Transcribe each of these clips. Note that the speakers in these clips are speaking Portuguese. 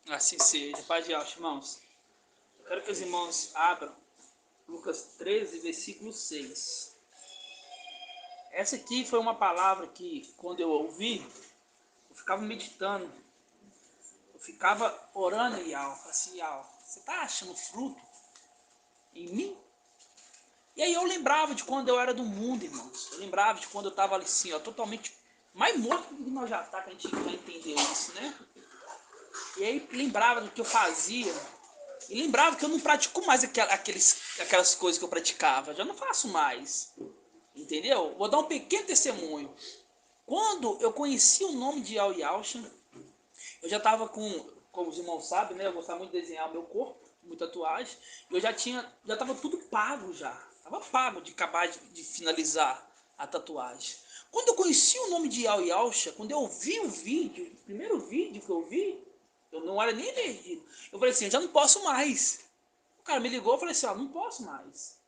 Assim seja. Paz de alto, irmãos. Eu quero que os irmãos abram Lucas 13, versículo 6. Essa aqui foi uma palavra que, quando eu ouvi, eu ficava meditando. Eu ficava orando e assim, você tá achando fruto em mim? E aí eu lembrava de quando eu era do mundo, irmãos. Eu lembrava de quando eu estava assim, ó, totalmente mais morto do que nós já tá, que a gente já entendeu isso, né? E aí lembrava do que eu fazia. E lembrava que eu não pratico mais aquelas coisas que eu praticava. Já não faço mais. Entendeu? Vou dar um pequeno testemunho. Quando eu conheci o nome de Al Yalchan, eu já estava como os irmãos sabem, né? Eu gostava muito de desenhar o meu corpo, muita tatuagem. Eu já estava tudo pago já. Tava pago de acabar de finalizar a tatuagem. Quando eu conheci o nome de Al Yalchan, quando eu vi o vídeo, o primeiro vídeo que eu vi, eu não era nem emergido. Eu falei assim, eu já não posso mais. O cara me ligou e falei assim, ó, não posso mais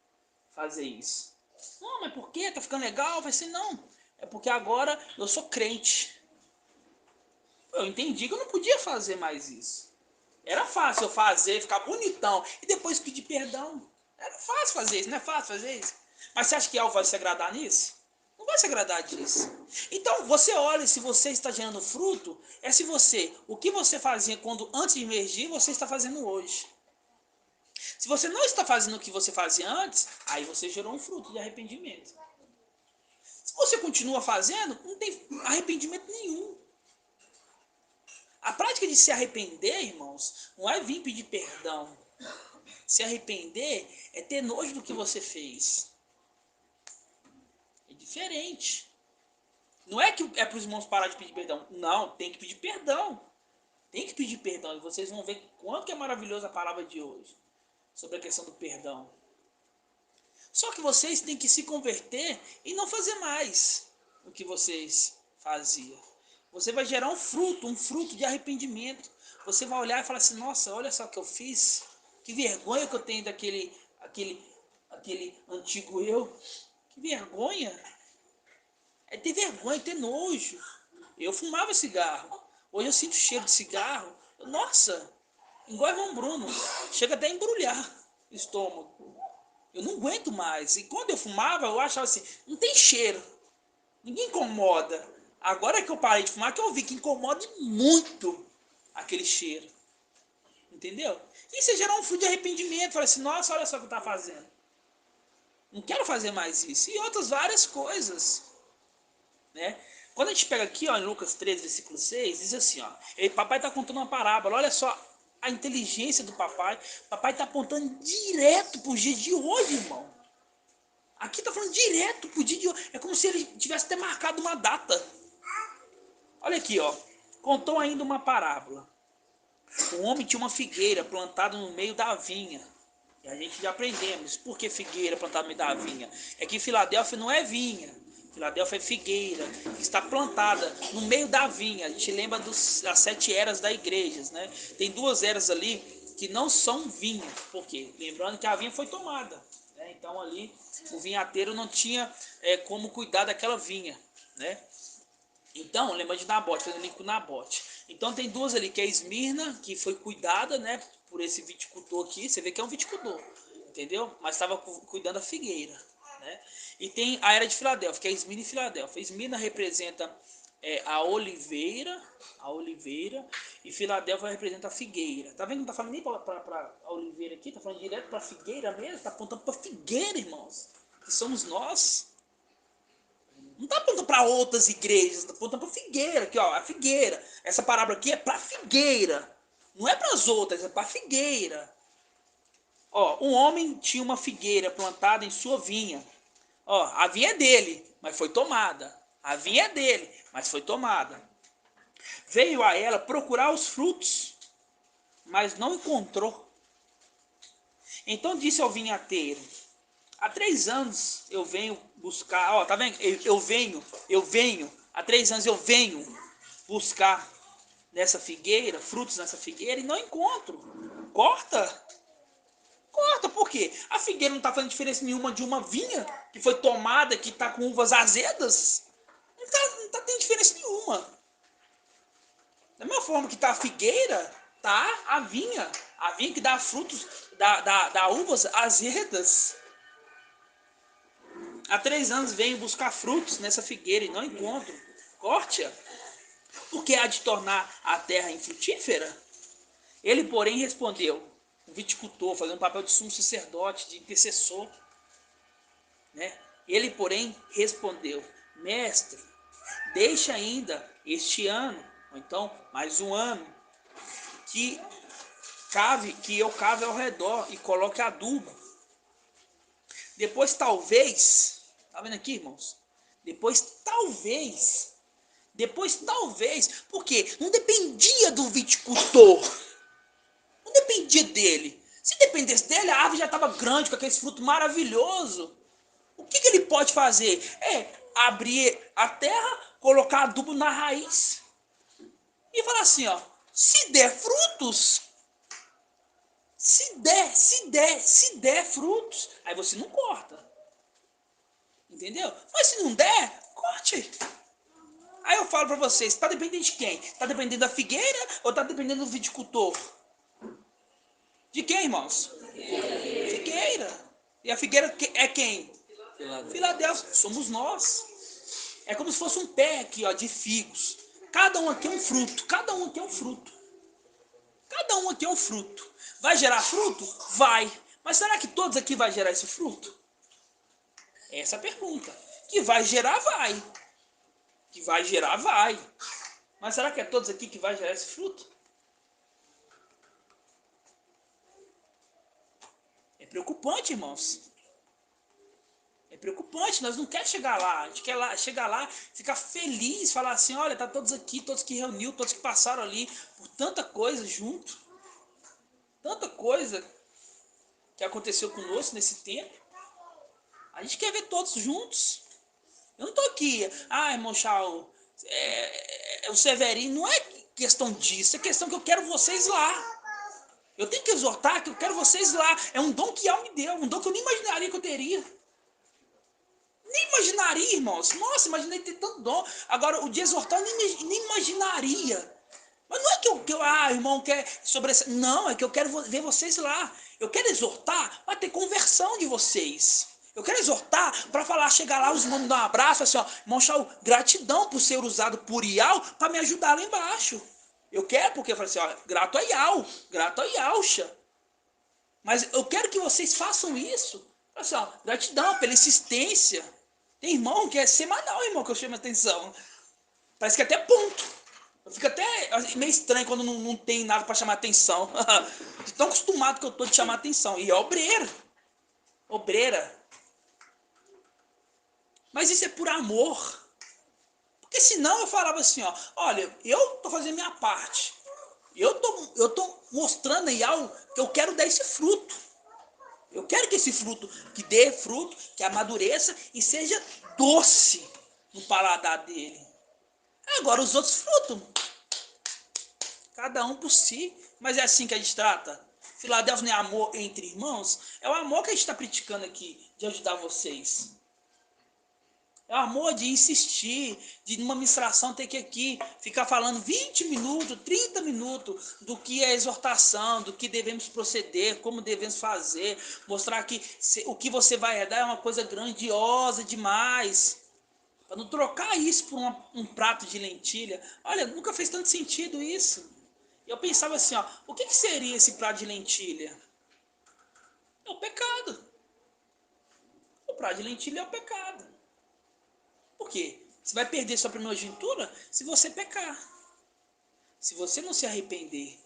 fazer isso. Não, mas por quê? Tá ficando legal? Eu falei assim, não. É porque agora eu sou crente. Eu entendi que eu não podia fazer mais isso. Era fácil eu fazer, ficar bonitão e depois pedir perdão. Era fácil fazer isso, não é fácil fazer isso? Mas você acha que Alvo vai se agradar nisso? Não vai se agradar disso. Então, você olha se você está gerando fruto, é se você, o que você fazia quando antes de emergir, você está fazendo hoje. Se você não está fazendo o que você fazia antes, aí você gerou um fruto de arrependimento. Se você continua fazendo, não tem arrependimento nenhum. A prática de se arrepender, irmãos, não é vir pedir perdão. Se arrepender é ter nojo do que você fez. É diferente. Não é que é para os irmãos parar de pedir perdão. Não, tem que pedir perdão. Tem que pedir perdão. E vocês vão ver quanto que é maravilhosa a palavra de hoje. Sobre a questão do perdão. Só que vocês têm que se converter e não fazer mais o que vocês faziam. Você vai gerar um fruto de arrependimento. Você vai olhar e falar assim, nossa, olha só o que eu fiz. Que vergonha que eu tenho aquele antigo eu. Que vergonha. É ter vergonha, ter nojo. Eu fumava cigarro. Hoje eu sinto cheiro de cigarro. Nossa, igual irmão Bruno. Chega até a embrulhar o estômago. Eu não aguento mais. E quando eu fumava, eu achava assim, não tem cheiro. Ninguém incomoda. Agora que eu parei de fumar, que eu vi que incomoda muito aquele cheiro. Entendeu? E você gerar um fruto de arrependimento. Fala assim, nossa, olha só o que eu estava fazendo. Não quero fazer mais isso. E outras várias coisas. Né? Quando a gente pega aqui, ó, em Lucas 13, versículo 6, diz assim, ó, papai está contando uma parábola, olha só a inteligência do papai. Papai está apontando direto para os dias de hoje, irmão. Aqui está falando direto pro dia de hoje. É como se ele tivesse até marcado uma data. Olha aqui, ó. Contou ainda uma parábola. Um homem tinha uma figueira plantada no meio da vinha. E a gente já aprendemos. Por que figueira plantada no meio da vinha? É que Filadélfia não é vinha. Filadélfia é figueira, que está plantada no meio da vinha. A gente lembra das 7 eras da igreja, né? Tem 2 eras ali que não são vinha. Por quê? Lembrando que a vinha foi tomada. Né? Então ali o vinhateiro não tinha como cuidar daquela vinha. Né? Então, lembra de Nabote, fazendo link com Nabote. Então tem 2 ali, que é Esmirna, que foi cuidada, né, por esse viticultor aqui. Você vê que é um viticultor, entendeu? Mas estava cuidando da figueira, né? E tem a era de Filadélfia, que é Esmirna e Filadélfia. Esmirna representa a oliveira, e Filadélfia representa a figueira. Tá vendo? Não tá falando nem para a oliveira aqui, tá falando direto para a figueira mesmo, tá apontando para a figueira, irmãos, que somos nós. Não está apontando para outras igrejas, está apontando para figueira. Aqui, ó, a figueira. Essa parábola aqui é para figueira. Não é para as outras, é para figueira. Ó, um homem tinha uma figueira plantada em sua vinha. Ó, a vinha é dele, mas foi tomada. A vinha é dele, mas foi tomada. Veio a ela procurar os frutos, mas não encontrou. Então disse ao vinhateiro: há 3 anos eu venho buscar, ó, tá vendo? Eu venho, há 3 anos eu venho buscar nessa figueira, frutos nessa figueira e não encontro. Corta! Corta, por quê? A figueira não está fazendo diferença nenhuma de uma vinha que foi tomada, que está com uvas azedas. Não tá tendo diferença nenhuma. Da mesma forma que está a figueira, tá a vinha que dá frutos, dá uvas azedas. Há 3 anos venho buscar frutos nessa figueira e não encontro. Corte-a, porque há de tornar a terra infrutífera? Ele, porém, respondeu, o viticultor, fazendo um papel de sumo sacerdote, de intercessor, né? Ele, porém, respondeu, mestre, deixa ainda este ano, ou então mais um ano, que eu cave ao redor e coloque adubo. Depois talvez, tá vendo aqui, irmãos? Depois talvez, porque não dependia do viticultor, não dependia dele. Se dependesse dele, a árvore já estava grande, com aquele fruto maravilhoso. O que ele pode fazer? É abrir a terra, colocar adubo na raiz e falar assim, ó, se der frutos, se der frutos, aí você não corta. Entendeu? Mas se não der, corte. Aí eu falo para vocês, tá dependendo de quem? Tá dependendo da figueira ou tá dependendo do viticultor? De quem, irmãos? Figueira. E a figueira é quem? Filadélfia. Somos nós. É como se fosse um pé aqui, ó, de figos. Cada um aqui é um fruto. Cada um aqui é um fruto. Cada um aqui é um fruto. Vai gerar fruto? Vai. Mas será que todos aqui vai gerar esse fruto? Essa é a pergunta. Que vai gerar, vai. Que vai gerar, vai. Mas será que é todos aqui que vai gerar esse fruto? É preocupante, irmãos. É preocupante, nós não queremos chegar lá. A gente quer chegar lá, ficar feliz, falar assim, olha, tá todos aqui, todos que reuniu, todos que passaram ali por tanta coisa junto. Tanta coisa que aconteceu conosco nesse tempo. A gente quer ver todos juntos. Eu não tô aqui, irmão Chau, o Severino, não é questão disso, é questão que eu quero vocês lá. Eu tenho que exortar que eu quero vocês lá. É um dom que Al me deu, um dom que eu nem imaginaria que eu teria. Nem imaginaria, irmãos. Nossa, imaginei ter tanto dom. Agora, o de exortar eu nem imaginaria. Mas não é irmão, quer sobre essa. Não, é que eu quero ver vocês lá. Eu quero exortar para ter conversão de vocês. Eu quero exortar para falar, chegar lá, os irmãos me dar um abraço, assim, ó, irmão Chau, gratidão por ser usado por Ial para me ajudar lá embaixo. Eu quero, porque eu falei assim, ó, grato a Ial, grato a Ialcha. Mas eu quero que vocês façam isso. Assim, ó, gratidão pela insistência. Tem irmão que é semanal, irmão, que eu chamo a atenção. Parece que até ponto. Eu fico até meio estranho quando não tem nada para chamar atenção. De tão acostumado que eu tô de chamar atenção. E é obreira. Obreira. Mas isso é por amor. Porque senão eu falava assim, ó, olha, eu tô fazendo minha parte. Eu tô mostrando aí algo que eu quero dar esse fruto. Eu quero que esse fruto, que dê fruto, que amadureça e seja doce no paladar dele. Agora os outros frutos, cada um por si, mas é assim que a gente trata. Filadélfia não é amor entre irmãos? É o amor que a gente está praticando aqui, de ajudar vocês. É o amor de insistir, de numa ministração ter que aqui ficar falando 20 minutos, 30 minutos do que é exortação, do que devemos proceder, como devemos fazer, mostrar que o que você vai dar é uma coisa grandiosa demais. Para não trocar isso por um prato de lentilha. Olha, nunca fez tanto sentido isso. Eu pensava assim, ó, o que seria esse prato de lentilha? É o pecado. O prato de lentilha é o pecado. Por quê? Você vai perder sua primogenitura se você pecar. Se você não se arrepender.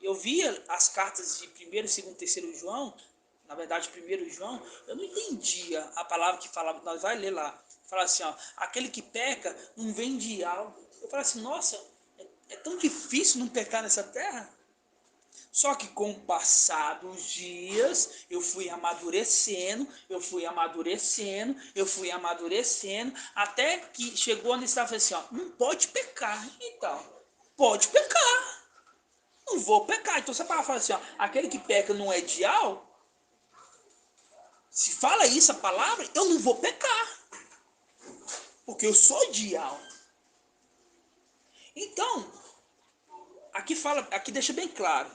Eu via as cartas de 1º, 2º, 3º João, na verdade 1º João, eu não entendia a palavra que falava, nós vai ler lá, fala assim, ó, aquele que peca não vem de algo. Eu falo assim, nossa, é tão difícil não pecar nessa terra. Só que com o passar dos dias, eu fui amadurecendo, até que chegou onde estava assim, ó, não pode pecar. Então, pode pecar. Não vou pecar. Então você fala assim, ó, aquele que peca não é dial. Se fala isso a palavra, eu não vou pecar. Porque eu sou dial. Então, Aqui fala, aqui deixa bem claro.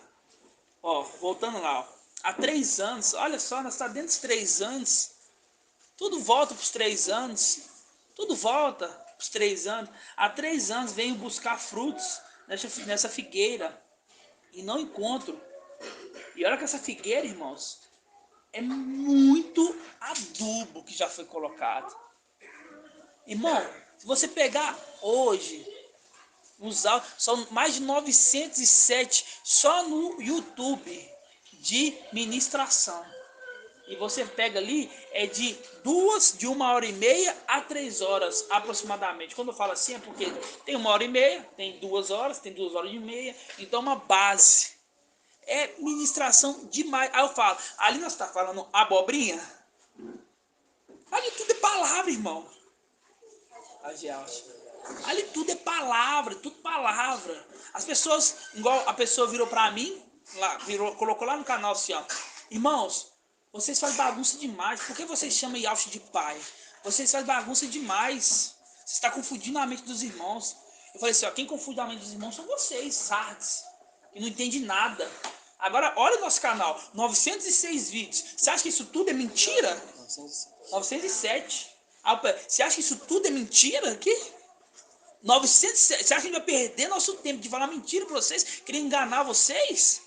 Ó, voltando lá, ó. Há 3 anos, olha só, nós estamos dentro dos 3 anos. Tudo volta para os 3 anos. Tudo volta para os 3 anos. Há 3 anos venho buscar frutos nessa figueira e não encontro. E olha que essa figueira, irmãos, é muito adubo que já foi colocado. Irmão, se você pegar hoje, são mais de 907 só no YouTube de ministração. E você pega ali, é de 1h30 a 3 horas aproximadamente. Quando eu falo assim é porque tem 1h30, tem 2 horas, tem 2h30. Então uma base. É ministração demais. Aí eu falo, ali nós estamos falando abobrinha. Ali tudo é palavra, irmão. Ali tudo é palavra, tudo palavra. As pessoas, igual a pessoa virou pra mim, colocou lá no canal assim, ó. Irmãos, vocês fazem bagunça demais. Por que vocês chamam Yauch de pai? Vocês fazem bagunça demais. Você está confundindo a mente dos irmãos. Eu falei assim, ó, quem confunde a mente dos irmãos são vocês, sardes, que não entende nada. Agora, olha o nosso canal, 906 vídeos. Você acha que isso tudo é mentira? 907. Você acha que isso tudo é mentira aqui? 907. Você acha que a gente vai perder nosso tempo de falar mentira para vocês? Querer enganar vocês?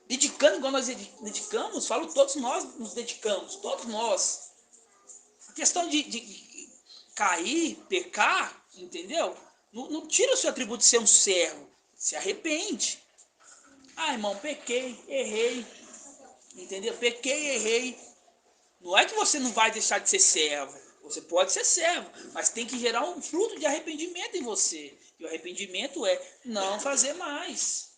Dedicando igual nós dedicamos? Falo, todos nós nos dedicamos. Todos nós. A questão de cair, pecar, entendeu? Não tira o seu atributo de ser um servo. Se arrepende. Ah, irmão, pequei, errei. Entendeu? Pequei, errei. Não é que você não vai deixar de ser servo. Você pode ser servo, mas tem que gerar um fruto de arrependimento em você. E o arrependimento é não fazer mais.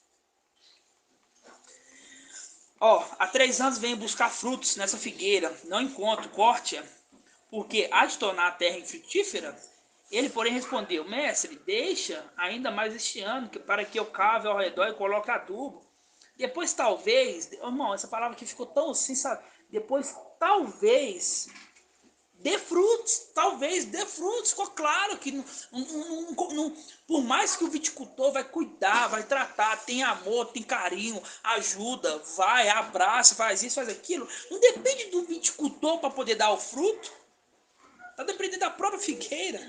Ó, há 3 anos venho buscar frutos nessa figueira. Não encontro, corte-a, porque há de tornar a terra infrutífera. Ele, porém, respondeu, mestre, deixa ainda mais este ano, para que eu cave ao redor e coloque adubo. Depois, talvez, irmão, essa palavra aqui ficou tão assim, sabe? Depois, talvez, dê frutos, ficou claro que por mais que o viticultor vai cuidar, vai tratar, tem amor, tem carinho, ajuda, vai, abraça, faz isso, faz aquilo, não depende do viticultor para poder dar o fruto, está dependendo da própria figueira.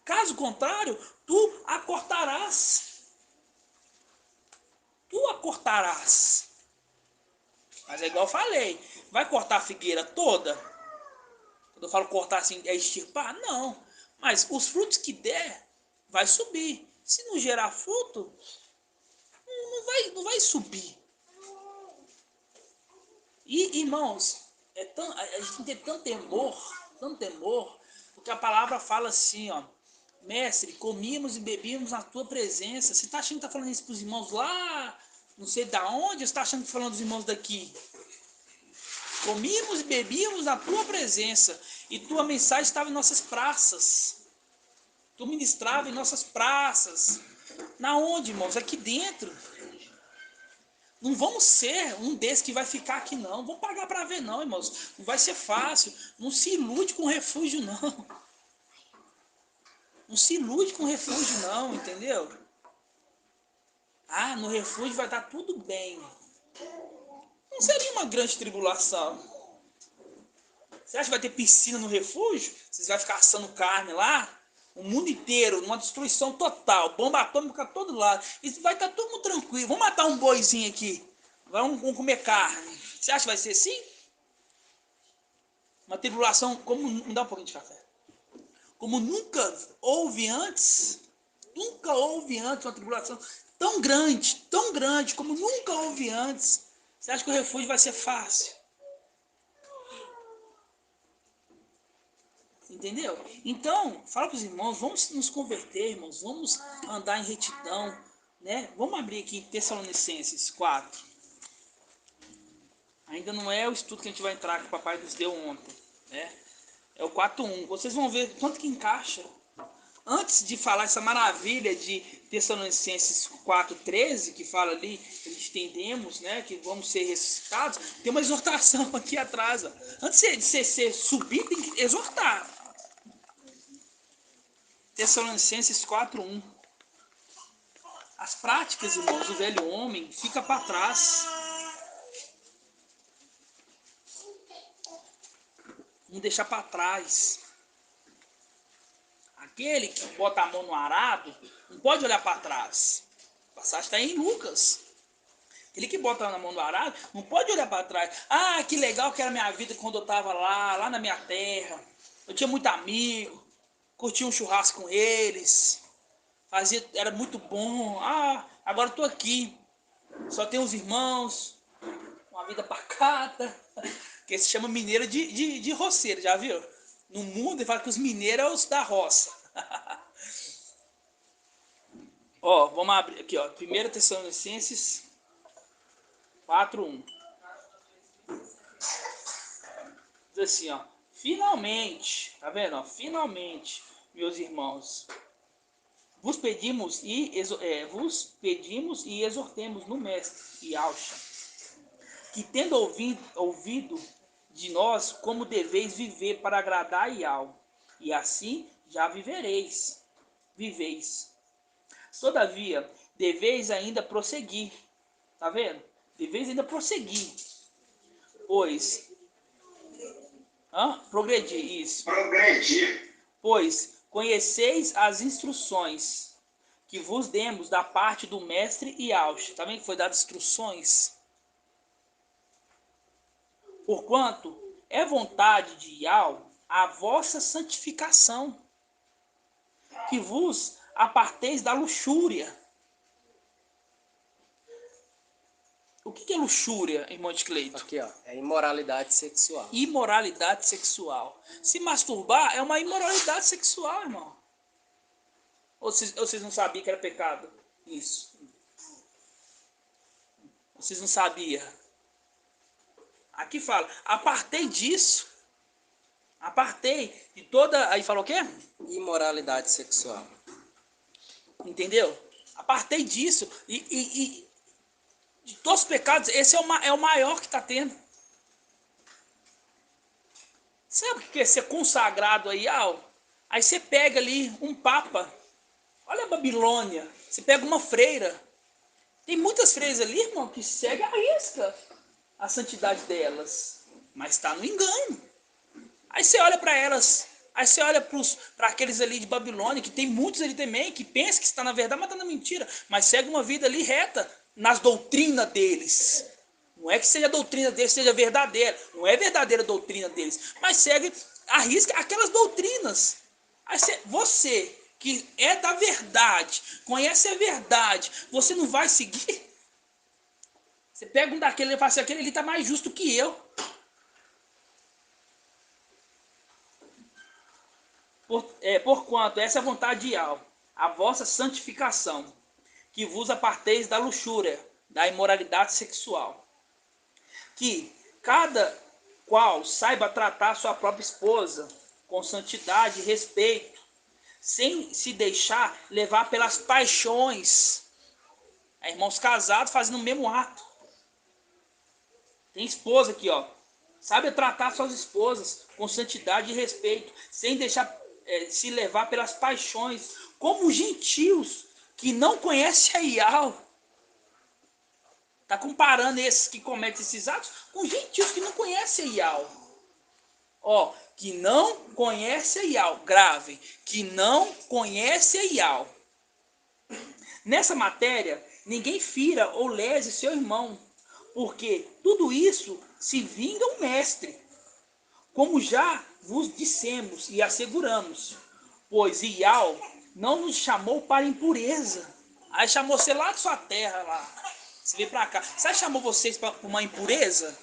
Caso contrário, tu a cortarás. Mas é igual eu falei, vai cortar a figueira toda? Quando eu falo cortar assim, é extirpar? Não. Mas os frutos que der, vai subir. Se não gerar fruto, não vai subir. E, irmãos, a gente tem que ter tanto temor, porque a palavra fala assim, ó. Mestre, comíamos e bebíamos na tua presença. Você está achando que está falando isso para os irmãos lá, não sei da onde, ou você está achando que está falando dos irmãos daqui? Comíamos e bebíamos na tua presença, e tua mensagem estava em nossas praças. Tu ministrava em nossas praças. Na onde, irmãos? Aqui dentro. Não vamos ser um desses que vai ficar aqui, não. Vamos pagar para ver, não, irmãos. Não vai ser fácil. Não se ilude com refúgio, não. Não se ilude com refúgio, não, entendeu? Ah, no refúgio vai estar tudo bem. Não seria uma grande tribulação. Você acha que vai ter piscina no refúgio? Vocês vão ficar assando carne lá? O mundo inteiro, numa destruição total. Bomba atômica a todo lado. E vai estar todo mundo tranquilo. Vamos matar um boizinho aqui. Vamos comer carne. Você acha que vai ser assim? Uma tribulação como... Me dá um pouquinho de café. Como nunca houve antes. Nunca houve antes uma tribulação tão grande como nunca houve antes. Você acha que o refúgio vai ser fácil? Entendeu? Então, fala para os irmãos, vamos nos converter, irmãos, vamos andar em retidão, né? Vamos abrir aqui em Tessalonicenses 4. Ainda não é o estudo que a gente vai entrar, que o papai nos deu ontem, né? É o 4.1. Vocês vão ver quanto que encaixa. Antes de falar essa maravilha de Tessalonicenses 4.13, que fala ali, que entendemos, né, que vamos ser ressuscitados, tem uma exortação aqui atrás. Ó. Antes de você subir, tem que exortar. Tessalonicenses 4.1. As práticas, irmãos, do velho homem fica para trás. Vamos deixar para trás. Aquele que bota a mão no arado não pode olhar para trás. A passagem está em Lucas. Aquele que bota na mão no arado não pode olhar para trás. Ah, que legal que era a minha vida quando eu estava lá na minha terra. Eu tinha muito amigo, curtia um churrasco com eles, era muito bom. Ah, agora eu tô aqui, só tenho uns irmãos, uma vida pacata, que se chama mineiro de roceiro, já viu? No mundo ele fala que os mineiros são os da roça. Ó, vamos abrir aqui, ó, 1 Tessalonicenses 4:1. Diz assim, ó, finalmente, tá vendo, ó, finalmente, meus irmãos, vos pedimos e exortemos no mestre e Alcha, que tendo ouvido de nós como deveis viver para agradar a Ial, e assim já viveis. Todavia, deveis ainda prosseguir, tá vendo? Deveis ainda prosseguir, pois progredir, isso. Progredir. Pois conheceis as instruções que vos demos da parte do mestre e Alcha. Tá vendo que foi dado instruções? Porquanto é vontade de Ial a vossa santificação, que vos aparteis da luxúria. O que é luxúria, irmão de Cleito? Aqui, ó, é imoralidade sexual. Imoralidade sexual. Se masturbar é uma imoralidade sexual, irmão. Ou vocês não sabiam que era pecado? Isso. Vocês não sabiam? Aqui fala, apartei disso. Apartei de toda... Aí falou o quê? Imoralidade sexual. Entendeu? Apartei disso. E de todos os pecados, esse é o maior que está tendo. Sabe o que é ser consagrado aí? Aí você pega ali um papa. Olha a Babilônia. Você pega uma freira. Tem muitas freiras ali, irmão, que seguem a risca a santidade delas. Mas está no engano. Aí você olha para elas. Aí você olha para aqueles ali de Babilônia, que tem muitos ali também, que pensam que está na verdade, mas está na mentira. Mas segue uma vida ali reta nas doutrinas deles. Não é que seja a doutrina deles, seja verdadeira. Não é verdadeira a doutrina deles. Mas segue, arrisca aquelas doutrinas. Aí você que é da verdade, conhece a verdade, você não vai seguir? Você pega um daquele e fala assim, aquele ali está mais justo que eu. Porquanto essa é a vontade de Ial, a vossa santificação, que vos aparteis da luxúria, da imoralidade sexual. Que cada qual saiba tratar sua própria esposa com santidade e respeito, sem se deixar levar pelas paixões. Irmãos casados fazendo o mesmo ato. Tem esposa aqui, ó. Sabe tratar suas esposas com santidade e respeito, sem deixar se levar pelas paixões, como gentios que não conhecem a Ial. Está comparando esses que cometem esses atos com gentios que não conhecem a Ial. Ó, que não conhece a Ial. Gravem, que não conhece a Ial. Nessa matéria, ninguém fira ou lese seu irmão, porque tudo isso se vinga o mestre, como já vos dissemos e asseguramos, pois Ial não nos chamou para impureza. Aí chamou você lá de sua terra, lá. Você veio para cá. Sabe, chamou vocês para uma impureza?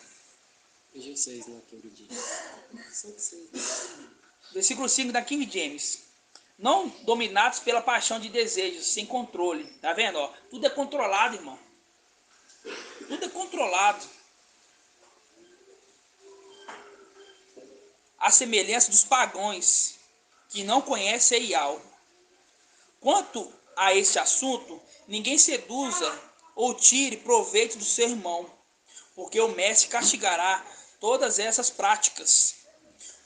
Veja vocês naquele dia. Versículo 5 da King James. Não dominados pela paixão de desejos, sem controle. Tá vendo? Ó? Tudo é controlado, irmão. Tudo é controlado. A semelhança dos pagãos, que não conhecem a Ial. Quanto a este assunto, ninguém seduza ou tire proveito do seu irmão, porque o mestre castigará todas essas práticas,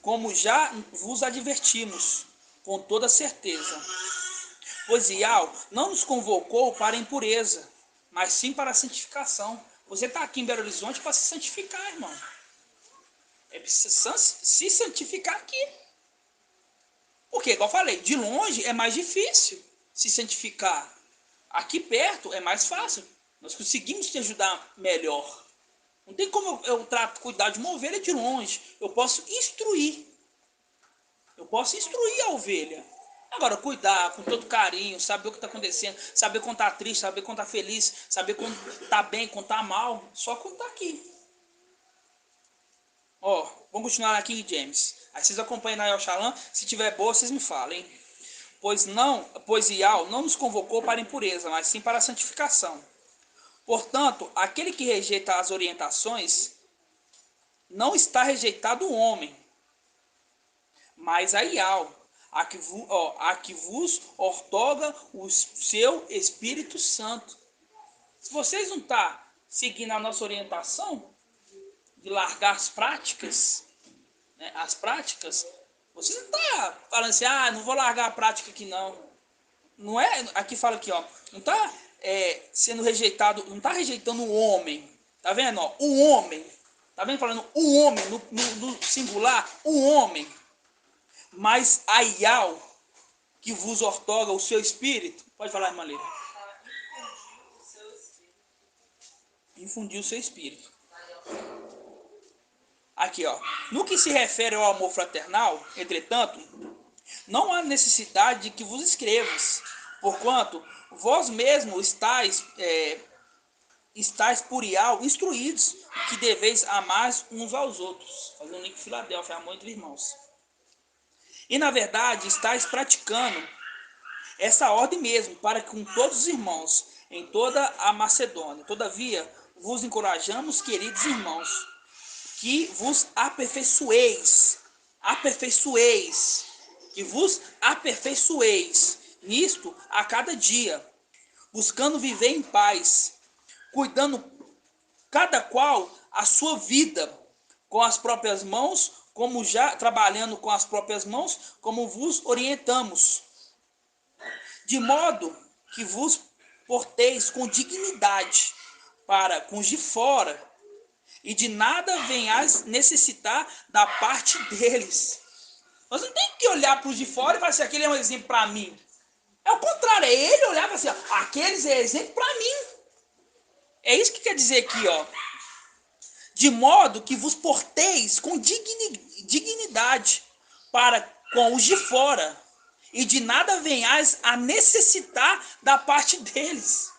como já vos advertimos, com toda certeza. Pois Ial não nos convocou para a impureza, mas sim para a santificação. Você está aqui em Belo Horizonte para se santificar, irmão. É preciso se santificar aqui. Porque, igual eu falei, de longe é mais difícil se santificar. Aqui perto é mais fácil. Nós conseguimos te ajudar melhor. Não tem como eu cuidar de uma ovelha de longe. Eu posso instruir. Eu posso instruir a ovelha. Agora, cuidar com todo carinho, saber o que está acontecendo, saber quando está triste, saber quando está feliz, saber quando está bem, quando está mal, só quando está aqui. Ó, vamos continuar aqui em James. Aí vocês acompanham na Shalom. Se tiver boa, vocês me falem. Pois Ial não nos convocou para a impureza, mas sim para a santificação. Portanto, aquele que rejeita as orientações não está rejeitado o homem, mas a Ial, a que vos ortoga o seu Espírito Santo. Se vocês não estão seguindo a nossa orientação de largar as práticas, né, vocês não estão falando assim, não vou largar a prática aqui não. Não é, aqui fala aqui, ó, não está sendo rejeitado, não está rejeitando o homem, tá vendo, ó, o homem, tá vendo, falando o homem, no singular, o homem, mas a Ial, que vos ortoga o seu espírito, pode falar, irmã Leila. Infundiu o seu espírito. Aqui, ó, no que se refere ao amor fraternal, entretanto, não há necessidade de que vos escrevas, porquanto vós mesmos estáis por Ial instruídos que deveis amar uns aos outros. Fazendo um link Filadélfia, amor entre irmãos. E na verdade estáis praticando essa ordem mesmo, para que com todos os irmãos em toda a Macedônia. Todavia, vos encorajamos, queridos irmãos, que vos aperfeiçoeis, que vos aperfeiçoeis nisto a cada dia, buscando viver em paz, cuidando cada qual a sua vida com as próprias mãos, como já trabalhando com as próprias mãos, como vos orientamos, de modo que vos porteis com dignidade para com os de fora, e de nada venhais necessitar da parte deles. Nós não tem que olhar para os de fora e falar assim, aquele é um exemplo para mim. É o contrário, é ele olhar e falar assim, ó, aqueles é exemplo para mim. É isso que quer dizer aqui, ó. De modo que vos porteis com dignidade para com os de fora, e de nada venhais a necessitar da parte deles.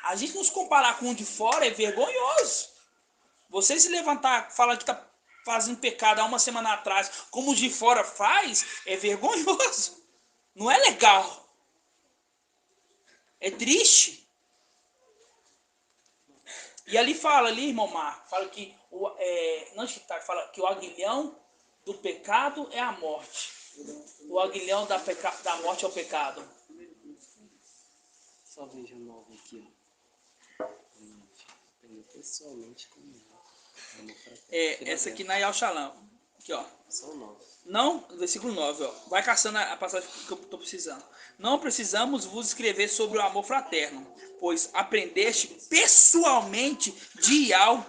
A gente nos comparar com o de fora é vergonhoso. Você se levantar, falar que está fazendo pecado há uma semana atrás, como o de fora faz, é vergonhoso. Não é legal. É triste. E ali fala, irmão Marco, fala que fala que o aguilhão do pecado é a morte. O aguilhão da morte é o pecado. Só veja o 9 aqui, ó. Pessoalmente como essa aqui na Yal Shalom. Aqui, ó. São 9. Não, versículo 9, ó. Vai caçando a passagem que eu estou precisando. Não precisamos vos escrever sobre o amor fraterno, pois aprendeste pessoalmente de Ial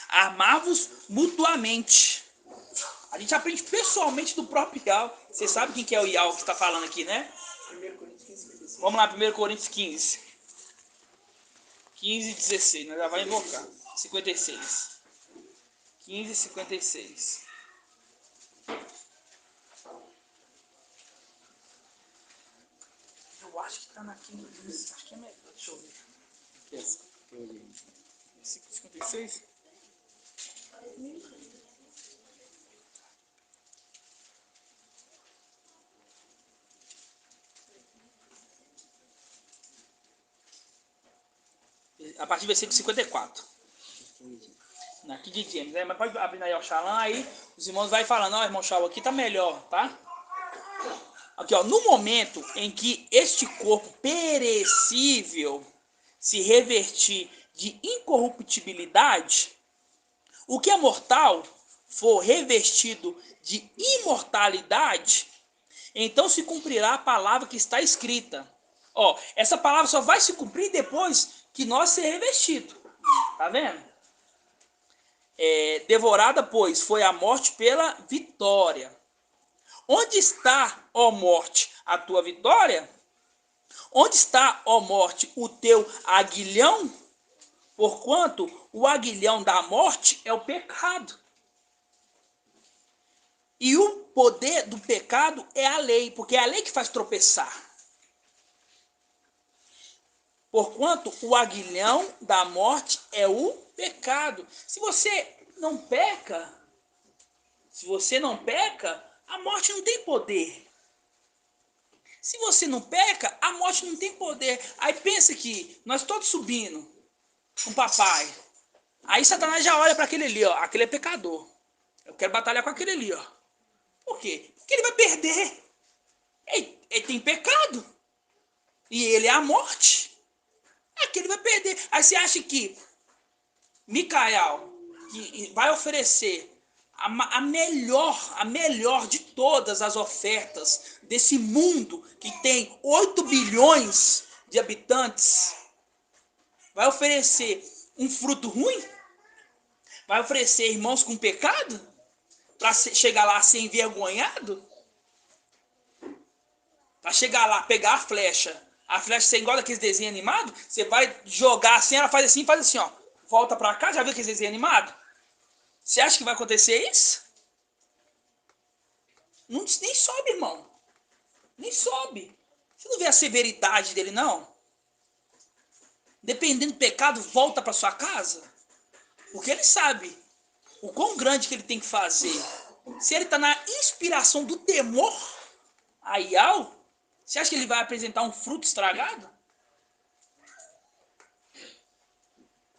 a amar-vos mutuamente. A gente aprende pessoalmente do próprio Ial. Você sabe quem que é o Ial que está falando aqui, né? 1 Coríntios 15. Vamos lá, 1 Coríntios 15. 15 e 16, nós já vamos invocar. 56. 15 e 56. Eu acho que tá naquele. Acho que é melhor. Deixa eu ver. Que é essa? Que eu li. 56? A partir do versículo 54. Aqui de James, né? Mas pode abrir na Yoshalan, aí os irmãos vai falando, ó, irmão Shaw, aqui tá melhor, tá? Aqui, ó, no momento em que este corpo perecível se revertir de incorruptibilidade, o que é mortal for revestido de imortalidade, então se cumprirá a palavra que está escrita. Ó, essa palavra só vai se cumprir depois que nós ser revestido. Tá vendo? Devorada, pois, foi a morte pela vitória. Onde está, ó morte, a tua vitória? Onde está, ó morte, o teu aguilhão? Porquanto o aguilhão da morte é o pecado. E o poder do pecado é a lei, porque é a lei que faz tropeçar. Porquanto o aguilhão da morte é o pecado. Se você não peca, a morte não tem poder. Se você não peca, a morte não tem poder. Aí pensa que nós todos subindo com o papai. Aí Satanás já olha para aquele ali, ó. Aquele é pecador. Eu quero batalhar com aquele ali, ó. Por quê? Porque ele vai perder. Ele tem pecado. E ele é a morte. Aquele vai perder. Aí você acha que Micael que vai oferecer a melhor de todas as ofertas desse mundo que tem 8 bilhões de habitantes, vai oferecer um fruto ruim? Vai oferecer irmãos com pecado? Para chegar lá ser envergonhado? Para chegar lá, pegar a flecha ser igual daqueles desenhos animados, você vai jogar assim, ela faz assim, ó, volta para cá, já viu aqueles desenhos animados? Você acha que vai acontecer isso? Não, nem sobe, irmão. Nem sobe. Você não vê a severidade dele, não? Dependendo do pecado, volta para sua casa. Porque ele sabe o quão grande que ele tem que fazer. Se ele está na inspiração do temor a Ial, você acha que ele vai apresentar um fruto estragado?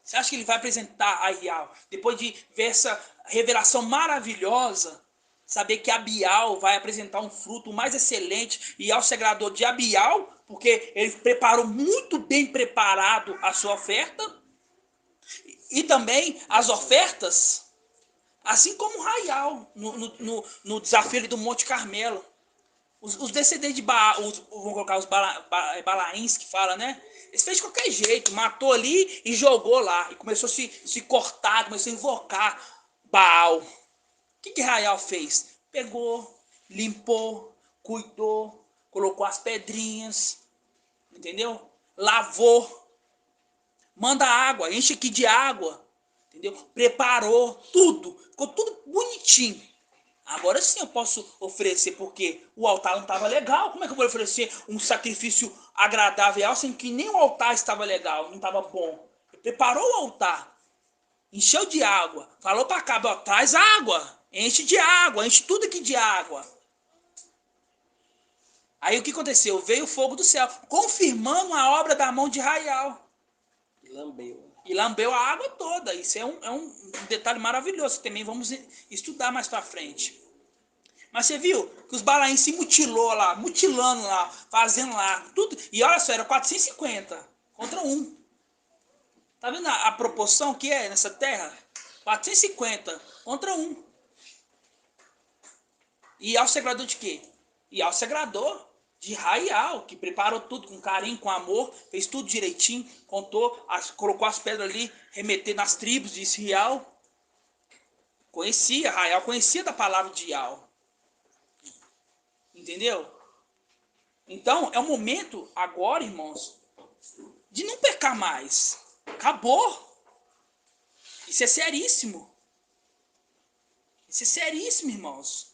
Você acha que ele vai apresentar a Ial, depois de ver essa revelação maravilhosa, saber que Abial vai apresentar um fruto mais excelente, e Ial se agradou de Abial, porque ele preparou muito bem preparado a sua oferta, e também as ofertas, assim como Raial, no desafio do Monte Carmelo. Os descendentes de Baal, vamos colocar os Balaíns que fala, né? Eles fez de qualquer jeito, matou ali e jogou lá. E começou a se cortar, começou a invocar Baal. O que Raial fez? Pegou, limpou, cuidou, colocou as pedrinhas, entendeu? Lavou, manda água, enche aqui de água, entendeu? Preparou tudo, ficou tudo bonitinho. Agora sim eu posso oferecer, porque o altar não estava legal. Como é que eu vou oferecer um sacrifício agradável, sendo que nem o altar estava legal, não estava bom? Ele preparou o altar, encheu de água, falou para cá, ó, traz água, enche de água, enche tudo aqui de água. Aí o que aconteceu? Veio o fogo do céu, confirmando a obra da mão de Raial. E lambeu a água toda. Isso é um detalhe maravilhoso, que também vamos estudar mais para frente. Mas você viu que os Balaíns se mutilando lá, fazendo lá, tudo. E olha só, era 450 contra 1. Tá vendo a proporção que é nessa terra? 450 contra 1. E Ial se agradou de quê? Ial se agradou de Raial, que preparou tudo com carinho, com amor, fez tudo direitinho, colocou as pedras ali, remetendo nas tribos de Israel. Raial conhecia da palavra de Ial. Entendeu? Então, é o momento agora, irmãos, de não pecar mais. Acabou. Isso é seríssimo. Isso é seríssimo, irmãos.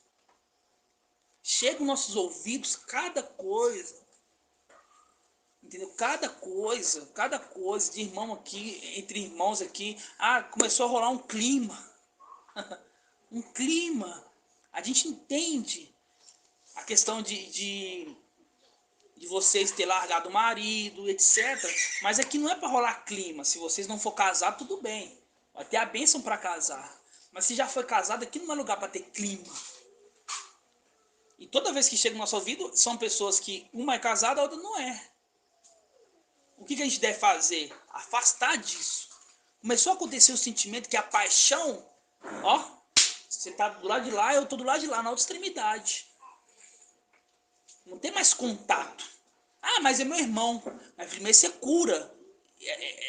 Chega aos nossos ouvidos cada coisa. Entendeu? Cada coisa de irmão aqui, entre irmãos aqui. Começou a rolar um clima. Um clima. A gente entende a questão de vocês ter largado o marido, etc. Mas aqui não é para rolar clima. Se vocês não for casar, tudo bem. Vai ter a bênção para casar. Mas se já foi casado, aqui não é lugar para ter clima. E toda vez que chega no nosso ouvido, são pessoas que uma é casada, a outra não é. O que a gente deve fazer? Afastar disso. Começou a acontecer o sentimento que a paixão, ó, você tá do lado de lá, eu tô do lado de lá, na outra extremidade. Não tem mais contato. Ah, mas é meu irmão. Mas primeiro você cura.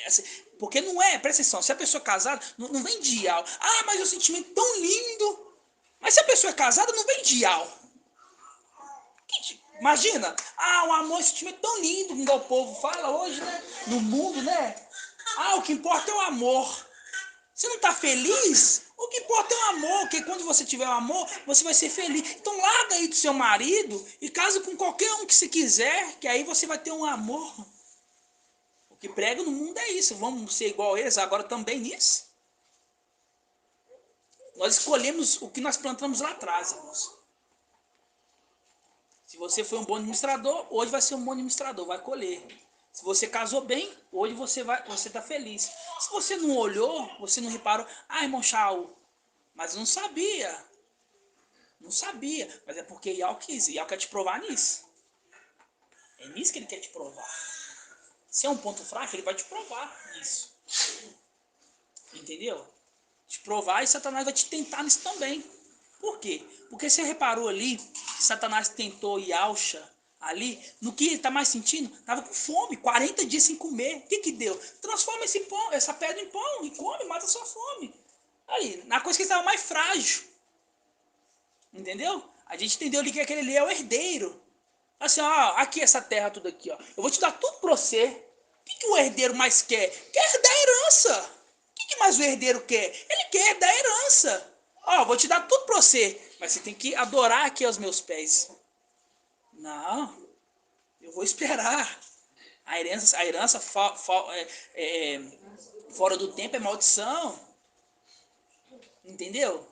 Assim, porque não é, presta atenção, se a pessoa é casada, não vem de ideal. Ah, mas o sentimento tão lindo. Mas se a pessoa é casada, não vem de ideal. Imagina, o amor, esse sentimento tão lindo, como o povo fala hoje, né? No mundo, né? O que importa é o amor. Você não está feliz? O que importa é o amor, porque quando você tiver o amor, você vai ser feliz. Então larga aí do seu marido e casa com qualquer um que você quiser, que aí você vai ter um amor. O que prega no mundo é isso. Vamos ser igual a eles agora também nisso? Nós escolhemos o que nós plantamos lá atrás, irmãos. Se você foi um bom administrador, hoje vai ser um bom administrador, vai colher. Se você casou bem, hoje você está feliz. Se você não olhou, você não reparou, irmão Shaul, mas não sabia. Não sabia, mas é porque Iau quis. Iau quer te provar nisso. É nisso que ele quer te provar. Se é um ponto fraco, ele vai te provar nisso. Entendeu? Te provar e Satanás vai te tentar nisso também. Por quê? Porque você reparou ali que Satanás tentou Yausha ali, no que ele está mais sentindo? Estava com fome, 40 dias sem comer. O que deu? Transforma esse pão, essa pedra em pão e come, mata a sua fome. Aí, na coisa que ele estava mais frágil. Entendeu? A gente entendeu ali que aquele ali é o herdeiro. Assim, aqui essa terra tudo aqui, ó. Eu vou te dar tudo pra você. O que o herdeiro mais quer? Quer herdar a herança. O que mais o herdeiro quer? Ele quer herdar a herança. Vou te dar tudo pra você. Mas você tem que adorar aqui aos meus pés. Não, eu vou esperar. A herança fora do tempo é maldição. Entendeu?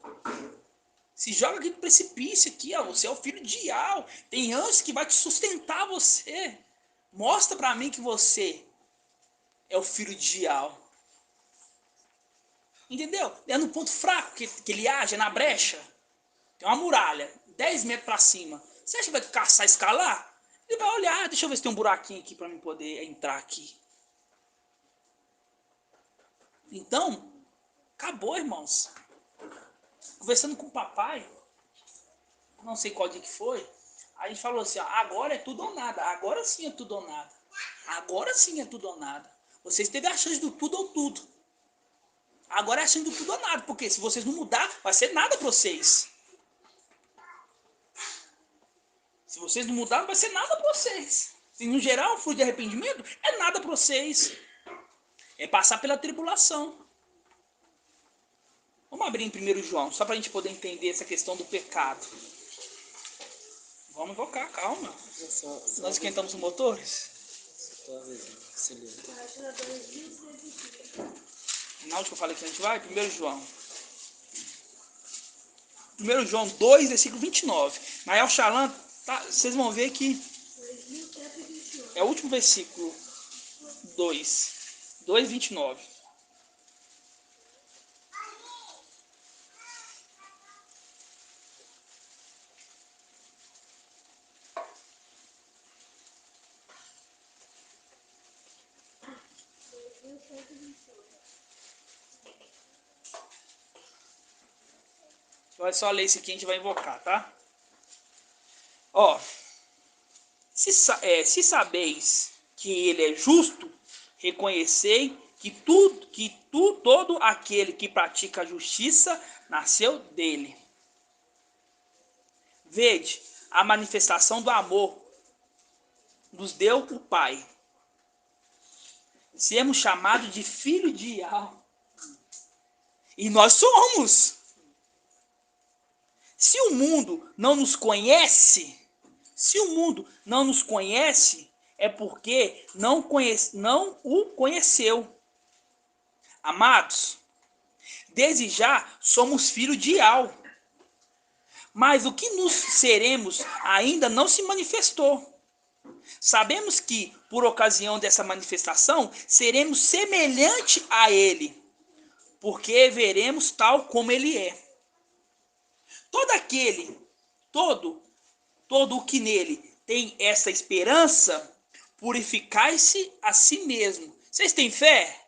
Se joga aqui no precipício aqui, você é o filho de Iau. Tem anjos que vai te sustentar você. Mostra pra mim que você é o filho de Iau. Entendeu? É no ponto fraco que ele age, é na brecha. Tem uma muralha, 10 metros pra cima. Você acha que vai caçar, escalar? Ele vai olhar, deixa eu ver se tem um buraquinho aqui pra mim poder entrar aqui. Então, acabou, irmãos. Conversando com o papai, não sei qual dia que foi, a gente falou assim, agora é tudo ou nada, agora sim é tudo ou nada. Agora sim é tudo ou nada. Vocês teve a chance do tudo ou tudo. Agora é a chance do tudo ou nada, porque se vocês não mudar, vai ser nada para vocês. Se vocês não mudar, não vai ser nada para vocês. Se não gerar um fruto de arrependimento, é nada para vocês. É passar pela tribulação. Vamos abrir em 1 João, só para a gente poder entender essa questão do pecado. Vamos invocar, calma. Nós esquentamos os motores? Na onde que eu falei que a gente vai? 1 João. 1 João 2, versículo 29. Nael Shalom, vocês vão ver que é o último versículo. 2, 29. Vai só ler isso aqui, a gente vai invocar, tá? Se sabeis que ele é justo, reconhecei que todo aquele que pratica a justiça nasceu dele. Vede, a manifestação do amor nos deu o Pai. Sermos chamados de filho de Iau. E nós somos. Se o mundo não nos conhece, é porque não o conheceu. Amados, desde já somos filhos de Iau. Mas o que nos seremos ainda não se manifestou. Sabemos que, por ocasião dessa manifestação, seremos semelhante a ele, porque veremos tal como ele é. Todo o que nele tem essa esperança, purificai-se a si mesmo. Vocês têm fé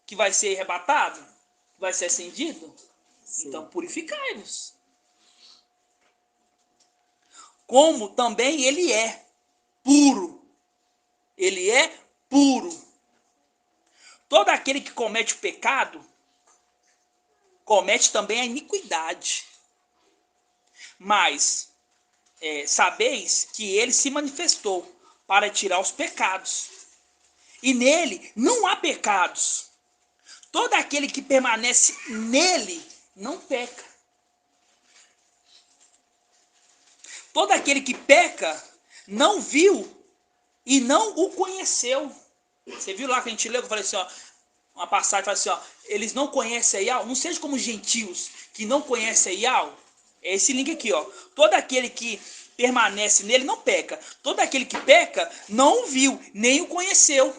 que vai ser arrebatado? Que vai ser acendido? Sim. Então purificai-vos. como também ele é puro. Ele é puro. Todo aquele que comete o pecado, comete também a iniquidade. Mas sabeis que ele se manifestou para tirar os pecados. E nele não há pecados. Todo aquele que permanece nele não peca. Todo aquele que peca não viu e não o conheceu. Você viu lá que a gente leu, que eu falei assim, ó, uma passagem fala assim, ó, eles não conhecem a Yahweh, não seja como gentios que não conhecem a Yahweh. É esse link aqui, ó. Todo aquele que permanece nele não peca. Todo aquele que peca não o viu, nem o conheceu.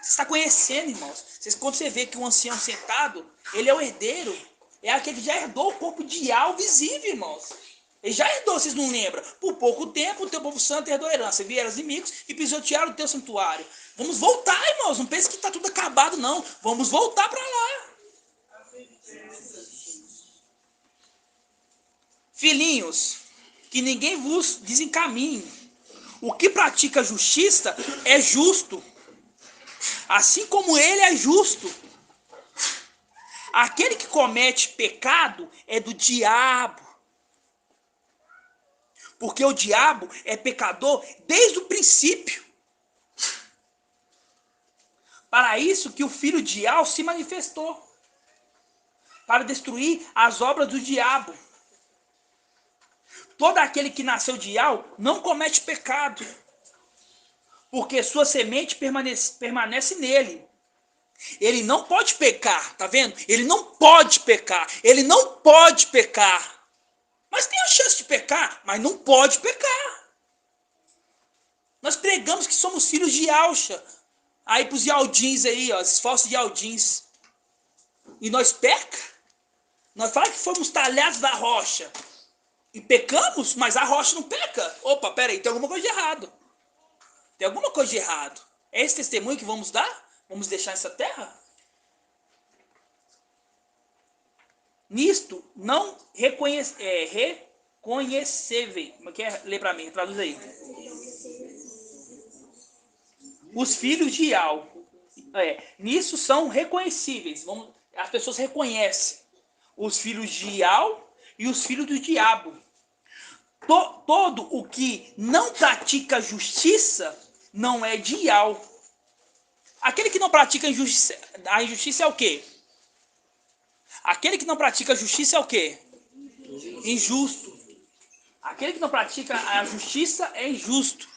Você está conhecendo, irmãos. Quando você vê que um ancião sentado, ele é o herdeiro. É aquele que já herdou o corpo de Yahweh visível, irmãos. Ele já herdou, vocês não lembram? Por pouco tempo, o teu povo santo herdou a herança. Vieram os inimigos e pisotearam o teu santuário. Vamos voltar, irmãos. Não pense que está tudo acabado, não. Vamos voltar para lá. Filhinhos, que ninguém vos desencaminhe. O que pratica justiça é justo, assim como ele é justo. Aquele que comete pecado é do diabo. Porque o diabo é pecador desde o princípio. Para isso que o filho de Yahweh se manifestou. Para destruir as obras do diabo. Todo aquele que nasceu de Yahweh não comete pecado. Porque sua semente permanece nele. Ele não pode pecar, tá vendo? Ele não pode pecar. Ele não pode pecar. Mas tem a chance de pecar, mas não pode pecar. Nós pregamos que somos filhos de Yahusha. Aí pros Yaldins aí, ó, esses falsos Yaldins. E nós peca? Nós falamos que fomos talhados da rocha. E pecamos, mas a rocha não peca. Opa, peraí, tem alguma coisa de errado. Tem alguma coisa de errado. É esse testemunho que vamos dar? Vamos deixar nessa terra? Nisto não reconhecíveis. Como é que é? Lê para mim, traduz aí. Os filhos de Yahweh. Nisso são reconhecíveis. As pessoas reconhecem os filhos de Yahweh e os filhos do diabo. Todo o que não pratica justiça não é de Yahweh. Aquele que não pratica injustiça, a injustiça é o quê? Aquele que não pratica justiça é o quê? Injusto. Aquele que não pratica a justiça é injusto.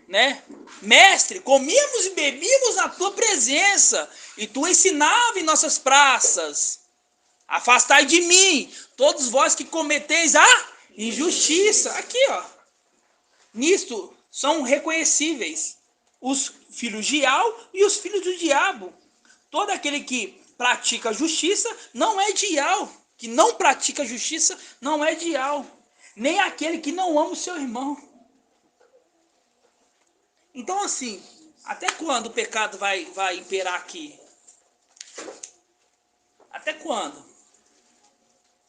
Né? Mestre, comíamos e bebíamos na tua presença, e tu ensinava em nossas praças. Afastai de mim, todos vós que cometeis a injustiça. Aqui, ó. Nisto são reconhecíveis os filhos de Yahweh e os filhos do diabo. Todo aquele que pratica justiça não é de Yahweh. Que não pratica justiça não é de Yahweh. Nem aquele que não ama o seu irmão. Então, assim, até quando o pecado vai imperar aqui? Até quando?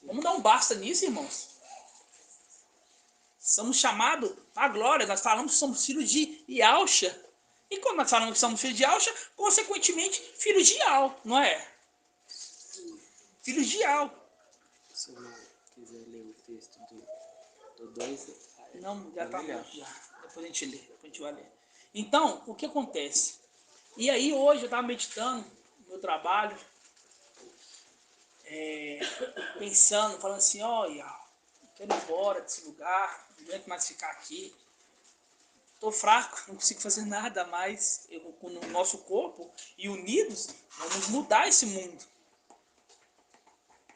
Vamos dar um basta nisso, irmãos. Somos chamados à glória. Nós falamos que somos filhos de Yahusha. E quando nós falamos que somos filhos de Yahusha, consequentemente, filhos de Yahweh, não é? Filhos de Yahweh. Se eu quiser ler o texto do 2... Não, já está melhor. Depois a gente lê, depois a gente vai ler. Então, o que acontece? E aí, hoje, eu estava meditando no meu trabalho, pensando, falando assim, olha, quero ir embora desse lugar, não aguento mais ficar aqui. Estou fraco, não consigo fazer nada mais. Com o nosso corpo e unidos, vamos mudar esse mundo.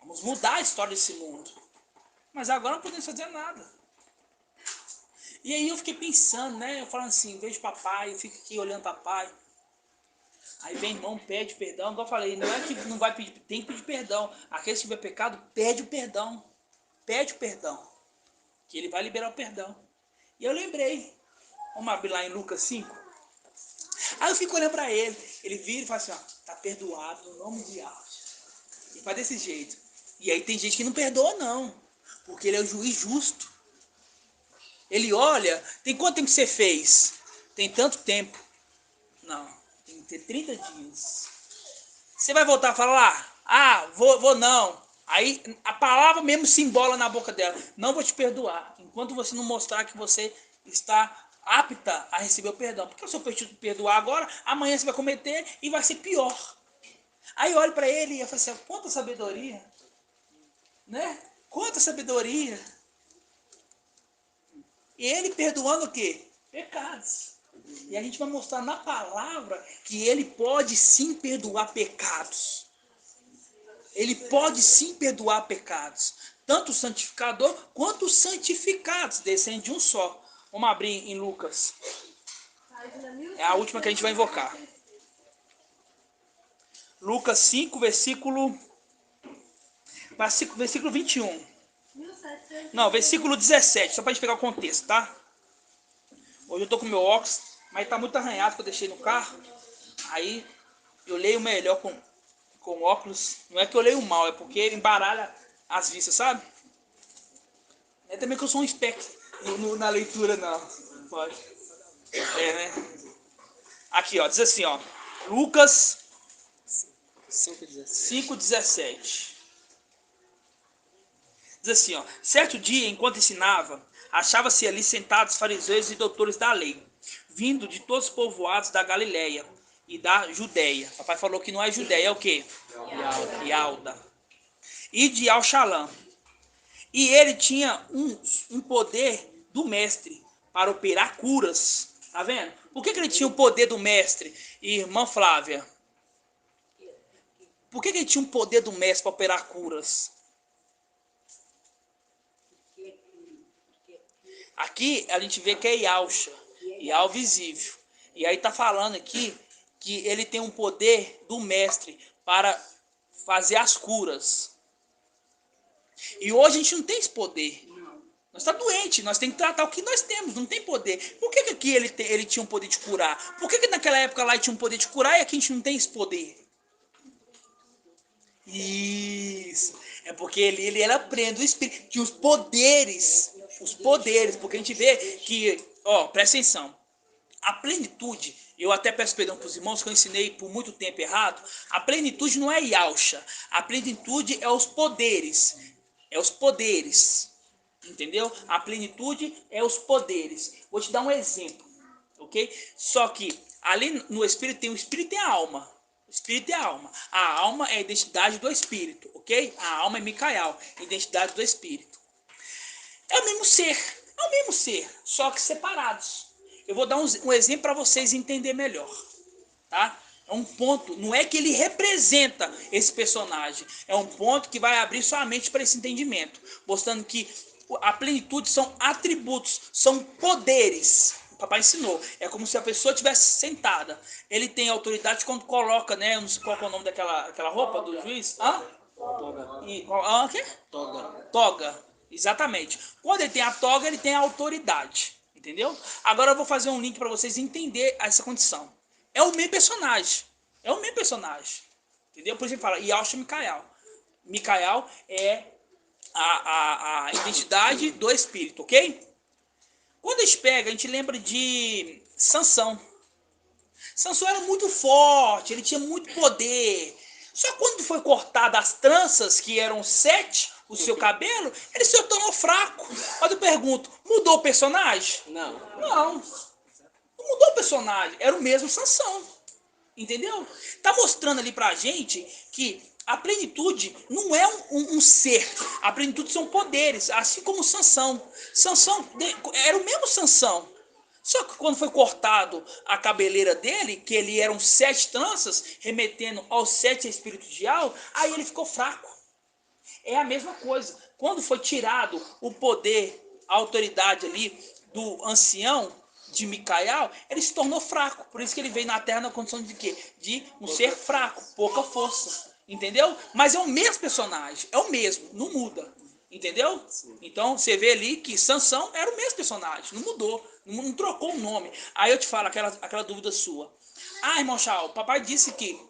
Vamos mudar a história desse mundo. Mas agora não podemos fazer nada. E aí eu fiquei pensando, né? Eu falando assim, vejo papai, eu fico aqui olhando papai. Aí vem irmão, pede perdão. Igual eu falei, não é que não vai pedir, tem que pedir perdão. Aquele que tiver pecado, pede o perdão. Pede o perdão. Que ele vai liberar o perdão. E eu lembrei. Vamos abrir lá em Lucas 5. Aí eu fico olhando para ele. Ele vira e fala assim, ó, tá perdoado no nome de Deus. E faz desse jeito. E aí tem gente que não perdoa não. Porque ele é o juiz justo. Ele olha, tem quanto tempo que você fez? Tem tanto tempo. Não, tem que ter 30 dias. Você vai voltar a falar, vou não. Aí a palavra mesmo se embola na boca dela. Não vou te perdoar, enquanto você não mostrar que você está apta a receber o perdão. Porque se eu te perdoar agora, amanhã você vai cometer e vai ser pior. Aí eu olho para ele e eu falo assim, quanta sabedoria, né? Quanta sabedoria. E ele perdoando o quê? Pecados. E a gente vai mostrar na palavra que ele pode sim perdoar pecados. Ele pode sim perdoar pecados. Tanto o santificador quanto os santificados descendem de um só. Vamos abrir em Lucas. É a última que a gente vai invocar. Lucas 5, versículo 21. Não, versículo 17, só para a gente pegar o contexto, tá? Hoje eu tô com meu óculos, mas tá muito arranhado que eu deixei no carro. Aí eu leio melhor com óculos. Não é que eu leio mal, é porque ele embaralha as vistas, sabe? É também que eu sou um espectro na leitura, não. Pode. É, né? Aqui, ó, diz assim, ó. Lucas 5,17. Diz assim, ó. Certo dia, enquanto ensinava, achava-se ali sentados fariseus e doutores da lei, vindo de todos os povoados da Galileia e da Judéia. Papai falou que não é Judéia, é o quê? Ialda. E de Alxalã. E ele tinha um poder do mestre para operar curas. Tá vendo? Por que ele tinha o poder do mestre, irmã Flávia? Por que ele tinha um poder do mestre para operar curas? Aqui a gente vê que é Yalcha, Ial visível. E aí tá falando aqui que ele tem um poder do mestre para fazer as curas. E hoje a gente não tem esse poder. Nós estamos doentes, nós temos que tratar o que nós temos, não tem poder. Por que aqui ele tinha um poder de curar? Por que naquela época lá ele tinha um poder de curar e aqui a gente não tem esse poder? Isso. É porque ele era prendo o espírito, que os poderes, porque a gente vê que, ó, presta atenção, a plenitude, eu até peço perdão para os irmãos que eu ensinei por muito tempo errado, a plenitude não é Yalcha, a plenitude é os poderes, entendeu? A plenitude é os poderes. Vou te dar um exemplo, ok? Só que ali no espírito tem o espírito e a alma. O espírito e a alma. A alma é a identidade do espírito, ok? A alma é Micael, identidade do espírito. É o mesmo ser, só que separados. Eu vou dar um exemplo para vocês entenderem melhor, tá? É um ponto, não é que ele representa esse personagem, é um ponto que vai abrir sua mente para esse entendimento, mostrando que a plenitude são atributos, são poderes. O papai ensinou, é como se a pessoa estivesse sentada. Ele tem autoridade quando coloca, né? Eu não sei qual é o nome daquela roupa do juiz. Toga. O quê? Toga, exatamente. Quando ele tem a toga, ele tem a autoridade. Entendeu? Agora eu vou fazer um link para vocês entenderem essa condição. É o mesmo personagem. Entendeu? Por isso ele fala Yalcha Micael. Micael é a identidade do espírito, ok? Quando a gente pega, a gente lembra de Sansão. Sansão era muito forte, ele tinha muito poder. Só quando foi cortado as tranças, que eram 7, o seu cabelo, ele se tornou fraco. Mas eu pergunto, mudou o personagem? Não. Não mudou o personagem, era o mesmo Sansão. Entendeu? Tá mostrando ali pra gente que a plenitude não é um ser. A plenitude são poderes, assim como Sansão. Sansão era o mesmo Sansão. Só que quando foi cortado a cabeleira dele, que ele eram 7 tranças, remetendo aos 7 espíritos de Al, aí ele ficou fraco. É a mesma coisa. Quando foi tirado o poder, a autoridade ali do ancião, de Micael, ele se tornou fraco. Por isso que ele veio na Terra na condição de quê? De um ser fraco, pouca força. Entendeu? Mas é o mesmo personagem. É o mesmo, não muda. Entendeu? Então você vê ali que Sansão era o mesmo personagem, não mudou, não trocou o nome. Aí eu te falo aquela dúvida sua. Irmão Chau, o papai disse que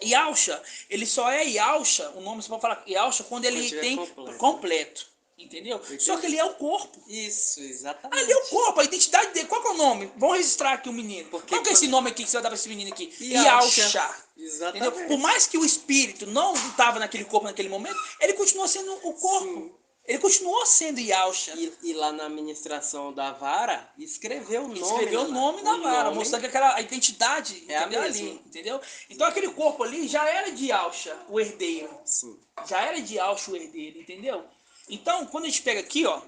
Yalcha, ele só é Yalcha, o nome você pode falar Yalcha quando ele tem completo. Entendeu? Entendi. Só que ele é o corpo. Isso, exatamente. Ali é o corpo, a identidade dele. Qual que é o nome? Vamos registrar aqui o menino. Porque Qual que é esse nome aqui que você vai dar pra esse menino aqui? Yalcha. Yalcha. Exatamente. Entendeu? Por mais que o espírito não estava naquele corpo naquele momento, ele continuou sendo o corpo. Sim. Ele continuou sendo Yalcha. E lá na administração da vara, escreveu o nome. Escreveu o nome na vara, mostrando que aquela identidade é a entendeu? mesma. Ali, entendeu? Então aquele corpo ali já era de Yalcha, o herdeiro. Sim. Já era de Yalcha o herdeiro, entendeu? Então, quando a gente pega aqui, ó,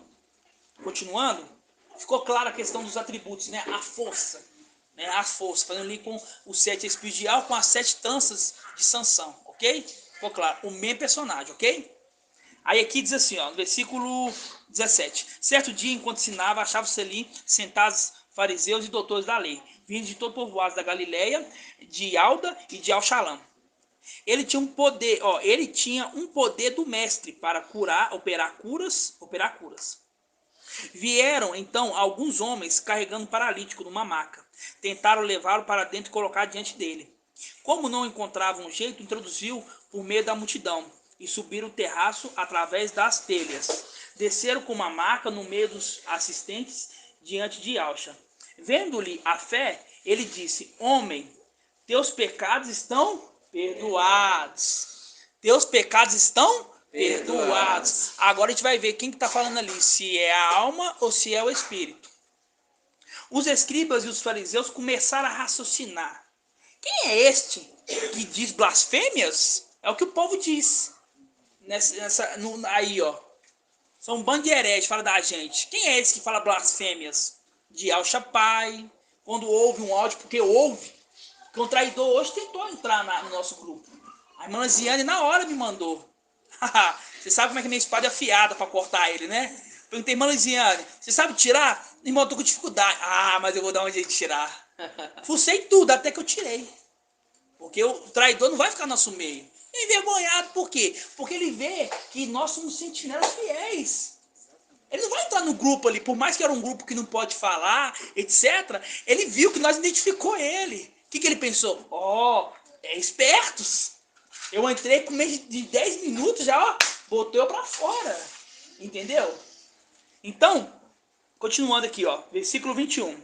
continuando, ficou clara a questão dos atributos, né? A força, né? A força, fazendo ali com os 7 espíritos de Yalcha, com as 7 tranças de Sansão, ok? Ficou claro, o mesmo personagem, ok? Aí aqui diz assim, ó, no versículo 17. Certo dia, enquanto ensinava, achavam-se ali sentados fariseus e doutores da lei, vindos de todo o povoado da Galileia, de Alda e de Alxalã. Ele tinha um poder do mestre para operar curas. Vieram então alguns homens carregando um paralítico numa maca. Tentaram levá-lo para dentro e colocar diante dele. Como não encontravam um jeito, introduziu por meio da multidão e subiram o terraço através das telhas. Desceram com uma maca no meio dos assistentes diante de Yalcha. Vendo-lhe a fé, ele disse: Homem, teus pecados estão perdoados. Teus pecados estão perdoados. Agora a gente vai ver quem que está falando ali, se é a alma ou se é o espírito. Os escribas e os fariseus começaram a raciocinar. Quem é este que diz blasfêmias? É o que o povo diz. Aí, ó. São um bando de hereges, fala da gente. Quem é esse que fala blasfêmias? De Yalcha Pai. Quando ouve um áudio, porque ouve. Porque um traidor hoje tentou entrar no nosso grupo. A irmã Ziane na hora me mandou. Você sabe como é que minha espada é afiada para cortar ele, né? Perguntei, irmã Ziane, você sabe tirar? Irmão, eu tô com dificuldade. Mas eu vou dar um jeito de tirar. Fucei tudo, até que eu tirei. Porque o traidor não vai ficar no nosso meio. Envergonhado, por quê? Porque ele vê que nós somos sentinelas fiéis. Ele não vai entrar no grupo ali, por mais que era um grupo que não pode falar, etc. Ele viu que nós identificou ele. O que ele pensou? É espertos. Eu entrei com menos de 10 minutos já, ó, botou eu pra fora. Entendeu? Então, continuando aqui, ó, versículo 21.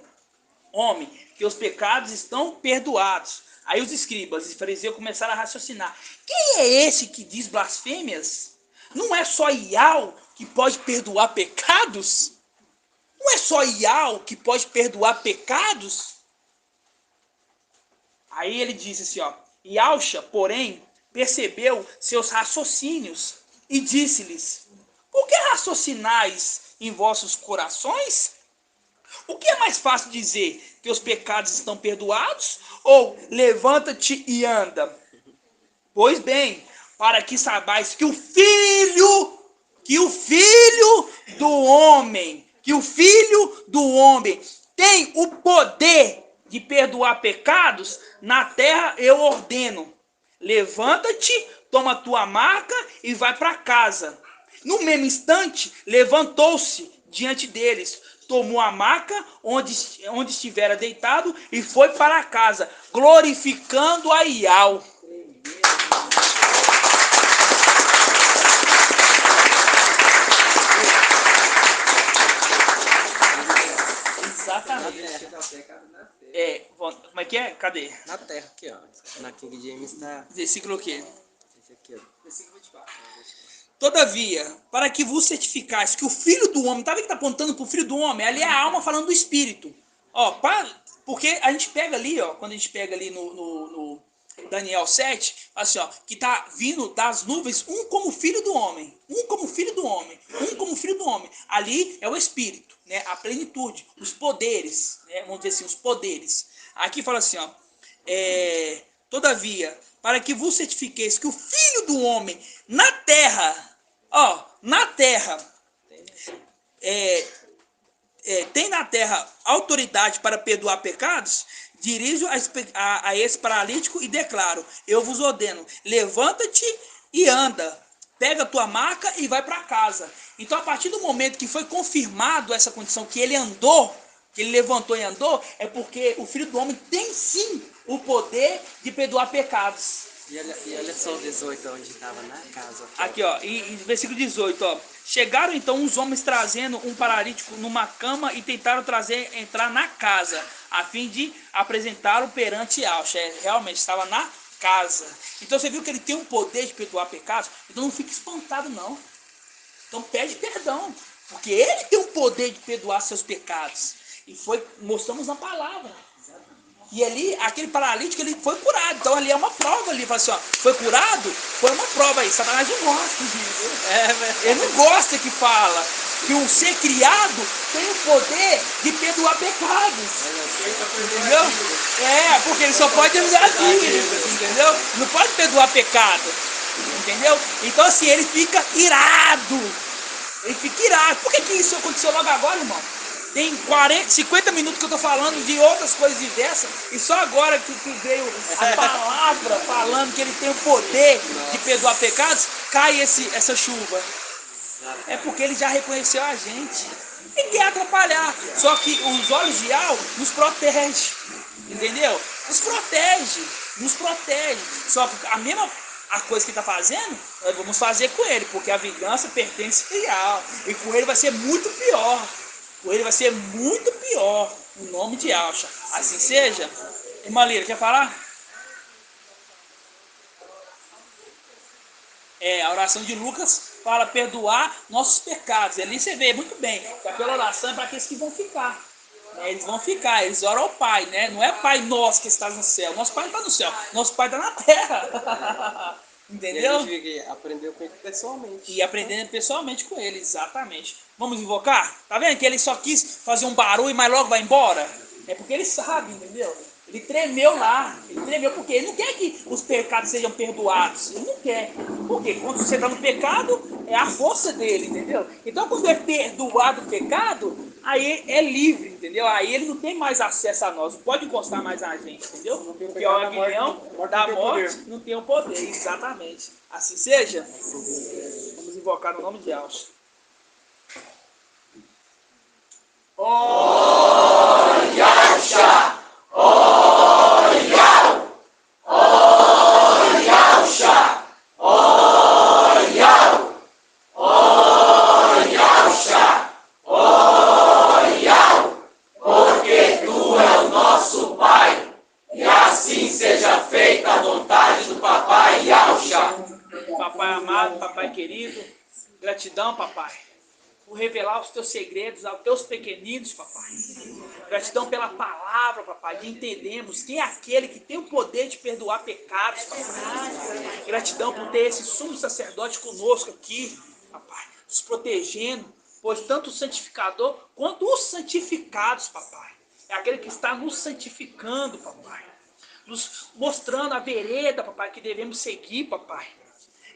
Homem, teus pecados estão perdoados. Aí os escribas e fariseus começaram a raciocinar. Quem é esse que diz blasfêmias? Não é só Ial que pode perdoar pecados? Não é só Ial que pode perdoar pecados? Aí ele disse assim, ó. Yalcha, porém, percebeu seus raciocínios e disse-lhes: Por que raciocinais em vossos corações? O que é mais fácil dizer? Que os pecados estão perdoados? Ou levanta-te e anda? Pois bem, para que saibais que o filho do homem tem o poder de perdoar pecados, na terra eu ordeno: levanta-te, toma tua maca e vai para casa. No mesmo instante, levantou-se diante deles, tomou a maca onde estivera deitado e foi para casa, glorificando a Ial. Exatamente. Como é que é? Cadê? Na terra, aqui, ó. Na King James tá. Versículo o quê? Esse aqui, ó. Versículo 24. Todavia, para que vos certificais que o Filho do Homem, tá vendo que tá apontando pro Filho do Homem? Ali é a alma falando do Espírito. Ó, porque a gente pega ali, ó, quando a gente pega ali no Daniel 7, assim, ó, que tá vindo das nuvens um como Filho do Homem. Um como Filho do Homem. Um como Filho do Homem. Ali é o Espírito, né? A plenitude, os poderes, né? Vamos dizer assim, os poderes. Aqui fala assim, ó. Todavia, para que vos certifiqueis que o Filho do Homem na terra, tem na terra autoridade para perdoar pecados, dirijo a esse paralítico e declaro: eu vos ordeno, levanta-te e anda, pega a tua maca e vai para casa. Então, a partir do momento que foi confirmado essa condição, que ele andou, que ele levantou e andou, é porque o Filho do Homem tem sim o poder de perdoar pecados. E olha só o 18, onde estava na casa. Aqui, ó, e versículo 18, ó. Chegaram então uns homens trazendo um paralítico numa cama e tentaram entrar na casa, a fim de apresentá-lo perante Alcha. Realmente, estava na casa. Então você viu que ele tem um poder de perdoar pecados? Então não fique espantado, não. Então pede perdão, porque ele tem o poder de perdoar seus pecados. E mostramos na palavra. E ali, aquele paralítico, ele foi curado. Então ali é uma prova ali. Fala assim, ó, foi curado? Foi uma prova aí. Satanás não gosta, gente. Ele não gosta que fala que um ser criado tem o poder de perdoar pecados. Entendeu? Porque ele só pode perdoar dívidas, entendeu? Não pode perdoar pecado. Entendeu? Então assim, ele fica irado. Ele fica irado. Por que isso aconteceu logo agora, irmão? Tem 50 minutos que eu estou falando de outras coisas diversas, e só agora que veio a palavra falando que ele tem o poder de perdoar pecados, cai essa chuva. É porque ele já reconheceu a gente e quer atrapalhar. Só que os olhos de Al nos protege, entendeu? Nos protege. Só que a coisa que está fazendo, nós vamos fazer com ele, porque a vingança pertence a Al, e com ele vai ser muito pior. Ele vai ser muito pior, no nome de Alcha. Assim seja. Irmã Lira, quer falar? A oração de Lucas fala perdoar nossos pecados. Ali você vê muito bem que aquela oração é para aqueles que vão ficar. Eles vão ficar, eles oram ao Pai, né? Não é Pai nosso que está no céu. Nosso Pai está no céu, nosso Pai está na terra. Entendeu? E aprendeu com ele pessoalmente. E aprendendo pessoalmente com ele, exatamente. Vamos invocar? Tá vendo que ele só quis fazer um barulho, mas logo vai embora? É porque ele sabe, entendeu? Ele tremeu lá. Ele tremeu porque ele não quer que os pecados sejam perdoados. Ele não quer. Porque quando você está no pecado, é a força dele, entendeu? Então quando é perdoado o pecado, aí é livre, entendeu? Aí ele não tem mais acesso a nós. Não pode encostar mais na gente, entendeu? Porque o aguilhão da morte não tem o poder. Exatamente. Assim seja. Vamos invocar no nome de Alcha. Papai amado, papai querido, gratidão, papai, por revelar os teus segredos aos teus pequeninos, papai. Gratidão pela palavra, papai, de entendermos quem é aquele que tem o poder de perdoar pecados, papai. Gratidão por ter esse sumo sacerdote conosco aqui, papai, nos protegendo, pois tanto o santificador quanto os santificados, papai. É aquele que está nos santificando, papai. Nos mostrando a vereda, papai, que devemos seguir, papai.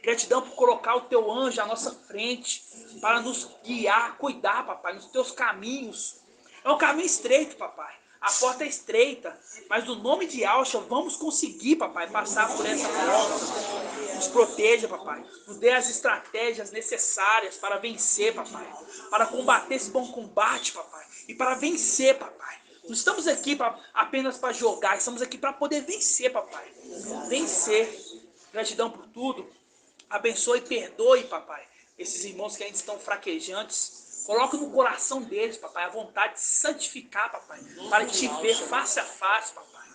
Gratidão por colocar o teu anjo à nossa frente, para nos guiar, cuidar, papai, nos teus caminhos. É um caminho estreito, papai. A porta é estreita, mas no nome de Alcha vamos conseguir, papai, passar por essa porta. Nos proteja, papai. Nos dê as estratégias necessárias para vencer, papai. Para combater esse bom combate, papai. E para vencer, papai. Não estamos aqui apenas para jogar, estamos aqui para poder vencer, papai. Vencer. Gratidão por tudo. Abençoe e perdoe, papai, esses irmãos que ainda estão fraquejantes. Coloque no coração deles, papai, a vontade de se santificar, papai, para te ver face a face, papai.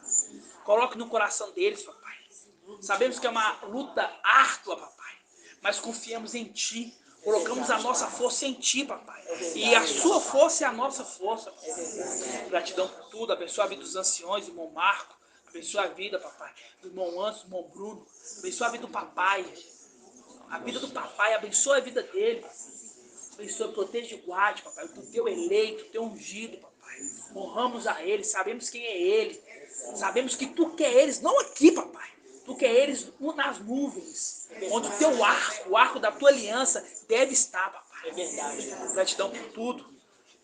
Coloque no coração deles, papai. Sabemos que é uma luta árdua, papai, mas confiamos em ti. Colocamos a nossa força em ti, papai. E a sua força é a nossa força, papai. Gratidão por tudo. Abençoa a vida dos anciões, irmão Marco. Abençoa a vida, papai, do irmão Anderson, do irmão Bruno. Abençoa a vida do papai. A vida do papai, abençoa a vida dele. Abençoa, proteja e guarde, papai. O teu eleito, o teu ungido, papai. Honramos a ele, sabemos quem é ele. Sabemos que tu quer eles, não aqui, papai. Tu quer eles nas nuvens. Onde o teu arco, o arco da tua aliança deve estar, papai. É verdade. Gratidão por tudo.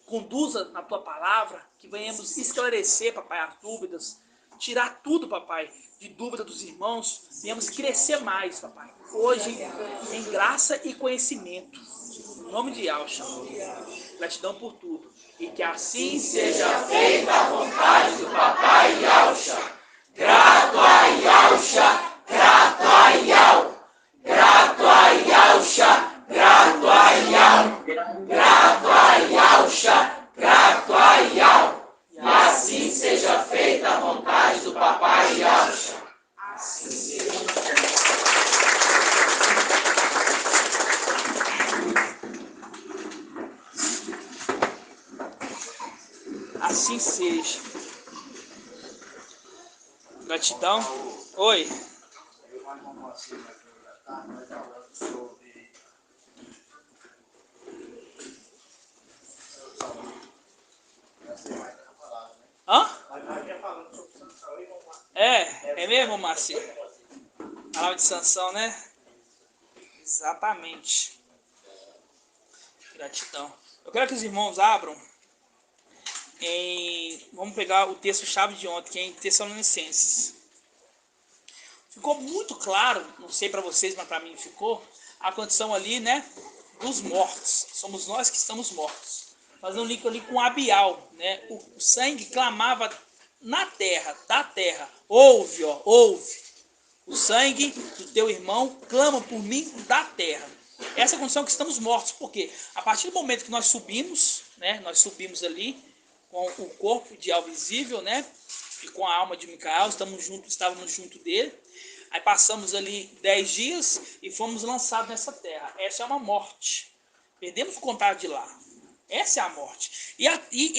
Conduza na tua palavra, que venhamos esclarecer, papai, as dúvidas. Tirar tudo, papai, de dúvida dos irmãos. Venhamos crescer mais, papai. Hoje, em graça e conhecimento. Em nome de Alcha. Gratidão por tudo. E que assim seja feita a vontade do papai Alcha. Grato a Alcha, grato a seja. Gratidão. Oi. Hã? É mesmo, Márcio? Palavra de Sansão, né? Exatamente. Gratidão. Eu quero que os irmãos abram vamos pegar o texto-chave de ontem, que é em Tessalonicenses. Ficou muito claro, não sei para vocês, mas para mim ficou, a condição ali, né, dos mortos. Somos nós que estamos mortos. Fazendo um link ali com Abial, né? O sangue clamava na terra, da terra. Ouve, ó, ouve. O sangue do teu irmão clama por mim da terra. Essa é a condição que estamos mortos. Por quê? A partir do momento que nós subimos, né? Nós subimos ali com o corpo de alvo visível, né? E com a alma de Micael, estávamos junto dele. Aí passamos ali 10 dias e fomos lançados nessa terra. Essa é uma morte. Perdemos o contato de lá. Essa é a morte. E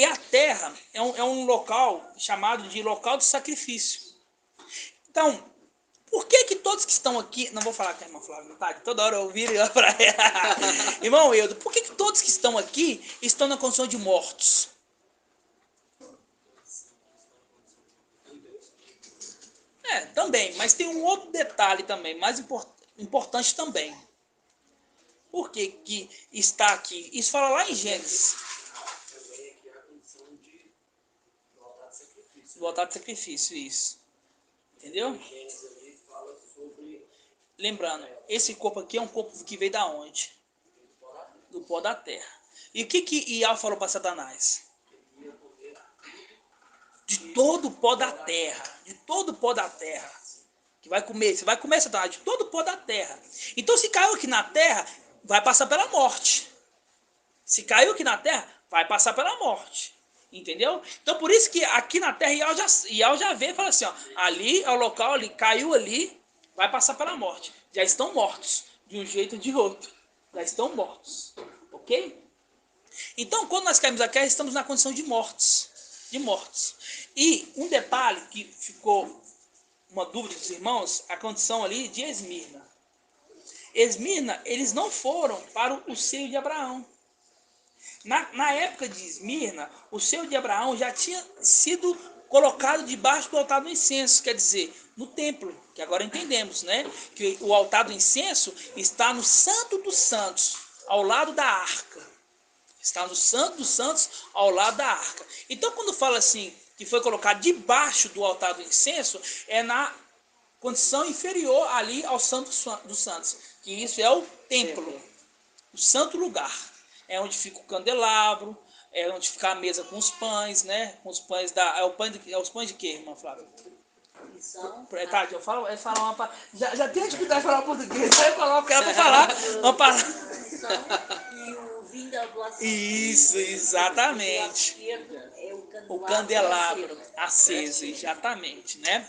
a terra é um local chamado de local de sacrifício. Então, por que todos que estão aqui... Não vou falar com a irmã Flávia, tá? Toda hora eu viro e olho para ela. Irmão Eudo, por que todos que estão aqui estão na condição de mortos? Também. Mas tem um outro detalhe também, mais importante também. Por que está aqui? Isso fala lá em Gênesis. Do altar de sacrifício, isso. Entendeu? Lembrando, esse corpo aqui é um corpo que veio da onde? Do pó da terra. E o que Ial falou para Satanás? De todo o pó da terra. De todo o pó da terra. Que vai comer. Você vai comer, Satanás, de todo o pó da terra. Então, se caiu aqui na terra, vai passar pela morte. Se caiu aqui na terra, vai passar pela morte. Entendeu? Então, por isso que aqui na terra, Ial já vê e fala assim, ó, ali é o local, ali, caiu ali, vai passar pela morte. Já estão mortos, de um jeito ou de outro. Já estão mortos. Ok? Então, quando nós caímos aqui, estamos na condição de mortos. De mortos. E um detalhe que ficou uma dúvida dos irmãos, a condição ali de Esmirna. Esmirna, eles não foram para o seio de Abraão. Na época de Esmirna, o seio de Abraão já tinha sido colocado debaixo do altar do incenso, quer dizer, no templo, que agora entendemos, né? Que o altar do incenso está no Santo dos Santos, ao lado da arca. Está no Santo dos Santos, ao lado da arca. Então, quando fala assim, que foi colocado debaixo do altar do incenso, é na condição inferior ali ao Santo dos Santos, que isso é o templo, o santo lugar. É onde fica o candelabro, é onde fica a mesa com os pães, né? Com os pães os pães de quê, irmã Flávia? Tá, eu falo uma palavra. Já tenho dificuldade de falar português, aí eu coloco ela para falar uma palavra. E o vinho da oblação. Isso, exatamente. O candelabro aceso, exatamente, né?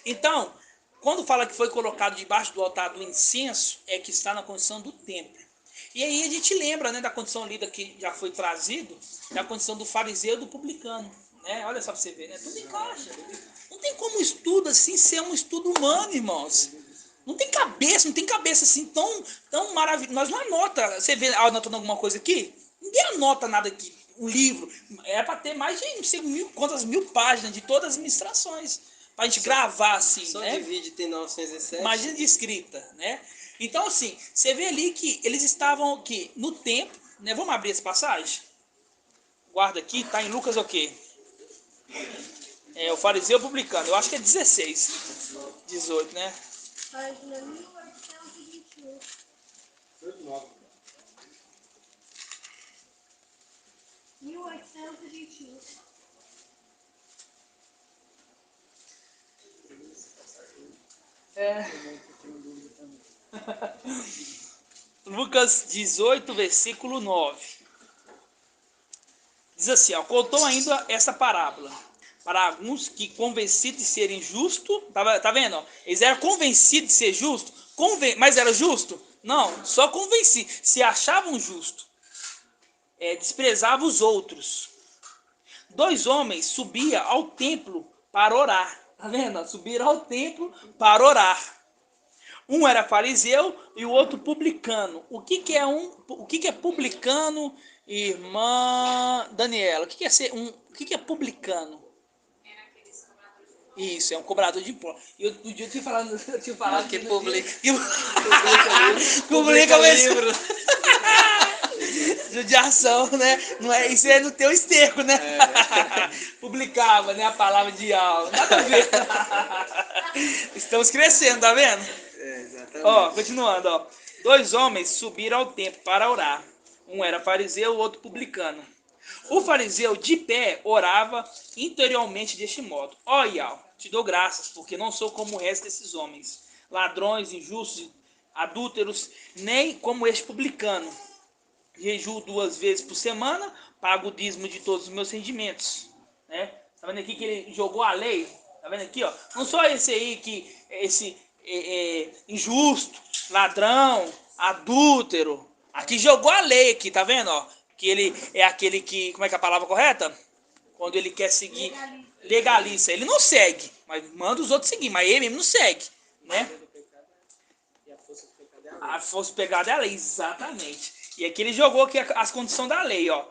Então, quando fala que foi colocado debaixo do altar do incenso, é que está na condição do templo. E aí a gente lembra, né, da condição ali que já foi trazido, da condição do fariseu e do publicano, né? Olha só para você ver, né? Tudo encaixa. Não tem como estudo assim ser um estudo humano, irmãos. Não tem cabeça assim tão maravilhoso. Nós não anota, você vê anotando alguma coisa aqui? Ninguém anota nada aqui. Um livro é para ter mais de não sei quantas mil páginas de todas as ministrações. Para a gente gravar assim, só né? de vídeo tem 907. Imagina de escrita, né? Então, assim, você vê ali que eles estavam aqui no templo, né? Vamos abrir essa passagem? Guarda aqui, tá em Lucas o quê? O fariseu publicano, eu acho que é 16, 18, né? Página 1821. 1821. Lucas 18, versículo 9. Diz assim, ó, contou ainda essa parábola para alguns que convencidos de serem justos, tá vendo? Ó? Eles eram convencidos de ser justos, mas era justo? Não, só convencidos, se achavam justos. Desprezavam os outros. 2 homens subiam ao templo para orar. Tá vendo? Subiram ao templo para orar. Um era fariseu e o outro publicano. O que é publicano, irmã Daniela? O que é publicano? Isso, é um cobrador de impostos. E outro dia eu tinha falado Que publica. Publica livro. Judiação, né? Não é, isso é no teu esterco, né? Publicava, né? A palavra de aula. Nada a ver. Estamos crescendo, tá vendo? Exatamente. Ó, continuando, ó. 2 homens subiram ao templo para orar. Um era fariseu, o outro publicano. O fariseu, de pé, orava interiormente deste modo: Ó Iau, te dou graças, porque não sou como o resto desses homens, ladrões, injustos, adúlteros, nem como este publicano. Jejuo 2 vezes por semana, pago o dízimo de todos os meus rendimentos. Né? Tá vendo aqui que ele jogou a lei? Tá vendo aqui, ó? Não só esse aí que esse injusto, ladrão, adúltero. Aqui jogou a lei aqui, tá vendo, ó? Que ele é aquele que, como é que é a palavra correta? Quando ele quer seguir, legaliza. Ele não segue, mas manda os outros seguir, mas ele mesmo não segue, né? E a força do pecado é a lei. A força do pecado é a lei, exatamente. E aqui ele jogou aqui as condições da lei, ó.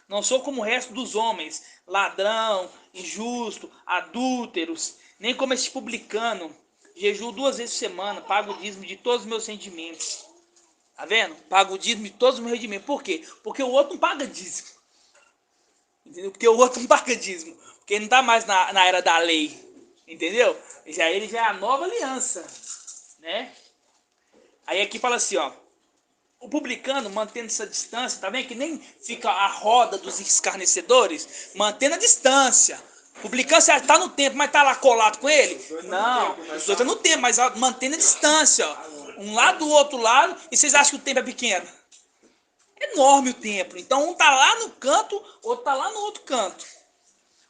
Não sou como o resto dos homens, ladrão, injusto, adúlteros, nem como esse publicano. Jejuo 2 vezes por semana, pago o dízimo de todos os meus rendimentos. Tá vendo? Pago o dízimo de todos os meus rendimentos. Por quê? Porque o outro não paga dízimo. Entendeu? Porque o outro não paga dízimo. Porque ele não tá mais na era da lei. Entendeu? Ele já é a nova aliança. Né? Aí aqui fala assim, ó. O publicano, mantendo essa distância, tá vendo? Que nem fica a roda dos escarnecedores, mantendo a distância. O publicano, você tá no tempo, mas tá lá colado com ele? Não, os dois estão no tempo, mas mantendo a distância, ó. Um lado do outro lado, e vocês acham que o tempo é pequeno? É enorme o tempo. Então um tá lá no canto, outro tá lá no outro canto.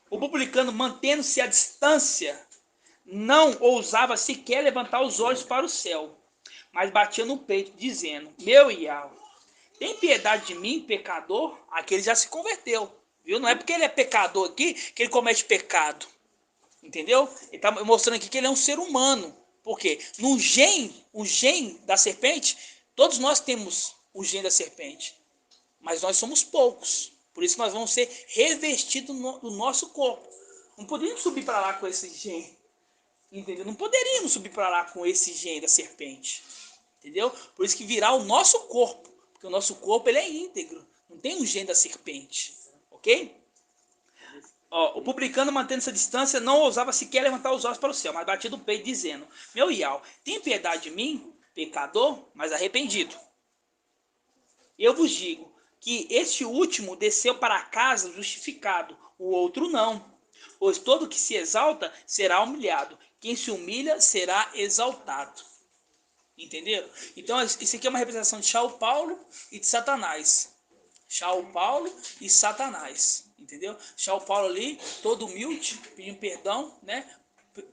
O publicano, mantendo-se à distância, não ousava sequer levantar os olhos para o céu, mas batia no peito, dizendo: Meu Iau, tem piedade de mim, pecador? Aquele já se converteu, viu? Não é porque ele é pecador aqui que ele comete pecado, entendeu? Ele está mostrando aqui que ele é um ser humano. Por quê? O gene da serpente, todos nós temos o gene da serpente, mas nós somos poucos. Por isso nós vamos ser revestidos do nosso corpo. Não poderíamos subir para lá com esse gene, entendeu? Não poderíamos subir para lá com esse gene da serpente. Entendeu? Por isso que virá o nosso corpo. Porque o nosso corpo ele é íntegro. Não tem um gene da serpente. Ok? Ó, o publicano, mantendo essa distância, não ousava sequer levantar os olhos para o céu, mas batia do peito, dizendo: Meu Iau, tem piedade de mim, pecador, mas arrependido. Eu vos digo que este último desceu para casa justificado, o outro não. Pois todo que se exalta será humilhado, quem se humilha será exaltado. Entenderam? Então, isso aqui é uma representação de Saulo Paulo e de Satanás. Saulo Paulo e Satanás. Entendeu? Saulo Paulo ali, todo humilde, pedindo perdão, né?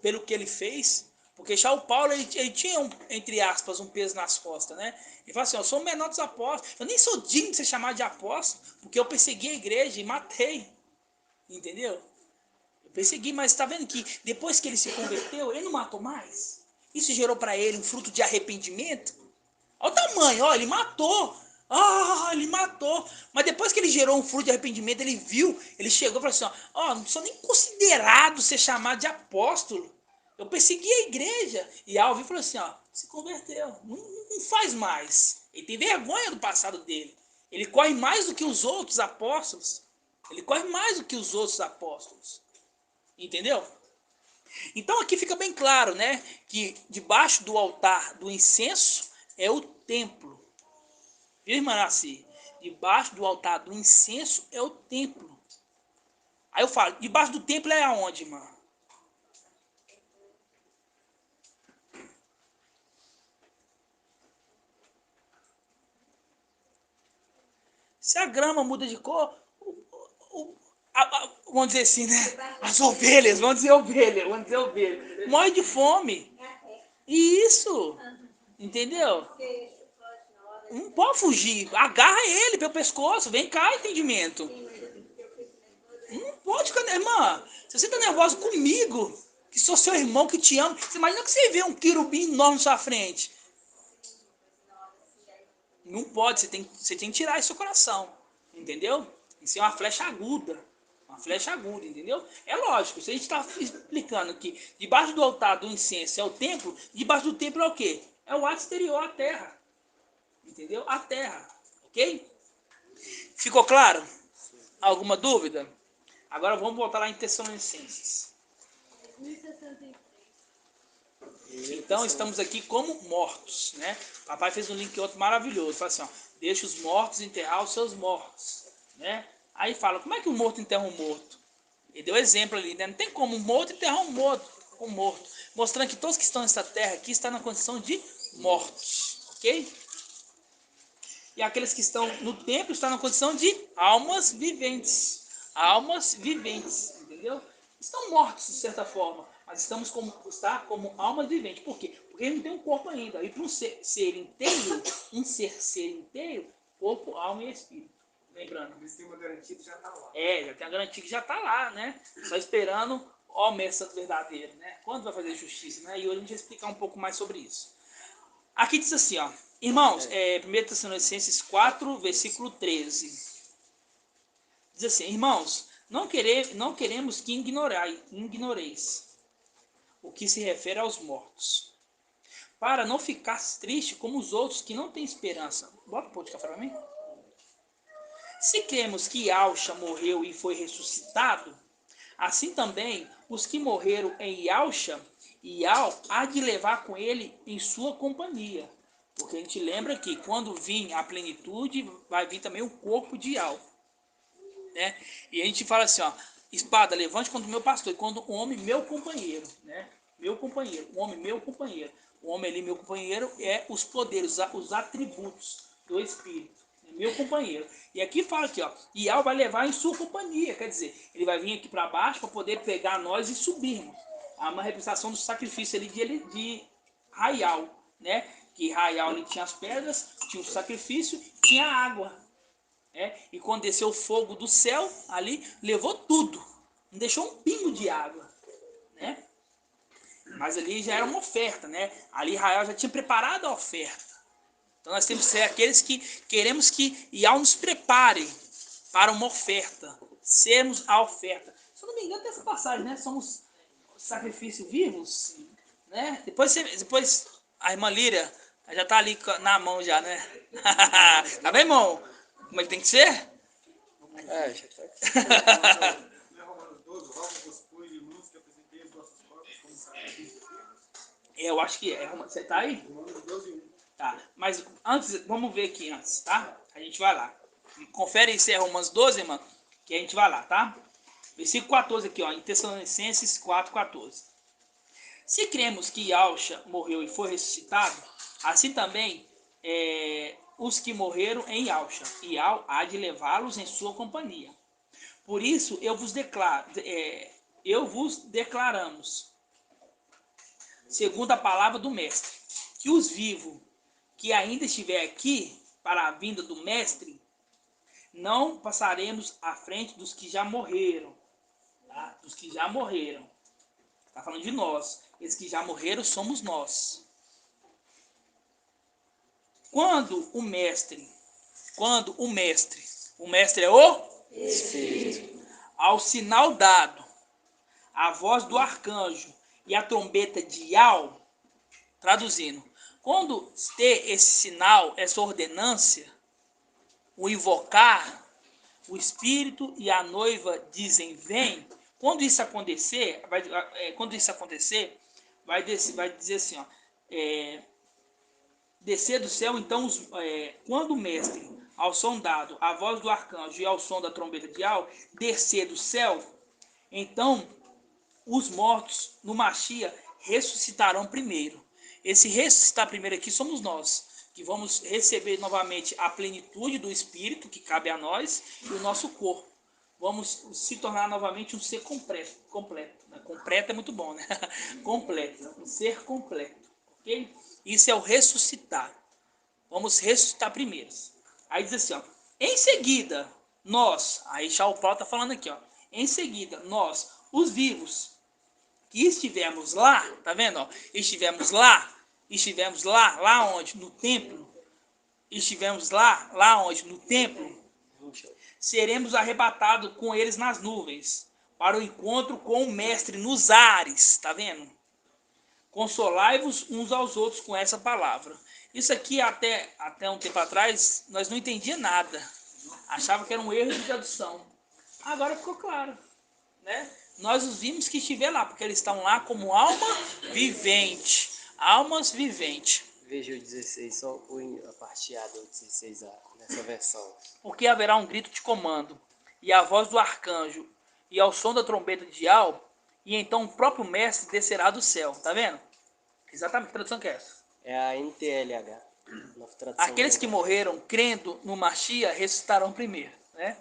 Pelo que ele fez. Porque Saulo Paulo, ele tinha, entre aspas, um peso nas costas, né? Ele fala assim: eu sou o menor dos apóstolos. Eu nem sou digno de ser chamado de apóstolo, porque eu persegui a igreja e matei. Entendeu? Eu persegui, mas está vendo que depois que ele se converteu, ele não matou mais? Isso gerou para ele um fruto de arrependimento? Olha o tamanho, ó, ele matou. Ele matou. Mas depois que ele gerou um fruto de arrependimento, ele viu, ele chegou e falou assim: não sou nem considerado ser chamado de apóstolo. Eu persegui a igreja. E Alvin falou assim: se converteu. Não faz mais. Ele tem vergonha do passado dele. Ele corre mais do que os outros apóstolos. Ele corre mais do que os outros apóstolos. Entendeu? Então aqui fica bem claro, né, que debaixo do altar do incenso é o templo. Viu, irmã Nasci? Debaixo do altar do incenso é o templo. Aí eu falo, debaixo do templo é aonde, irmã? Se a grama muda de cor, vamos dizer assim, né? As ovelhas, vamos dizer ovelha. Morre de fome. Isso. Entendeu? Não pode fugir. Agarra ele pelo pescoço. Vem cá, entendimento. Não pode ficar, irmã. Se você tá nervosa comigo, que sou seu irmão, que te amo, você imagina que você vê um querubim enorme na sua frente. Não pode, você tem que tirar isso do seu coração. Entendeu? Isso é uma flecha aguda. Uma flecha aguda, entendeu? É lógico, se a gente está explicando que debaixo do altar do incenso é o templo, debaixo do templo é o quê? É o ato exterior, a terra. Entendeu? A terra. Ok? Ficou claro? Alguma dúvida? Agora vamos voltar lá em Tessalonicenses. 1063. Então estamos aqui como mortos, né? Papai fez um link outro maravilhoso. Fala assim, ó, deixa os mortos enterrar os seus mortos, né? Aí fala, como é que o morto enterra um morto? Ele deu exemplo ali, né? Não tem como um morto enterrar um morto. Mostrando que todos que estão nessa terra aqui estão na condição de mortos, ok? E aqueles que estão no templo estão na condição de almas viventes. Almas viventes, entendeu? Estão mortos de certa forma, mas estamos como almas viventes. Por quê? Porque ele não tem um corpo ainda. E para um ser inteiro, ser inteiro, corpo, alma e espírito. Lembrando. Eles têm uma garantia que já está lá. Já tem a garantia que já está lá, né? Só esperando o Mestre Santo Verdadeiro, né? Quando vai fazer justiça, né? E hoje a gente vai explicar um pouco mais sobre isso. Aqui diz assim, ó. Irmãos, 1 Tessalonicenses 4, versículo 13. Diz assim, irmãos, não queremos que ignoreis o que se refere aos mortos, para não ficar triste como os outros que não têm esperança. Bota um pouco de café para mim. Se cremos que Yahshua morreu e foi ressuscitado, assim também os que morreram em Yahshua, há de levar com ele em sua companhia. Porque a gente lembra que quando vir a plenitude, vai vir também o corpo de Yahweh, né? E a gente fala assim, ó, espada, levante contra o meu pastor, e quando o homem, meu companheiro, né? Meu companheiro, o homem, meu companheiro. O homem ali, meu companheiro, é os poderes, os atributos do Espírito. Meu companheiro. E aqui fala aqui, ó, Yahweh vai levar em sua companhia, quer dizer, ele vai vir aqui para baixo para poder pegar nós e subirmos. Há uma representação do sacrifício ali de Raial, né? Que Raial ali tinha as pedras, tinha o sacrifício, tinha a água. E quando desceu o fogo do céu, ali, levou tudo. Não deixou um pingo de água, né? Mas ali já era uma oferta, né? Ali Israel já tinha preparado a oferta. Então nós temos que ser aqueles que queremos que Yahweh nos prepare para uma oferta. Sermos a oferta. Se eu não me engano, tem essa passagem, né? Somos sacrifício vivos, né? Depois a irmã Líria já está ali na mão já, né? Tá bem, irmão? Como é que tem que ser? Já está. Eu acho que é. Você tá aí? Tá. Mas antes, vamos ver aqui antes, tá? A gente vai lá. Confere aí se é Romanos 12, irmão, que a gente vai lá, tá? Versículo 14 aqui, ó, em Tessalonicenses 4:14. Se cremos que Yahshua morreu e foi ressuscitado, assim também os que morreram em Yahshua, e há de levá-los em sua companhia. Por isso eu vos declaramos, segundo a palavra do Mestre, que os vivos que ainda estiver aqui para a vinda do Mestre, não passaremos à frente dos que já morreram. Tá? Dos que já morreram. Está falando de nós. Esses que já morreram somos nós. Quando o mestre é o Espírito, ao sinal dado, a voz do arcanjo e a trombeta de Yahweh, traduzindo, quando ter esse sinal, essa ordenância, o invocar, o Espírito e a noiva dizem vem, quando isso acontecer, vai dizer assim, ó, descer do céu, então, quando o mestre, ao som dado, a voz do arcanjo e ao som da trombeta de Yahweh, descer do céu, então os mortos no Machia ressuscitarão primeiro. Esse ressuscitar primeiro aqui somos nós, que vamos receber novamente a plenitude do Espírito, que cabe a nós, e o nosso corpo. Vamos se tornar novamente um ser completo. Completo é muito bom, né? Completo, um ser completo, ok? Isso é o ressuscitar. Vamos ressuscitar primeiro. Aí diz assim, ó, em seguida, nós, aí já o Paulo está falando aqui, ó, Em seguida, nós, os vivos, que estivemos lá, tá vendo? Ó? Estivemos lá, lá onde? No templo. Estivemos lá onde? No templo. Seremos arrebatados com eles nas nuvens, para o encontro com o Mestre nos ares, tá vendo? Consolai-vos uns aos outros com essa palavra. Isso aqui até um tempo atrás nós não entendia nada. Achava que era um erro de tradução. Agora ficou claro, né? Nós os vimos que estiver lá, porque eles estão lá como alma vivente. Almas viventes. Veja o 16, só a parte A do 16 nessa versão. Porque haverá um grito de comando, e a voz do arcanjo, e ao som da trombeta de Dial, e então o próprio mestre descerá do céu. Tá vendo? Exatamente, que tradução que é essa? É a NTLH. Nova tradução. Aqueles que morreram crendo no Machia ressuscitarão primeiro, né?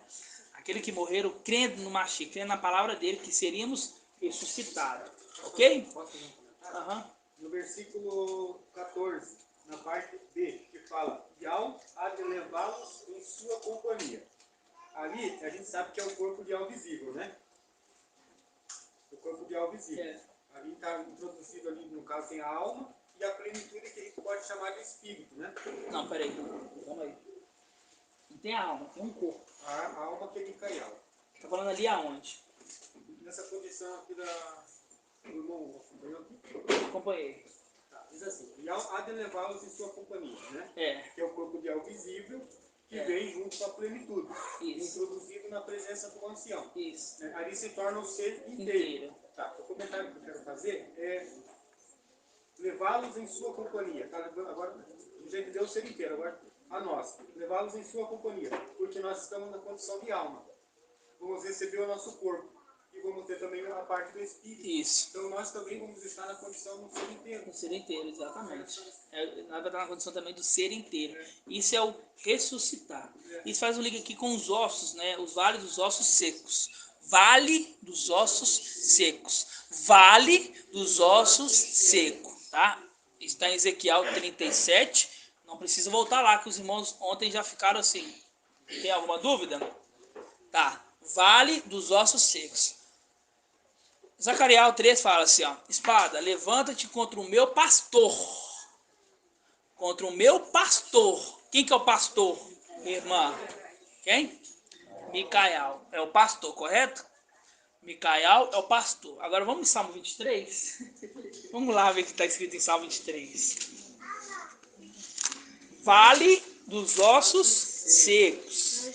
Aqueles que morreram crendo no Machia, crendo na palavra dele, que seríamos ressuscitados. Ok? Posso fazer um comentário? Aham. No versículo 14, na parte B, que fala: Dial há de levá-los em sua companhia. Ali, a gente sabe que é o corpo de algo visível, né? O corpo de algo visível. É. Ali está introduzido, ali, no caso, tem a alma e a plenitude, que a gente pode chamar de espírito, né? Não, peraí. Calma aí. Não tem a alma, tem um corpo. A alma que é Micael. Tá falando ali aonde? Nessa condição aqui do irmão, acompanhou aqui? Acompanhei. Tá, diz assim: Dial há de levá-los em sua companhia, né? É. Que é o corpo de algo visível, que É. vem junto com a plenitude, Isso. introduzido na presença do ancião. Isso. Né? Ali se torna o ser inteiro. Inteiro. Tá, o comentário que eu quero fazer é levá-los em sua companhia. Tá? Agora, do jeito de Deus, ser inteiro. Agora, a nós, levá-los em sua companhia, porque nós estamos na condição de alma. Vamos receber o nosso corpo e vamos ter também a parte do espírito. Isso. Então, nós também vamos estar na condição do ser inteiro. O ser inteiro, exatamente. Nós vai estar na condição também do ser inteiro. Isso é o ressuscitar. Isso faz um link aqui com os ossos, né? Os vales dos ossos secos. Vale dos ossos secos. Vale dos ossos secos, tá? Está em Ezequiel 37. Não precisa voltar lá, que os irmãos ontem já ficaram assim. Tem alguma dúvida? Tá. Vale dos ossos secos. Zacariel 3 fala assim, ó: espada, levanta-te contra o meu pastor. Contra o meu pastor. Quem que é o pastor, minha irmã? Quem? Micael. É o pastor, correto? Micael é o pastor. Agora vamos em Salmo 23? Vamos lá ver o que está escrito em Salmo 23. Vale dos ossos secos.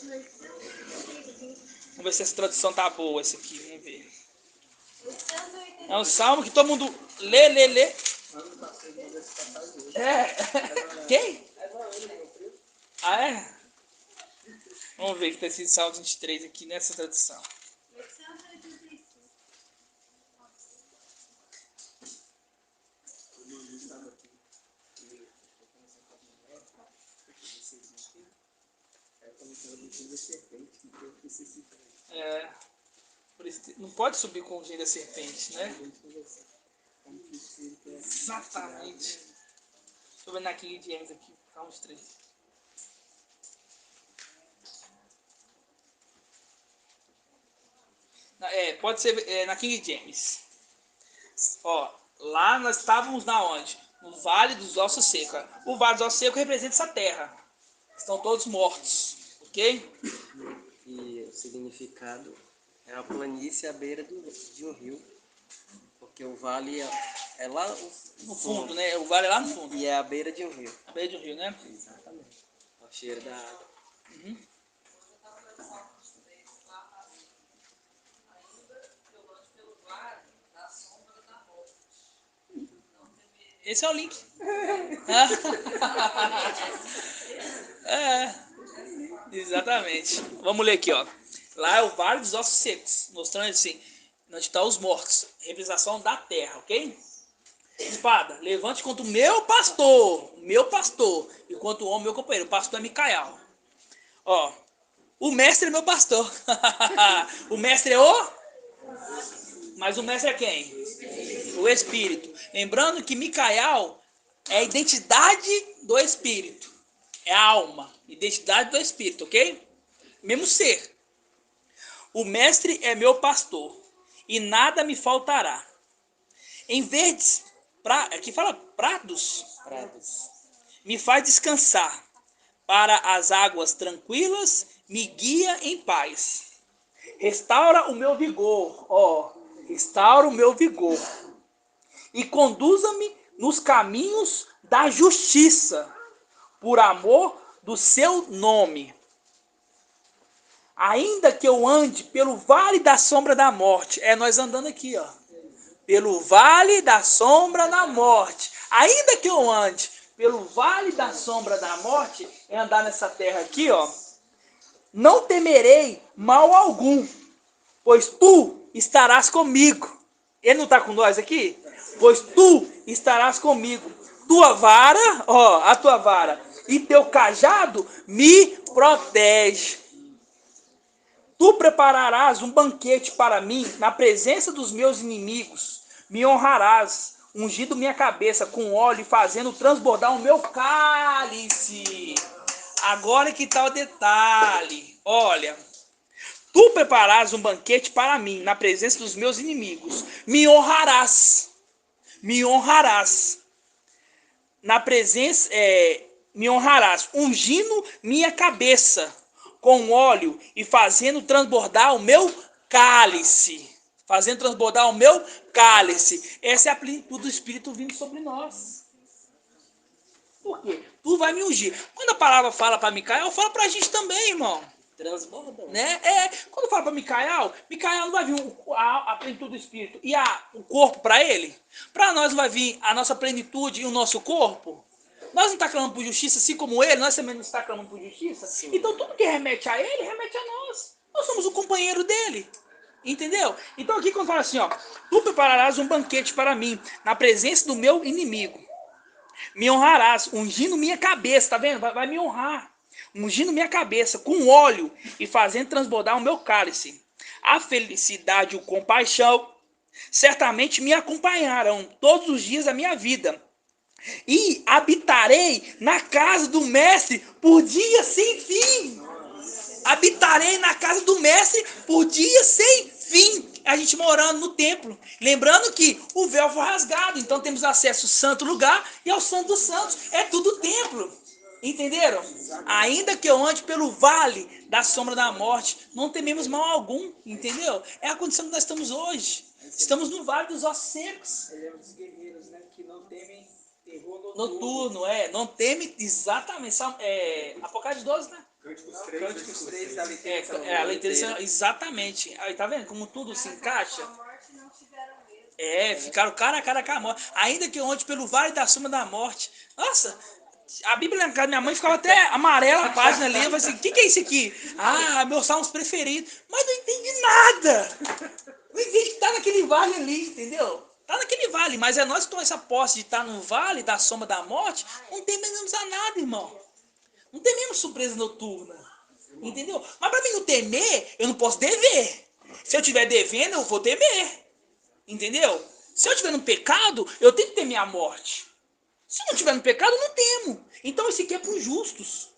Vamos ver se essa tradução tá boa, essa aqui. Vamos ver. É um salmo que todo mundo lê. É. Quem? Ah, é? Vamos ver o que está escrito em Salmo 23 aqui nessa tradução. 885. É, por isso que não pode subir com o jeito da serpente, né? Exatamente. Deixa eu ver na King James aqui, Salmo 3. Pode ser na King James. Ó, lá nós estávamos na onde? No Vale dos Ossos Secos. O Vale dos Ossos Secos representa essa terra. Estão todos mortos, ok? E o significado é a planície à beira de um rio. Porque o vale é lá No fundo, né? O vale é lá no fundo. E é à beira de um rio. A beira de um rio, né? Exatamente. O cheiro da água. Uhum. Esse é o link. Exatamente. Vamos ler aqui, ó. Lá é o Vale dos Ossos Secos, mostrando assim, onde estão os mortos. Representação da terra, ok? Espada, levante contra o meu pastor, e contra o homem, meu companheiro. O pastor é Micael. Ó, o mestre é meu pastor. O mestre é o... Mas o mestre é quem? O Espírito. Lembrando que Micael é a identidade do Espírito. É a alma. Identidade do Espírito, ok? Mesmo ser. O mestre é meu pastor, e nada me faltará. Em verdes, aqui fala prados, Prados. me faz descansar. Para as águas tranquilas, me guia em paz. Restaura o meu vigor, restaura o meu vigor. E conduza-me nos caminhos da justiça, por amor do seu nome. Ainda que eu ande pelo vale da sombra da morte, nós andando aqui, pelo vale da sombra da morte. Ainda que eu ande pelo vale da sombra da morte, andar nessa terra aqui, não temerei mal algum, pois tu estarás comigo. Ele não está com nós aqui? Pois tu estarás comigo. Tua vara, a tua vara e teu cajado me protege. Tu prepararás um banquete para mim na presença dos meus inimigos. Me honrarás, ungindo minha cabeça com óleo e fazendo transbordar o meu cálice. Agora que está o detalhe. Olha, tu prepararás um banquete para mim na presença dos meus inimigos. Me honrarás. Me honrarás. Na presença, me honrarás, ungindo minha cabeça com óleo e fazendo transbordar o meu cálice. Fazendo transbordar o meu cálice. Essa é a plenitude do Espírito vindo sobre nós. Por quê? Tu vai me ungir. Quando a palavra fala para Micael, fala para a gente também, irmão. Transbordando. Né? Quando fala para Micael não vai vir a plenitude do Espírito e o corpo para ele. Para nós não vai vir a nossa plenitude e o nosso corpo. Nós não estamos clamando por justiça, assim como ele, nós também não estamos clamando por justiça. Sim. Então tudo que remete a ele, remete a nós. Nós somos o companheiro dele. Entendeu? Então aqui quando fala assim, tu prepararás um banquete para mim, na presença do meu inimigo. Me honrarás, ungindo minha cabeça, tá vendo? Vai me honrar. Ungindo minha cabeça com óleo e fazendo transbordar o meu cálice. A felicidade e o compaixão certamente me acompanharão todos os dias da minha vida. E habitarei na casa do mestre por dias sem fim. Habitarei na casa do mestre por dias sem fim. A gente morando no templo. Lembrando que o véu foi rasgado. Então temos acesso ao santo lugar e ao santo dos santos. É tudo templo. Entenderam? Ainda que eu ande pelo vale da sombra da morte, não tememos mal algum. Entendeu? É a condição que nós estamos hoje. Estamos no vale dos ossos secos. Ele é um dos guerreiros, né? Que não temem terror Noturno, não teme exatamente. Apocalipse 12, né? Cânticos 3, a A letra exatamente. Aí tá vendo como tudo se encaixa? A morte não tiveram medo. Ficaram cara a cara com a morte. Ainda que eu ande pelo vale da sombra da morte. Nossa, a Bíblia na casa da minha mãe ficava até amarela a página ali. Eu falei assim, o que é isso aqui? Meus salmos preferidos. Mas não entendi nada. Não entendi que tá naquele vale ali, entendeu? Tá naquele vale, mas nós que tomamos essa posse de estar no vale da sombra da morte, não tememos a nada, irmão. Não tememos surpresa noturna. Entendeu? Mas para mim não temer, eu não posso dever. Se eu estiver devendo, eu vou temer. Entendeu? Se eu estiver no pecado, eu tenho que temer a morte. Se eu não estiver no pecado, eu não temo. Então isso aqui é para os justos.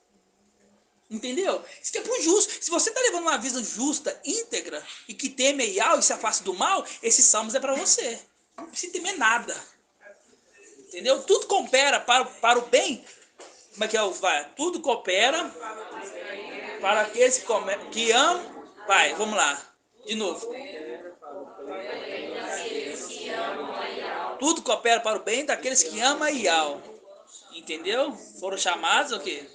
Entendeu? Isso aqui é para os justos. Se você está levando uma vida justa, íntegra, e que teme e se afasta do mal, esses salmos é para você. Não precisa temer nada. Entendeu? Tudo coopera para o bem. Como é que vai? Tudo coopera para aqueles que amam. Vai, vamos lá. De novo. Tudo coopera para o bem daqueles que amam Ial. Entendeu? Foram chamados o quê?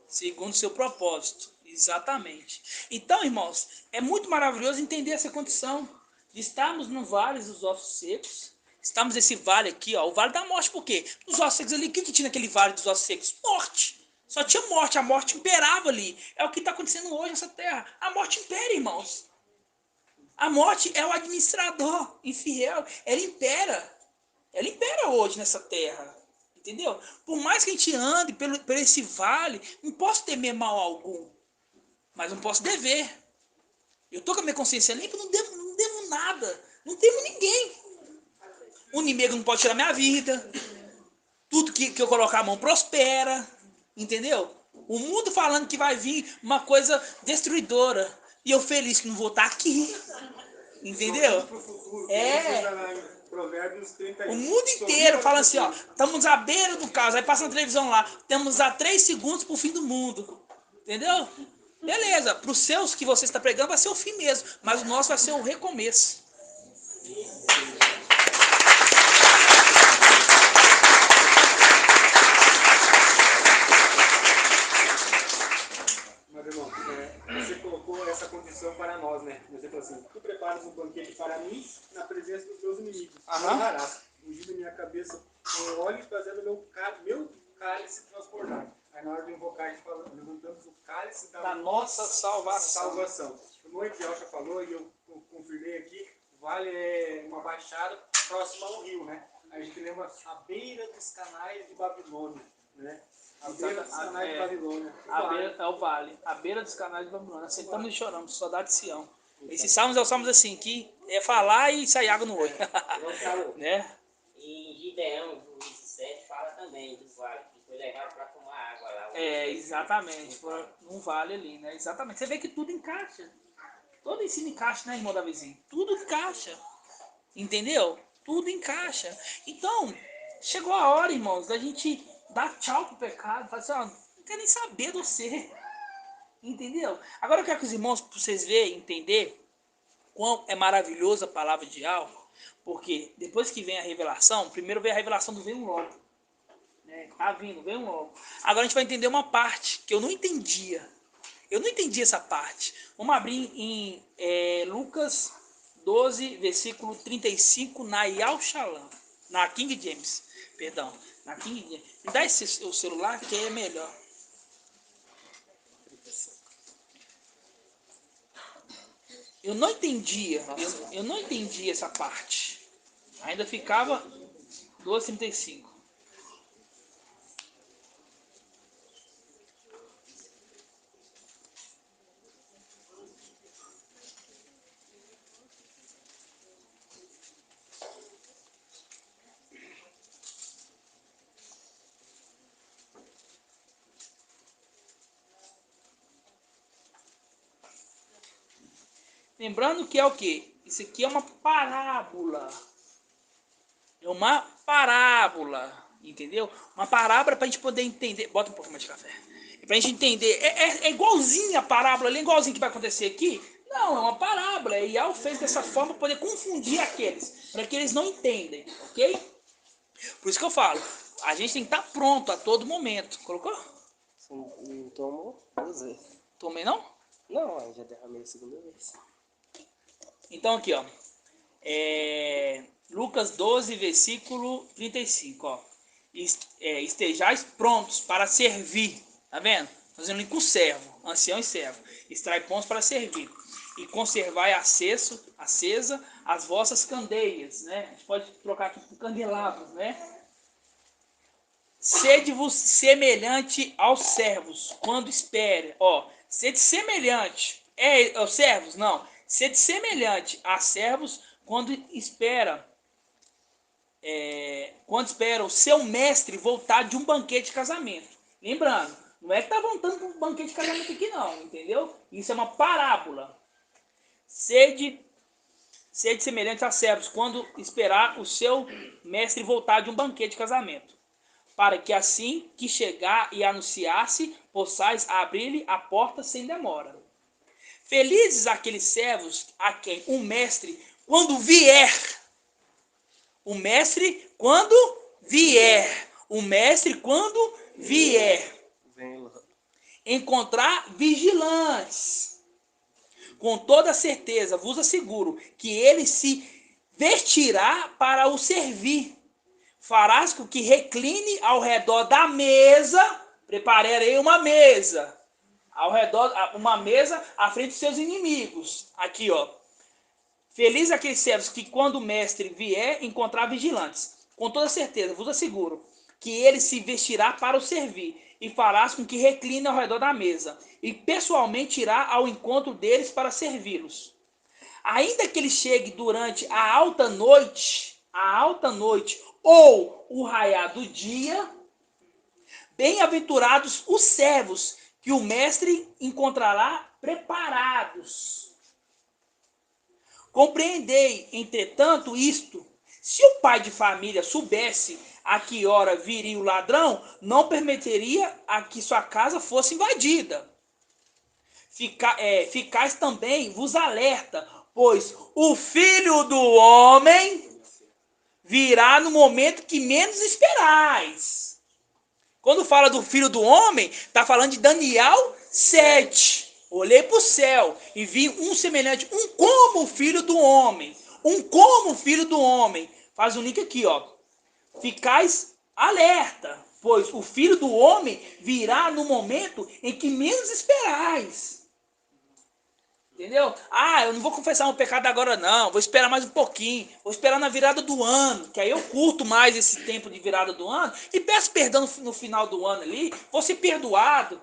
Segundo o seu propósito. Exatamente. Então, irmãos, é muito maravilhoso entender essa condição de estarmos no vale dos ossos secos. Estamos nesse vale aqui, o vale da morte. Por quê? Os ossos secos ali, o que tinha naquele vale dos ossos secos? Morte. Só tinha morte. A morte imperava ali. É o que está acontecendo hoje nessa terra. A morte impera, irmãos. A morte é o administrador infiel. Ela impera. Ela impera hoje nessa terra. Entendeu? Por mais que a gente ande por esse vale, não posso temer mal algum. Mas não posso dever. Eu estou com a minha consciência limpa, não devo nada. Não temo ninguém. O inimigo não pode tirar minha vida. Tudo que eu colocar a mão prospera. Entendeu? O mundo falando que vai vir uma coisa destruidora. E eu feliz que não vou estar aqui. Entendeu? Pro futuro, É. Provérbios 31. O mundo inteiro fala assim, ó, estamos à beira do caos. Aí passa na televisão lá, temos a 3 segundos pro fim do mundo. Entendeu? Beleza, para os seus que você está pregando vai ser o fim mesmo, mas o nosso vai ser o recomeço. Mas, irmão, você colocou essa condição para nós, né? Você falou assim, tu preparas um banquete para mim na presença dos meus inimigos. Honrarás, ungindo minha cabeça com óleo e fazendo meu cálice transbordar. Aí na hora de invocar, a gente fala, levantamos o cálice da nossa salvação. O irmão Ediel já falou, e eu confirmei aqui, o vale é uma baixada próxima ao rio, né? A gente lembra a beira dos canais de Babilônia, né? A beira dos canais de Babilônia. É o vale, a beira dos canais de Babilônia. Sentamos e choramos, saudade de Sião. Esses salmos é o salmos assim, que é falar e sair água no olho. Né? E em Gideão, o 27, fala também do vale, que foi levado para tomar água lá. Exatamente, num vale ali, né? Exatamente. Você vê que tudo encaixa. Todo ensino encaixa, né, irmão da vizinha? Tudo encaixa. Entendeu? Tudo encaixa. Então, chegou a hora, irmãos, da gente dar tchau pro pecado. Falar assim, ó, não quero nem saber de você. Entendeu? Agora eu quero que os irmãos, para vocês verem, entender quão é maravilhosa a palavra de algo. Porque depois que vem a revelação, primeiro vem a revelação do vem logo. Né? Tá vindo, vem logo. Agora a gente vai entender uma parte que eu não entendia. Eu não entendi essa parte. Vamos abrir em Lucas 12, versículo 35, na Yal Shalom. Na King James. Perdão. Na King James. Me dá o celular que é melhor. Eu não entendia. Eu não entendi essa parte. Ainda ficava 12:35. Lembrando que é o quê? Isso aqui é uma parábola. É uma parábola. Entendeu? Uma parábola para a gente poder entender. Bota um pouco mais de café. Para a gente entender. É igualzinho a parábola ali, igualzinho que vai acontecer aqui. Não, é uma parábola. E Yahweh fez dessa forma para poder confundir aqueles. Para que eles não entendem. Ok? Por isso que eu falo. A gente tem que estar pronto a todo momento. Colocou? Você não tomou 2 vezes. Tomei não? Não, eu já derramei a segunda vez. Então aqui, ó. Lucas 12, versículo 35, ó. Estejais prontos para servir. Tá vendo? Fazendo link com servo, ancião e servo. Extrai pontos para servir. E conservai acesa as vossas candeias, né? A gente pode trocar aqui por candelabros, né? Sede-vos semelhante aos servos, quando espere. Ó, sede semelhante. Aos servos? Não. Sede semelhante a servos quando espera o seu mestre voltar de um banquete de casamento. Lembrando, não é que está voltando para um banquete de casamento aqui não, entendeu? Isso é uma parábola. Sede semelhante a servos quando esperar o seu mestre voltar de um banquete de casamento, para que assim que chegar e anunciar-se, possais abrir-lhe a porta sem demora. Felizes aqueles servos a quem o mestre, quando vier, encontrar vigilantes. Com toda certeza, vos asseguro que ele se vestirá para o servir. Farás com que recline ao redor da mesa, prepararei uma mesa. Ao redor, uma mesa à frente dos seus inimigos. Aqui, ó. Feliz aqueles servos que, quando o mestre vier, encontrar vigilantes. Com toda certeza, vos asseguro que ele se vestirá para o servir, e farás com que recline ao redor da mesa, e pessoalmente irá ao encontro deles para servi-los. Ainda que ele chegue durante a alta noite, ou o raiar do dia, bem-aventurados os servos que o mestre encontrará preparados. Compreendei, entretanto, isto: se o pai de família soubesse a que hora viria o ladrão, não permitiria a que sua casa fosse invadida. Ficais também vos alerta, pois o Filho do Homem virá no momento que menos esperais. Quando fala do Filho do Homem, está falando de Daniel 7. Olhei para o céu e vi um semelhante, um como o Filho do Homem. Um como o Filho do Homem. Faz um link aqui, ó. Ficais alerta, pois o Filho do Homem virá no momento em que menos esperais. Entendeu? Ah, eu não vou confessar um pecado agora não, vou esperar mais um pouquinho, vou esperar na virada do ano, que aí eu curto mais esse tempo de virada do ano e peço perdão no final do ano ali, vou ser perdoado,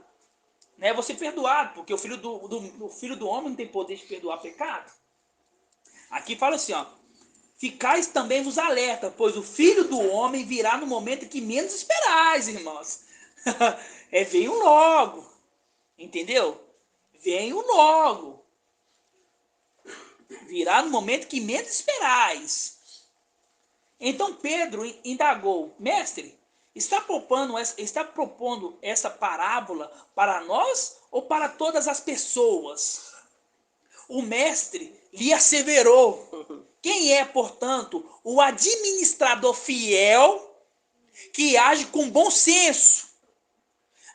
né? Vou ser perdoado, porque o filho do homem não tem poder de perdoar pecado. Aqui fala assim, ó: ficais também vos alerta, pois o Filho do Homem virá no momento que menos esperais, irmãos. Venham logo, entendeu? Venham logo. Virá no momento que menos esperais. Então Pedro indagou: mestre, está propondo essa parábola para nós ou para todas as pessoas? O mestre lhe asseverou: quem é, portanto, o administrador fiel que age com bom senso,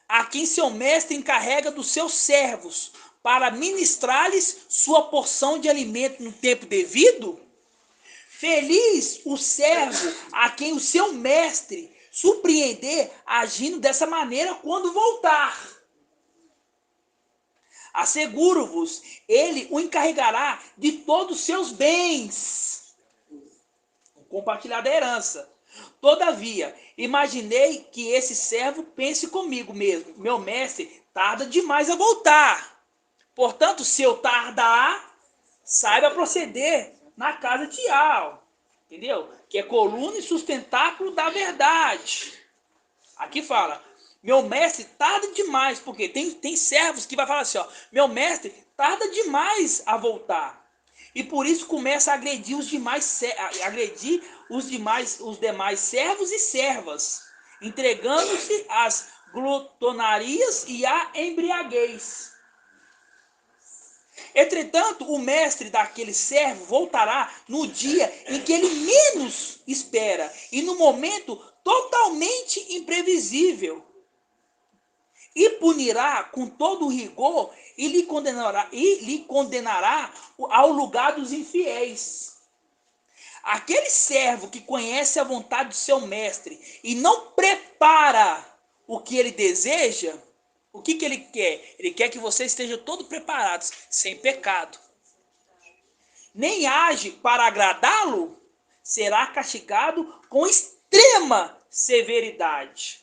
a quem seu mestre encarrega dos seus servos, para ministrar-lhes sua porção de alimento no tempo devido? Feliz o servo a quem o seu mestre surpreender agindo dessa maneira quando voltar. Asseguro-vos, ele o encarregará de todos os seus bens. Compartilhar da herança. Todavia, imaginei que esse servo pense comigo mesmo: meu mestre tarda demais a voltar. Portanto, se eu tardar, saiba proceder na casa de Al, entendeu? Que é coluna e sustentáculo da verdade. Aqui fala: meu mestre tarda demais, porque tem servos que vai falar assim, ó: meu mestre tarda demais a voltar. E por isso começa a agredir os demais servos e servas, entregando-se às glutonarias e à embriaguez. Entretanto, o mestre daquele servo voltará no dia em que ele menos espera e no momento totalmente imprevisível, e punirá com todo o rigor e lhe condenará ao lugar dos infiéis. Aquele servo que conhece a vontade do seu mestre e não prepara o que ele deseja, o que ele quer? Ele quer que você esteja todos preparados, sem pecado. Nem age para agradá-lo, será castigado com extrema severidade.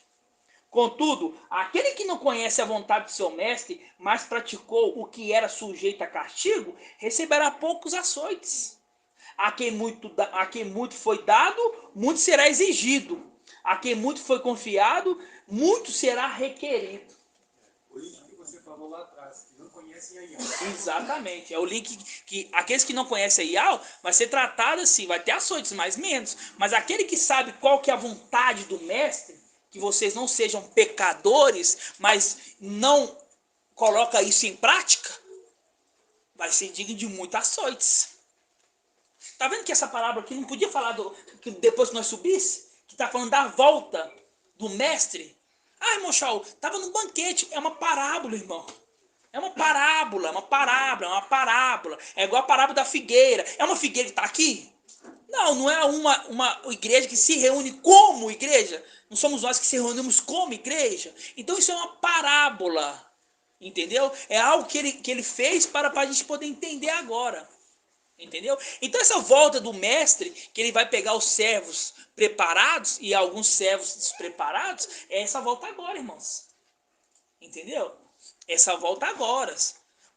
Contudo, aquele que não conhece a vontade do seu mestre, mas praticou o que era sujeito a castigo, receberá poucos açoites. A quem muito foi dado, muito será exigido. A quem muito foi confiado, muito será requerido. O link que você falou lá atrás, que não conhecem a IAL. Exatamente. É o link que aqueles que não conhecem a IAL vai ser tratado assim, vai ter açoites, mais menos. Mas aquele que sabe qual que é a vontade do mestre, que vocês não sejam pecadores, mas não coloca isso em prática, vai ser digno de muitos açoites. Tá vendo que essa palavra aqui não podia falar que depois que nós subisse? Que tá falando da volta do mestre. Ah, irmão Shaul, estava no banquete. É uma parábola, irmão. É uma parábola, uma parábola, uma parábola. É igual a parábola da figueira. É uma figueira que está aqui? Não, não é uma igreja que se reúne como igreja. Não somos nós que se reunimos como igreja. Então isso é uma parábola. Entendeu? É algo que ele fez para a gente poder entender agora. Entendeu? Então essa volta do mestre, que ele vai pegar os servos preparados e alguns servos despreparados, é essa volta agora, irmãos. Entendeu? Essa volta agora.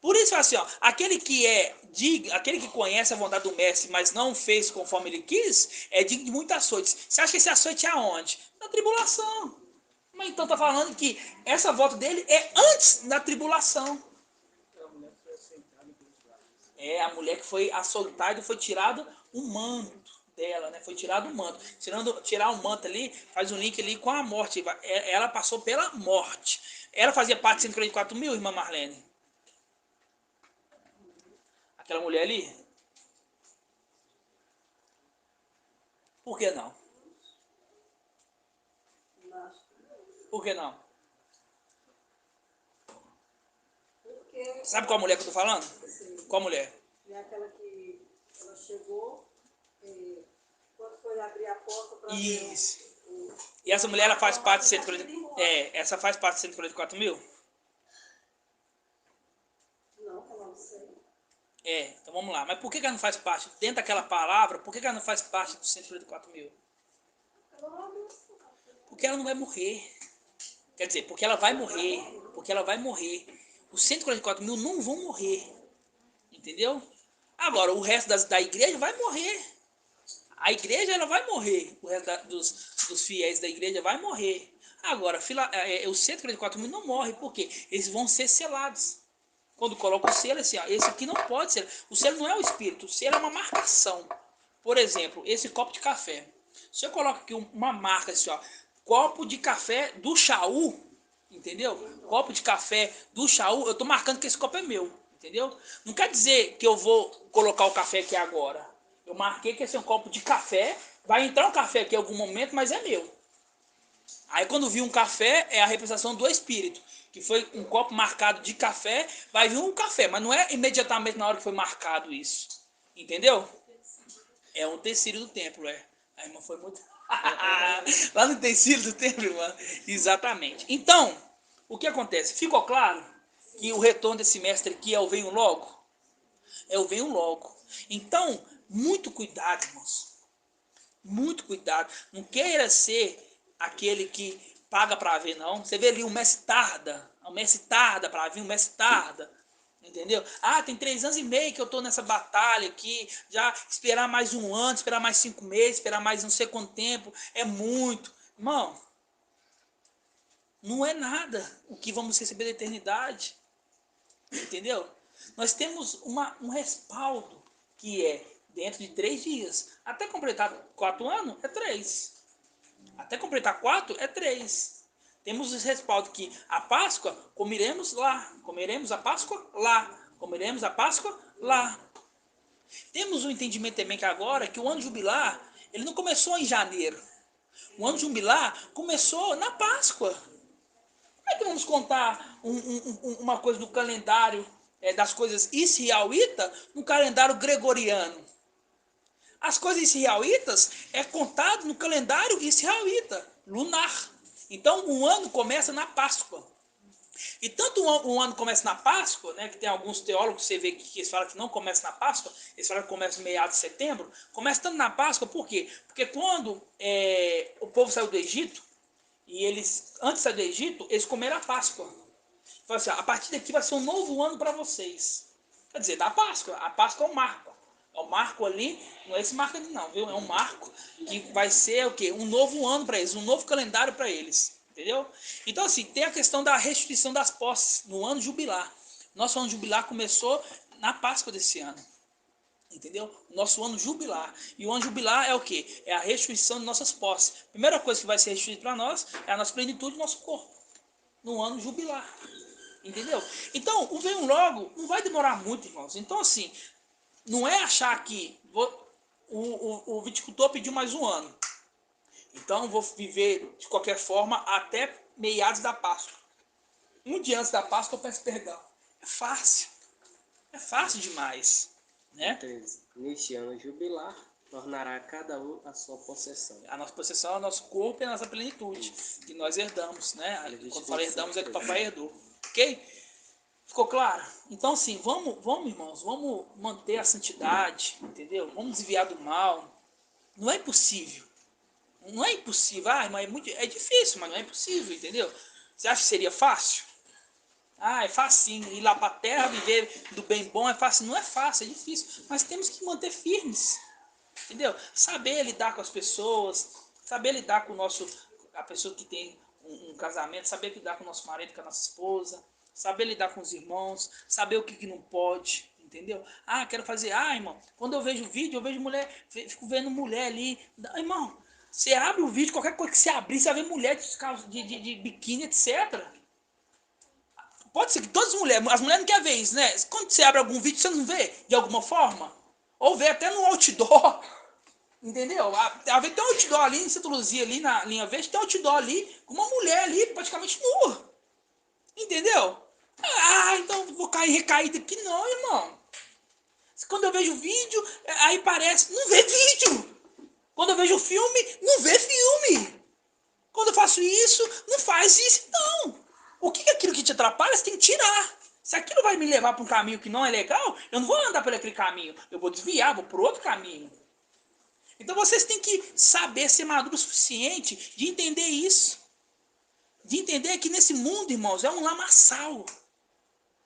Por isso, assim, ó, aquele que conhece a vontade do mestre, mas não fez conforme ele quis, é digno de muitos açoites. Você acha que esse açoite é aonde? Na tribulação. Mas então tá falando que essa volta dele é antes da tribulação. É, a mulher que foi açoitada e foi tirado o manto dela, né? Foi tirado o manto. Tirar o manto ali, faz um link ali com a morte. Ela passou pela morte. Ela fazia parte de 144 mil, irmã Marlene? Aquela mulher ali? Por que não? Por que não? Porque, Sabe qual mulher que eu tô falando? Qual mulher? é aquela que ela chegou, quando foi abrir a porta para ver Isso. E essa mulher, ela faz parte de 144 essa faz parte de 144 mil? Não, ela não sei. Então vamos lá. Mas por que ela não faz parte? Dentro daquela palavra, por que ela não faz parte dos 144 mil? Porque ela não vai morrer. Quer dizer, porque ela vai morrer. Porque ela vai morrer. Os 144 mil não vão morrer. Entendeu? Agora, o resto da igreja vai morrer. A igreja, ela vai morrer. O resto dos fiéis da igreja vai morrer. Agora, os 144 mil não morrem. Por quê? Eles vão ser selados. Quando coloca o selo, assim, ó, esse aqui não pode ser. O selo não é o espírito, o selo é uma marcação. Por exemplo, esse copo de café. Se eu coloco aqui uma marca assim, ó, copo de café do Chaú, entendeu? Copo de café do Chaú, eu tô marcando que esse copo é meu, entendeu? Não quer dizer que eu vou colocar o café aqui agora. Eu marquei que esse é um copo de café, vai entrar um café aqui em algum momento, mas é meu. Aí quando vir um café, é a representação do Espírito, que foi um copo marcado de café, vai vir um café, mas não é imediatamente na hora que foi marcado isso. Entendeu? É um tecido do templo, é. A irmã foi muito... Lá no tecido do templo, irmã. Exatamente. Então, o que acontece? Ficou claro que o retorno desse mestre aqui é o venho logo? É o venho logo. Então, muito cuidado, irmãos. Muito cuidado. Não queira ser aquele que paga para ver, não. Você vê ali o mestre tarda. O mestre tarda para vir, o mestre tarda. Entendeu? Ah, tem 3 anos e meio que eu tô nessa batalha aqui. Já esperar mais um ano, esperar mais 5 meses, esperar mais não sei quanto tempo. É muito. Irmão, não é nada o que vamos receber da eternidade. Entendeu? Nós temos um respaldo que é dentro de 3 dias. Até completar 4 anos, é 3. Até completar 4, é 3. Temos esse respaldo que a Páscoa comeremos lá. Comeremos a Páscoa lá. Comeremos a Páscoa lá. Temos um entendimento também que agora que o ano jubilar, ele não começou em janeiro. O ano jubilar começou na Páscoa. Como é que vamos contar uma coisa do calendário das coisas israelitas no calendário gregoriano? As coisas israelitas é contado no calendário israelita, lunar. Então o ano começa na Páscoa. E tanto o ano começa na Páscoa, né, que tem alguns teólogos que você vê que eles falam que não começa na Páscoa, eles falam que começa no meados de setembro, começa tanto na Páscoa, por quê? Porque quando o povo saiu do Egito, e eles, antes de sair do Egito, eles comeram a Páscoa. Falaram assim, a partir daqui vai ser um novo ano para vocês. Quer dizer, da Páscoa. A Páscoa é um marco. É um marco ali, não é esse marco ali não, viu? É um marco que vai ser o quê? Um novo ano para eles, um novo calendário para eles. Entendeu? Então, assim, tem a questão da restituição das posses no ano jubilar. Nosso ano jubilar começou na Páscoa desse ano. Entendeu? Nosso ano jubilar. E o ano jubilar é o quê? É a restituição de nossas posses. Primeira coisa que vai ser restituída para nós é a nossa plenitude do nosso corpo. No ano jubilar. Entendeu? Então, o venho logo não vai demorar muito, irmãos. Então, assim, não é achar que o viticultor pediu mais um ano. Então, vou viver de qualquer forma até meados da Páscoa. Um dia antes da Páscoa eu peço perdão. É fácil. É fácil demais. Né? 13. Neste ano jubilar, tornará a cada um a sua possessão. A nossa possessão é o nosso corpo e a nossa plenitude. Que nós herdamos. Né? Quando fala herdamos é que o papai herdou. Ok? Ficou claro? Então, assim, vamos, irmãos, vamos manter a santidade, entendeu? Vamos desviar do mal. Não é impossível. Não é impossível. Ah, mas é difícil, mas não é impossível, entendeu? Você acha que seria fácil? Ah, é facinho. Ir lá para a terra, viver do bem bom é fácil. Não é fácil, é difícil. Mas temos que manter firmes, entendeu? Saber lidar com as pessoas, saber lidar com a pessoa que tem um casamento, saber lidar com o nosso marido, com a nossa esposa, saber lidar com os irmãos, saber o que não pode, entendeu? Ah, quero fazer, irmão, quando eu vejo vídeo, eu vejo mulher, fico vendo mulher ali, irmão, você abre o vídeo, qualquer coisa que você abrir, você vai ver mulher de biquíni, etc. Pode ser que todas as mulheres não querem ver isso, né? Quando você abre algum vídeo, você não vê, de alguma forma? Ou vê até no outdoor, entendeu? Às vezes tem um outdoor ali, em Santa Luzia, ali na linha verde, tem um outdoor ali, com uma mulher ali, praticamente nua. Entendeu? Então vou cair recaído aqui. Não, irmão. Quando eu vejo vídeo, aí parece, não vê vídeo. Quando eu vejo filme, não vê filme. Quando eu faço isso, não faz isso. Não. O que é aquilo que te atrapalha, você tem que tirar. Se aquilo vai me levar para um caminho que não é legal, eu não vou andar por aquele caminho. Eu vou desviar, vou por outro caminho. Então vocês têm que saber ser maduro o suficiente de entender isso. De entender que nesse mundo, irmãos, é um lamaçal.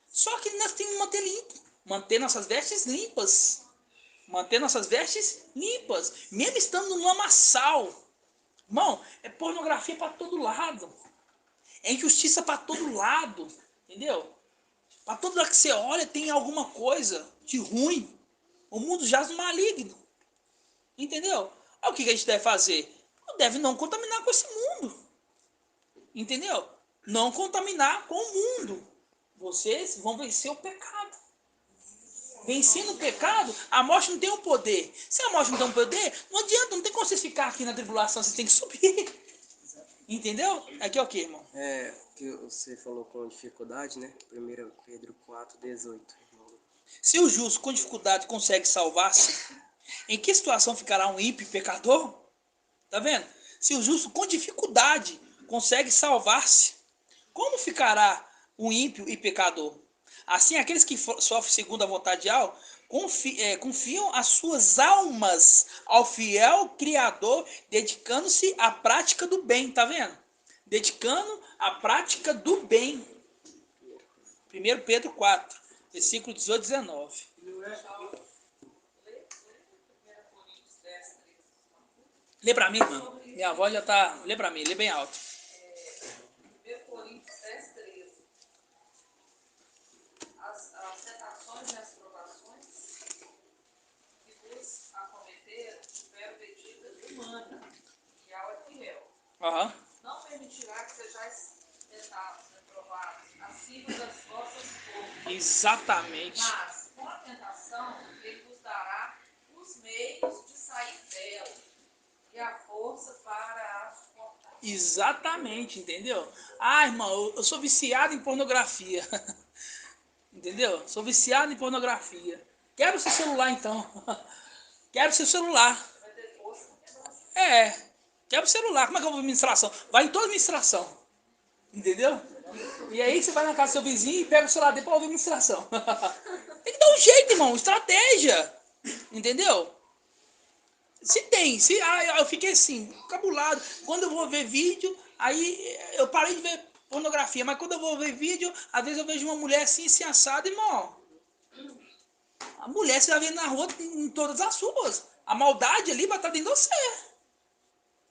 Só que nós temos que manter limpo. Manter nossas vestes limpas. Manter nossas vestes limpas. Mesmo estando no lamaçal. Irmão, é pornografia para todo lado. É injustiça para todo lado. Entendeu? Para todo lado que você olha tem alguma coisa de ruim. O mundo jaz no maligno. Entendeu? Aí o que a gente deve fazer? Deve não contaminar com esse mundo. Entendeu? Não contaminar com o mundo. Vocês vão vencer o pecado. Vencendo o pecado, a morte não tem um poder. Se a morte não tem um poder, não adianta, não tem como vocês ficar aqui na tribulação, vocês têm que subir. Entendeu? Aqui é o que, irmão? Que você falou com dificuldade, né? 1 Pedro 4,18. Se o justo com dificuldade consegue salvar-se, em que situação ficará um ímpio pecador? Tá vendo? Se o justo com dificuldade consegue salvar-se, como ficará um ímpio e pecador? Assim, aqueles que sofrem segundo a vontade de Deus, confiam as suas almas ao fiel Criador, dedicando-se à prática do bem, tá vendo? Dedicando à prática do bem. 1 Pedro 4, versículo 18 e 19. Lê pra mim, irmão. Minha voz já tá... Lê pra mim, lê bem alto. 1 Coríntios 10, 13. As tentações e as provações que vos acometeram tiveram medida humana, e ao é fiel. Não permitirá que sejais tentados, provados, acima das vossas forças. Exatamente. Mas, com a tentação, ele vos dará os meios de sair dela e a força para a suportar. Exatamente, entendeu? Irmão, eu sou viciado em pornografia. Entendeu? Sou viciado em pornografia. Quero seu celular, então. Quero seu celular. Quero celular. Como é que eu vou administração? Vai em toda administração. Entendeu? E aí você vai na casa do seu vizinho e pega o celular dele para ouvir administração. Tem que dar um jeito, irmão. Estratégia. Entendeu? Eu fiquei assim, cabulado. Quando eu vou ver vídeo, aí eu parei de ver pornografia. Mas quando eu vou ver vídeo, às vezes eu vejo uma mulher assim, assim assada, irmão. A mulher você vai ver na rua em todas as ruas. A maldade ali vai estar dentro de você.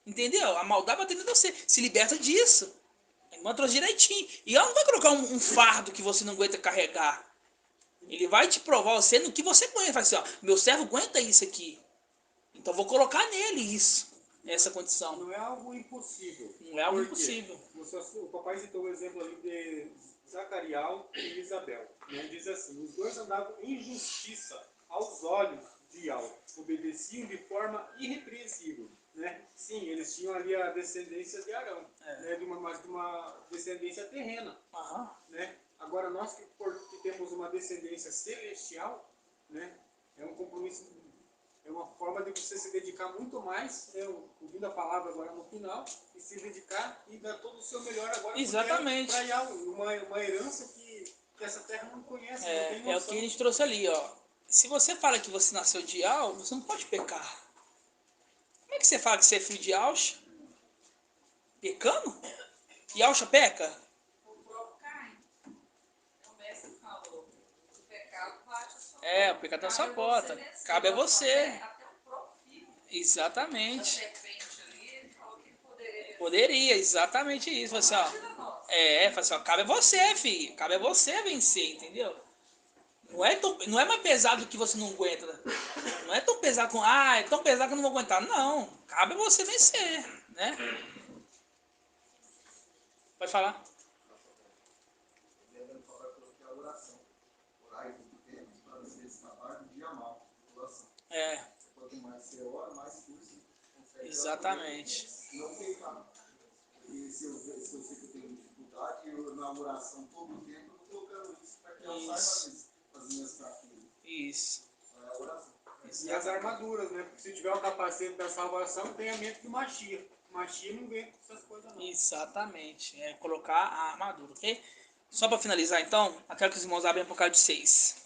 Entendeu? A maldade vai estar dentro de você. Se liberta disso. A irmã trouxe direitinho. E ela não vai colocar um fardo que você não aguenta carregar. Ele vai te provar você no que você aguenta. Vai assim, ó, meu servo aguenta isso aqui. Então vou colocar nele isso. Essa condição. Não é algo impossível. Não é algo impossível. O papai citou o exemplo ali de Zacariel e Isabel. Né? Diz assim, os dois andavam em justiça aos olhos de Yahweh. Obedeciam de forma irrepreensível. Né? Sim, eles tinham ali a descendência de Arão. Né? Mas de uma descendência terrena. Né? Agora nós que temos uma descendência celestial, né? É um compromisso. É uma forma de você se dedicar muito mais, ouvindo a palavra agora no final, e se dedicar e dar todo o seu melhor agora. Exatamente. Para uma herança que essa terra não conhece, não tem noção. É o que a gente trouxe ali, ó. Se você fala que você nasceu de Yahweh, você não pode pecar. Como é que você fala que você é filho de Yahweh? Pecando? Yahweh peca? O próprio Caim, o mestre falou, o pecado bate a sua porta. O pecado na sua porta. Cabe a você. Até o próprio filho. Exatamente. A serpente ali, ele falou que ele poderia Poderia, exatamente isso. Assim, ó, fala assim, ó, cabe a você, filho. Cabe a você vencer, entendeu? Não é mais pesado que você não aguenta. Não é tão pesado com. Ah, é tão pesado que eu não vou aguentar. Não. Cabe a você vencer, né? Pode falar. É. Quanto mais você ora, mais curso consegue. Exatamente. Não pecar. E se eu sei que eu tenho dificuldade, eu na oração todo o tempo eu estou colocando isso para que ela saiba as minhas fraquezas. Isso. É a oração. E as armaduras, né? Porque se tiver o capacete da salvação, tem a mente do Machia. Machia não vem com essas coisas não. Exatamente. É colocar a armadura, ok? Só para finalizar, então, eu quero que os irmãos abrem Apocalipse 6.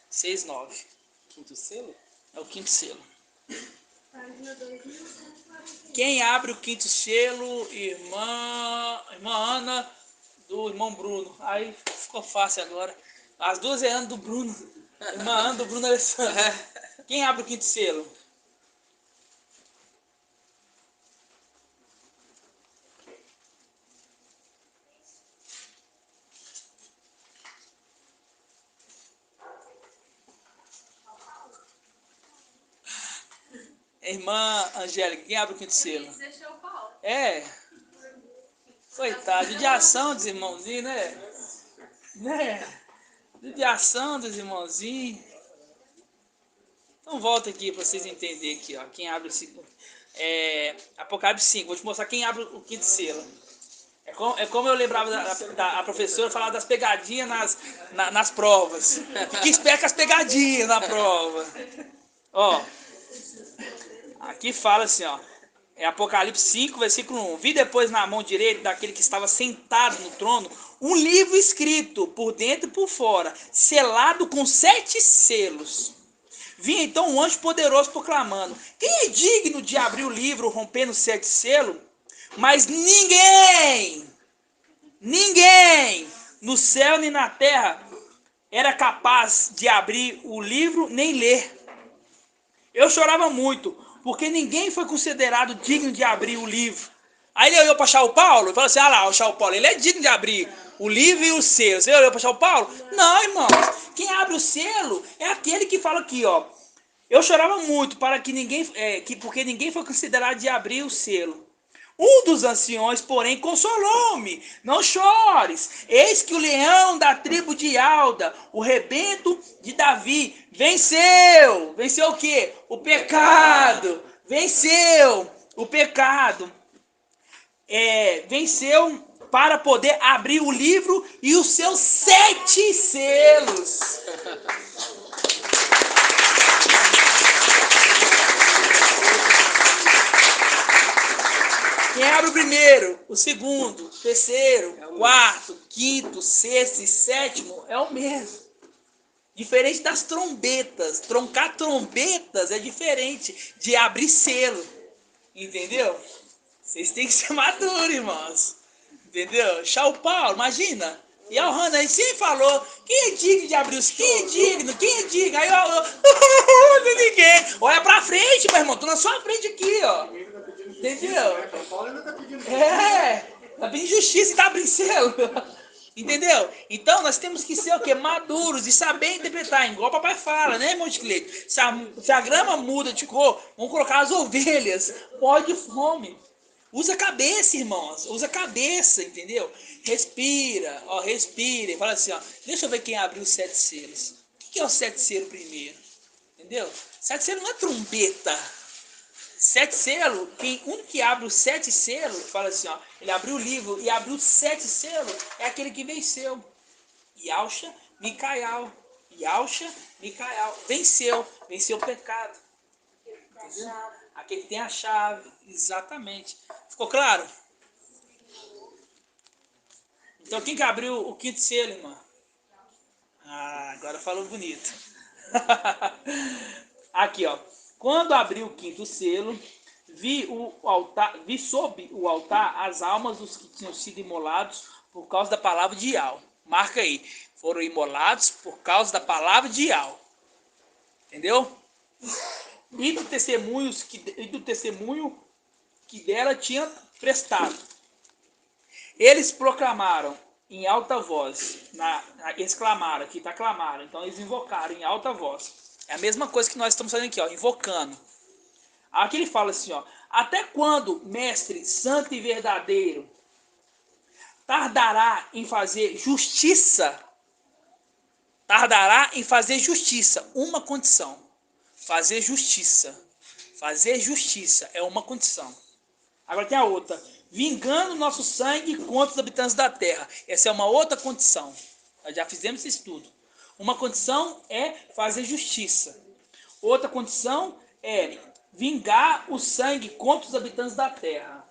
6, 9. Quinto selo? É o quinto selo. Quem abre o quinto selo? Irmã Ana, do irmão Bruno. Aí ficou fácil agora. As duas é Ana do Bruno. Irmã Ana do Bruno Alessandro. Quem abre o quinto selo? Irmã Angélica, quem abre o quinto selo? É. Coitado, judiação dos irmãozinhos, né? Judiação dos irmãozinhos. Então volta aqui para vocês entenderem aqui, ó. Quem abre o Apocalipse 5. Vou te mostrar quem abre o quinto selo. É como eu lembrava da professora falar das pegadinhas nas provas. Fique esperto com as pegadinhas na prova. Ó. Aqui fala assim, ó. É Apocalipse 5, versículo 1. Vi depois na mão direita daquele que estava sentado no trono um livro escrito por dentro e por fora, selado com 7 selos. Vi então um anjo poderoso proclamando: quem é digno de abrir o livro rompendo os 7 selos? Mas ninguém no céu nem na terra era capaz de abrir o livro nem ler. Eu chorava muito, porque ninguém foi considerado digno de abrir o livro. Aí ele olhou para São Paulo e falou assim: ah lá, o São Paulo, ele é digno de abrir o livro e o selo. Você olhou para São Paulo? Não, irmãos. Quem abre o selo é aquele que fala aqui, ó. Eu chorava muito porque ninguém foi considerado de abrir o selo. Um dos anciões, porém, consolou-me. Não chores. Eis que o leão da tribo de Alda, o rebento de Davi, venceu. Venceu o quê? O pecado. Venceu o pecado. Venceu para poder abrir o livro e os seus 7 selos. Quem abre o primeiro, o segundo, o terceiro, o quarto, o quinto, o sexto e sétimo é o mesmo. Diferente das trombetas. Troncar trombetas é diferente de abrir selo. Entendeu? Vocês têm que ser maduros, irmãos. Entendeu? São Paulo, imagina. E a Hanna aí sempre falou: quem é digno de abrir os? Quem é digno? Quem é digno? Aí eu ninguém. Olha pra frente, meu irmão. Tô na sua frente aqui, ó. Entendeu? Tá pedindo justiça e tá abrindo selo. Entendeu? Então nós temos que ser o quê? Maduros e saber interpretar. Igual o papai fala, né, irmão de Cleito? Se a grama muda de cor, vamos colocar as ovelhas. Pode fome. Usa a cabeça, irmãos. Usa a cabeça, entendeu? Respira, ó, respira. E fala assim, ó. Deixa eu ver quem abriu os 7 selos. O que é o 7 selos primeiro? Entendeu? 7 selos não é trombeta. 7 selos, um que abre os 7 selos, fala assim, ó, ele abriu o livro e abriu 7 selos, é aquele que venceu. Yalcha, Micael. Yalcha, Micael. Venceu o pecado. Entendeu? Aquele que tem a chave, exatamente. Ficou claro? Então quem que abriu o quinto selo, irmã? Ah, agora falou bonito. Aqui, ó. Quando abri o quinto selo, vi sob o altar as almas dos que tinham sido imolados por causa da palavra de Ial. Marca aí. Foram imolados por causa da palavra de Ial. Entendeu? E do testemunho que dela tinha prestado. Eles proclamaram em alta voz, eles clamaram, aqui está clamaram, então eles invocaram em alta voz. É a mesma coisa que nós estamos fazendo aqui, ó, invocando. Aqui ele fala assim, ó, até quando, mestre santo e verdadeiro, tardará em fazer justiça? Tardará em fazer justiça, uma condição. Fazer justiça. Fazer justiça é uma condição. Agora tem a outra. Vingando nosso sangue contra os habitantes da terra. Essa é uma outra condição. Nós já fizemos esse estudo. Uma condição é fazer justiça. Outra condição é vingar o sangue contra os habitantes da terra.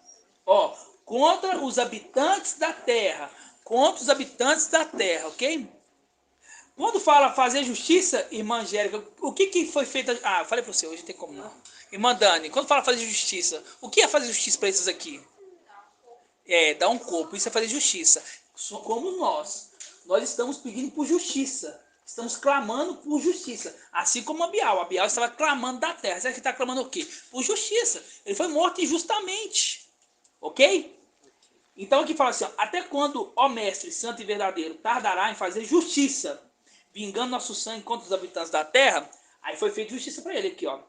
Ó, contra os habitantes da terra. Contra os habitantes da terra, ok? Quando fala fazer justiça, irmã Angélica, o que foi feito? Ah, eu falei para você, hoje não tem como não. Irmã Dani, quando fala fazer justiça, o que é fazer justiça para esses aqui? É, dar um corpo, isso é fazer justiça. Como nós estamos pedindo por justiça. Estamos clamando por justiça. Assim como Abial. Abial estava clamando da terra. Você está clamando o quê? Por justiça. Ele foi morto injustamente. Ok? Então aqui fala assim, ó, até quando, ó mestre santo e verdadeiro, tardará em fazer justiça, vingando nosso sangue contra os habitantes da terra? Aí foi feita justiça para ele aqui, ó.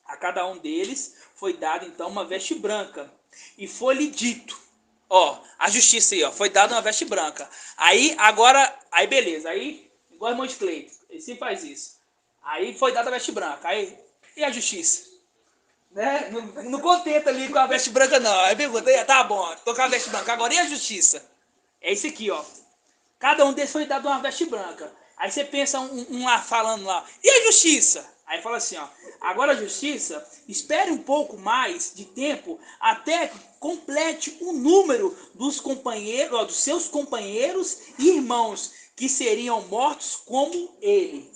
A cada um deles foi dada então uma veste branca. E foi-lhe dito, ó, a justiça aí, ó, foi dada uma veste branca. Aí, agora, aí beleza, aí, igual o irmão de Cleito, ele sempre faz isso. Aí foi dada a veste branca, aí, e a justiça? Né? Não contenta ali com a veste branca não. Aí pergunta, tá bom, tô com a veste branca, agora e a justiça? É isso aqui, ó. Cada um deles foi dado uma veste branca. Aí você pensa um lá falando lá, e a justiça? Aí fala assim, ó, agora a justiça, espere um pouco mais de tempo até que complete o número dos companheiros, ó, dos seus companheiros e irmãos que seriam mortos como ele.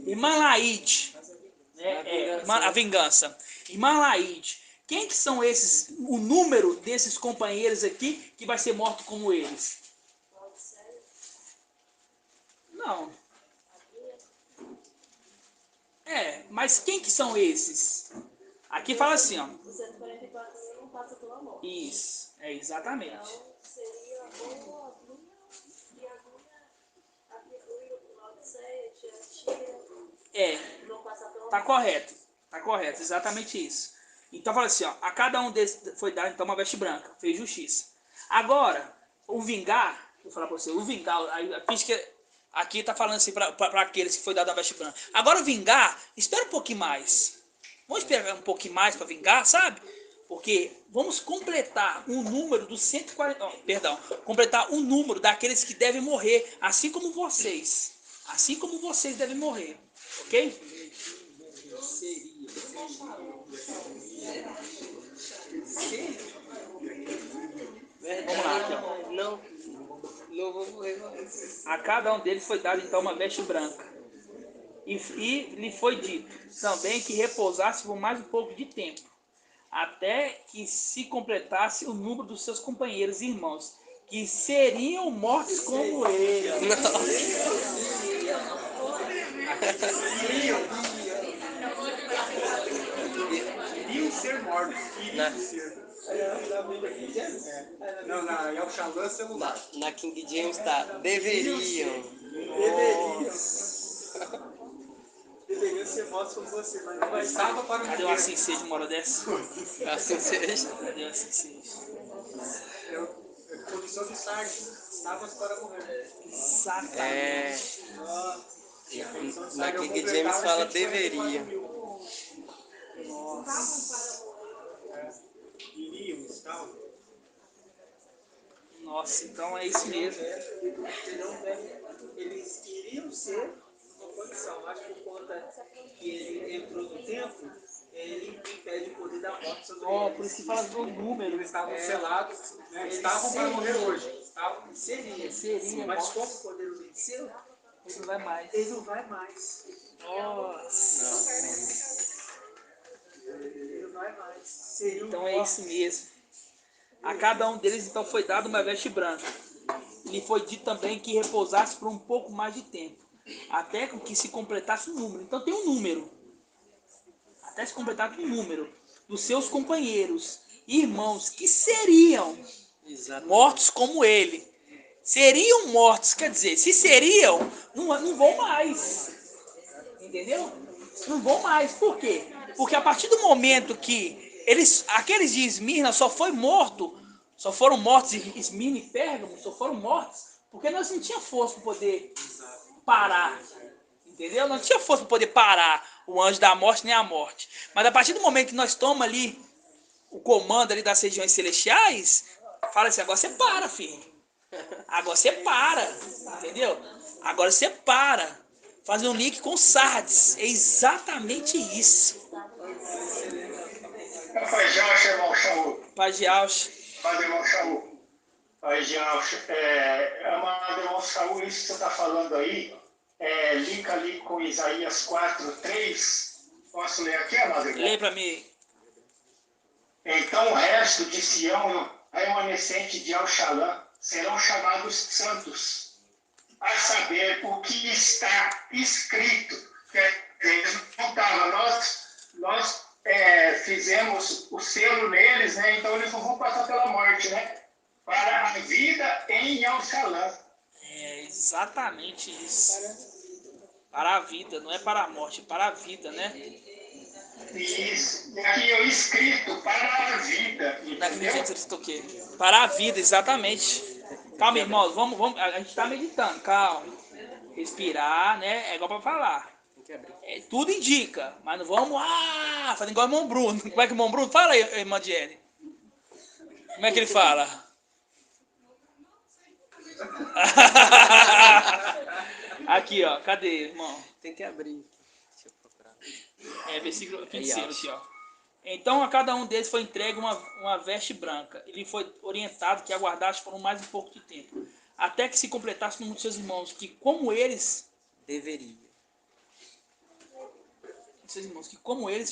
Irmã Laide, né, a vingança. Irmã Laide, quem que são esses, o número desses companheiros aqui que vai ser morto como eles? Não. Mas quem que são esses? Aqui fala assim, ó. O 144 não passa pela morte. Isso, exatamente. Então, seria ou a Bruna e a Bruna, a Odisseia, a Tia, não passar pela tá morte. correto. Tá correto, exatamente isso. Então fala assim, ó, a cada um desses foi dado então uma veste branca, fez justiça. Agora, o vingar, vou falar para você, o vingar, a física aqui tá falando assim para aqueles que foi dado a veste branca. Agora vingar, espera um pouquinho mais. Vamos esperar um pouquinho mais para vingar, sabe? Porque vamos completar o número dos 140, completar o número daqueles que devem morrer, assim como vocês. Assim como vocês devem morrer, ok? Vamos lá, aqui, ó. Não vou morrer, não. A cada um deles foi dado então uma veste branca. E lhe foi dito também que repousasse por mais um pouco de tempo, até que se completasse o número dos seus companheiros e irmãos, que seriam mortos como ele. Iriam ser mortos. Iriam ser. Não, é o Xalã celular. Na King James tá, deveriam. Deveriam ser mortos por você, mas não vai ser. Estava para Cadê o assim seja uma hora dessa? Assim seja. Cadê o assim seja? É condição de sargento. Estavas para morrer. Exatamente. Na King James fala deveriam. Iríamos, tal. Nossa, então é isso mesmo. Eles iriam ser uma condição, mas por conta que ele entrou no templo, ele impede o poder da morte sobre eles. Por isso que fala do número. Eles estavam selados, né? Estavam para morrer hoje. Estavam. Seria, Mas como o poder o venceu, ele não vai mais. ele não vai mais. Nossa. Ele não vai mais. Seria Então é isso mesmo. A cada um deles então foi dado uma veste branca. Lhe foi dito também que repousasse por um pouco mais de tempo, até que se completasse o número. Então tem um número. Até se completasse o número dos seus companheiros irmãos que seriam mortos como ele. Seriam mortos, quer dizer, se seriam, não vão mais. Entendeu? Não vão mais. Por quê? Porque a partir do momento que aqueles de Esmirna só foram mortos, Esmirna e Pérgamo só foram mortos, porque nós não tínhamos força para poder parar. Entendeu? Não tinha força para poder parar o anjo da morte nem a morte. Mas a partir do momento que nós tomamos ali o comando ali das regiões celestiais, fala assim, agora você para, filho. Agora você para, entendeu? Agora você para. Fazer um link com Sardes. É exatamente isso. Pai de Alcha, irmão Shaul. Pai de Alcha. Padre irmão Shaul. Pai de Alcha. Amado irmão Shaul, isso que você está falando aí, liga ali com Isaías 4:3. Posso ler aqui, amado irmão? Lê para mim. Então o resto de Sião e o remanescente de Alxalã serão chamados santos, a saber o que está escrito. Eles não estavam, nós fizemos o selo neles, né? Então eles não vão passar pela morte, né? Para a vida em Alxalã. É exatamente isso. Para a vida, não é para a morte, é para a vida, né? Isso. E aqui é escrito para a vida. Para a vida, exatamente. Calma, irmãos, vamos, a gente está meditando, calma. Respirar, né? É igual para falar. Tudo indica, mas não vamos fazer igual o irmão Bruno. Como é que o irmão Bruno fala aí, irmã Diene? Como é que ele fala? Aqui, ó, cadê, irmão? Tem que abrir. Deixa eu procurar. Versículo 25 aqui, ó. Então a cada um deles foi entregue uma veste branca. Ele foi orientado que aguardasse por mais um pouco de tempo, até que se completasse no mundo de seus irmãos, que como eles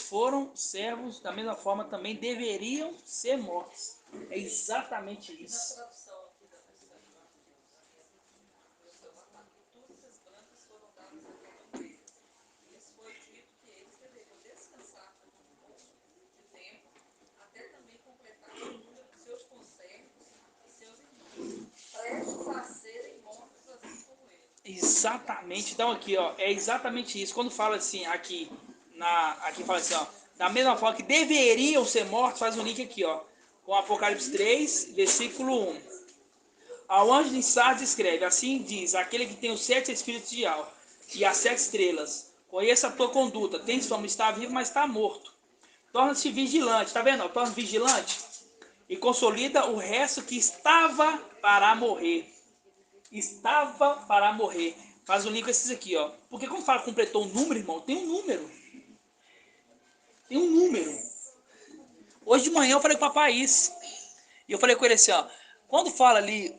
foram servos, da mesma forma também deveriam ser mortos. É exatamente isso. Exatamente. Então aqui, ó, é exatamente isso. Quando fala assim, aqui fala assim, ó, da mesma forma que deveriam ser mortos, faz um link aqui, ó, com Apocalipse 3, versículo 1. Ao anjo de Sardes escreve, assim diz, aquele que tem os 7 espíritos de alma e as 7 estrelas, conheça a tua conduta, tens fama, está vivo, mas está morto. Torna-se vigilante, tá vendo? Torna vigilante e consolida o resto que estava para morrer. Estava para morrer. Faz um link com esses aqui, ó. Porque quando fala completou um número, irmão, tem um número. Tem um número. Hoje de manhã eu falei com o papai isso. E eu falei com ele assim, ó. Quando fala ali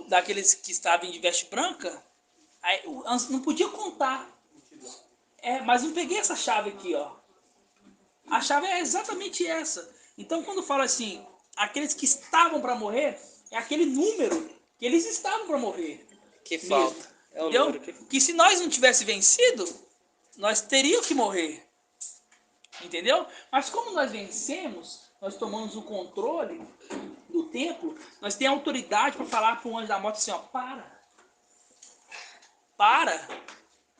daqueles que estavam de veste branca, aí, não podia contar. Mas não peguei essa chave aqui, ó. A chave é exatamente essa. Então quando fala assim, aqueles que estavam para morrer, é aquele número que eles estavam para morrer. Que falta. É o número que se nós não tivéssemos vencido, nós teríamos que morrer. Entendeu? Mas como nós vencemos, nós tomamos o controle do templo, nós temos autoridade para falar para o anjo da morte assim, ó, para.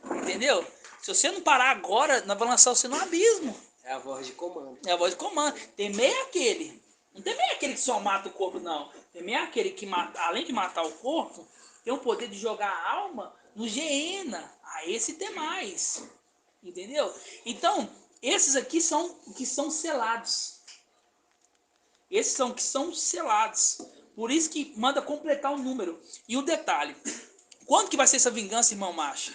Entendeu? Se você não parar agora, nós vamos lançar você no abismo. É a voz de comando. É a voz de comando. Temer é aquele. Não temer é aquele que só mata o corpo, não. Temer é aquele que, além de matar o corpo, tem o poder de jogar a alma no Geena. A esse tem mais. Entendeu? Então, esses aqui são que são selados. Esses são que são selados. Por isso que manda completar o número. E o detalhe. Quando que vai ser essa vingança, irmão Macha?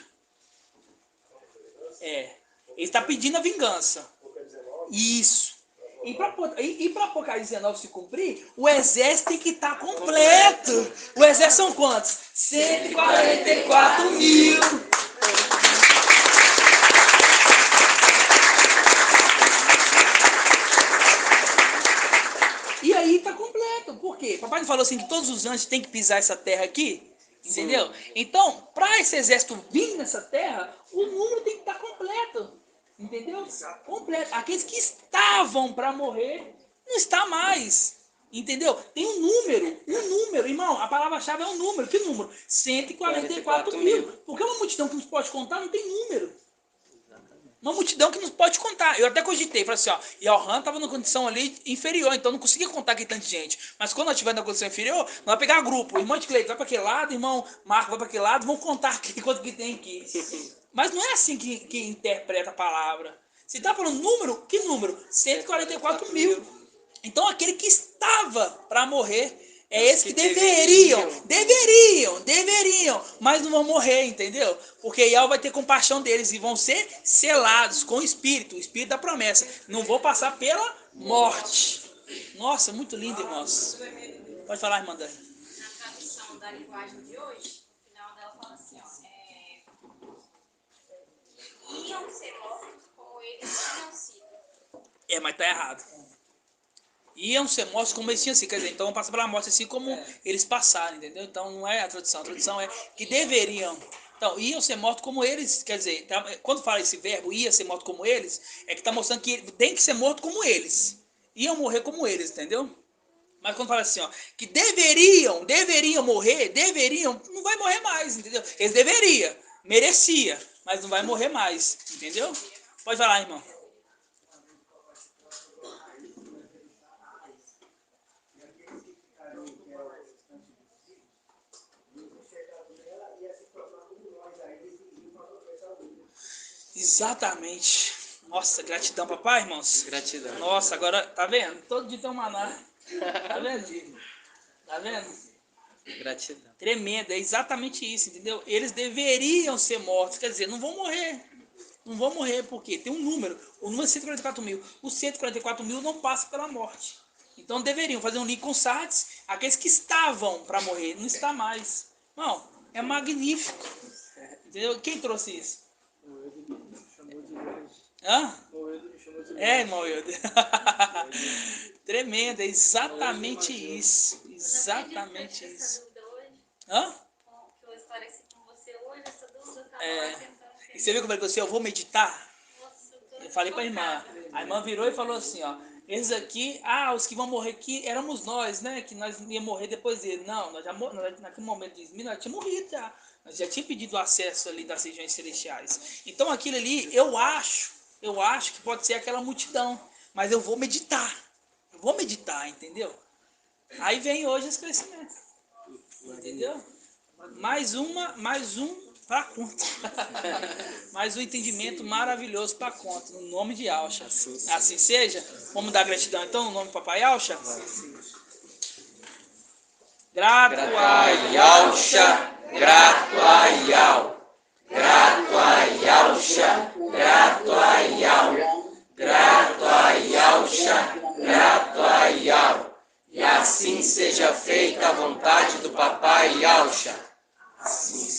Ele está pedindo a vingança. Isso. E para Apocalipse 19 se cumprir, o exército tem que estar completo. O exército são quantos? 144 mil. E aí está completo. Por quê? Papai não falou assim que todos os anjos têm que pisar essa terra aqui? Entendeu? Sim. Então, para esse exército vir nessa terra, o número tem que estar completo. Entendeu? Completo. Aqueles que estavam para morrer não está mais. Entendeu? Tem um número, irmão, a palavra-chave é um número. Que número? 144 mil. Porque uma multidão que não pode contar não tem número. Uma multidão que não pode contar. Eu até cogitei, falei assim, ó, e o Han estava na condição ali inferior, então não conseguia contar aqui tanta gente. Mas quando nós estivermos na condição inferior, nós vamos pegar grupo. Irmão de Cleito vai para aquele lado, irmão Marco vai para aquele lado, vamos contar aqui quanto que tem aqui. Mas não é assim que interpreta a palavra. Se está falando número, que número? 144 mil. Então aquele que estava para morrer é esse que deveriam, mas não vão morrer, entendeu? Porque Yahweh vai ter compaixão deles e vão ser selados com o Espírito da promessa. Não vão passar pela morte. Nossa, muito lindo, irmãos. Pode falar, irmã Dani. Na tradução da linguagem de hoje, no final dela fala assim, ó, iam ser mortos como eles tinham sido. Mas tá errado. Iam ser mortos como eles tinham sido. Quer dizer, então vão passar pela morte assim como eles passaram, entendeu? Então não é a tradução. A tradução é que deveriam. Então, iam ser mortos como eles. Quer dizer, quando fala esse verbo, ia ser morto como eles, é que está mostrando que tem que ser morto como eles. Iam morrer como eles, entendeu? Mas quando fala assim, ó, que deveriam morrer, não vai morrer mais, entendeu? Eles deveriam, merecia, mas não vai morrer mais, entendeu? Pode falar, irmão. Exatamente. Nossa, gratidão, papai, irmãos. Gratidão. Nossa, agora, tá vendo? Todo dia tem um maná. Tá vendo? Tá vendo? Gratidão. Tremendo, é exatamente isso, entendeu? Eles deveriam ser mortos, quer dizer, não vão morrer. Não vão morrer, porque tem um número. O número é 144 mil. Os 144 mil não passam pela morte. Então deveriam fazer um link com Sardes, aqueles que estavam para morrer, não está mais. Não, é magnífico. Entendeu? Quem trouxe isso? Hã? Irmão Eudo. Tremendo, é exatamente isso. Exatamente isso. Hã? E você viu como é que eu vou meditar? Eu falei para a irmã. A irmã virou e falou assim, ó. Esses aqui, os que vão morrer aqui éramos nós, né? Que nós íamos morrer depois dele. Não, nós naquele momento de Esmir, nós tínhamos morrido já. Nós já tínhamos pedido acesso ali das regiões celestiais. Então aquilo ali, eu acho que pode ser aquela multidão. Mas eu vou meditar. Entendeu? Aí vem hoje esse crescimento. Entendeu? Mais um para conta. Mais um entendimento maravilhoso para conta. No nome de Yahshua. Assim seja. Vamos dar gratidão então no nome do papai Yahshua? Grato a Yahshua. Grato a Yahweh, grato a Yahshua, grato a Yahweh, grato a Yahshua, grato a Yahweh. E assim seja feita a vontade do papai Yahshua. Assim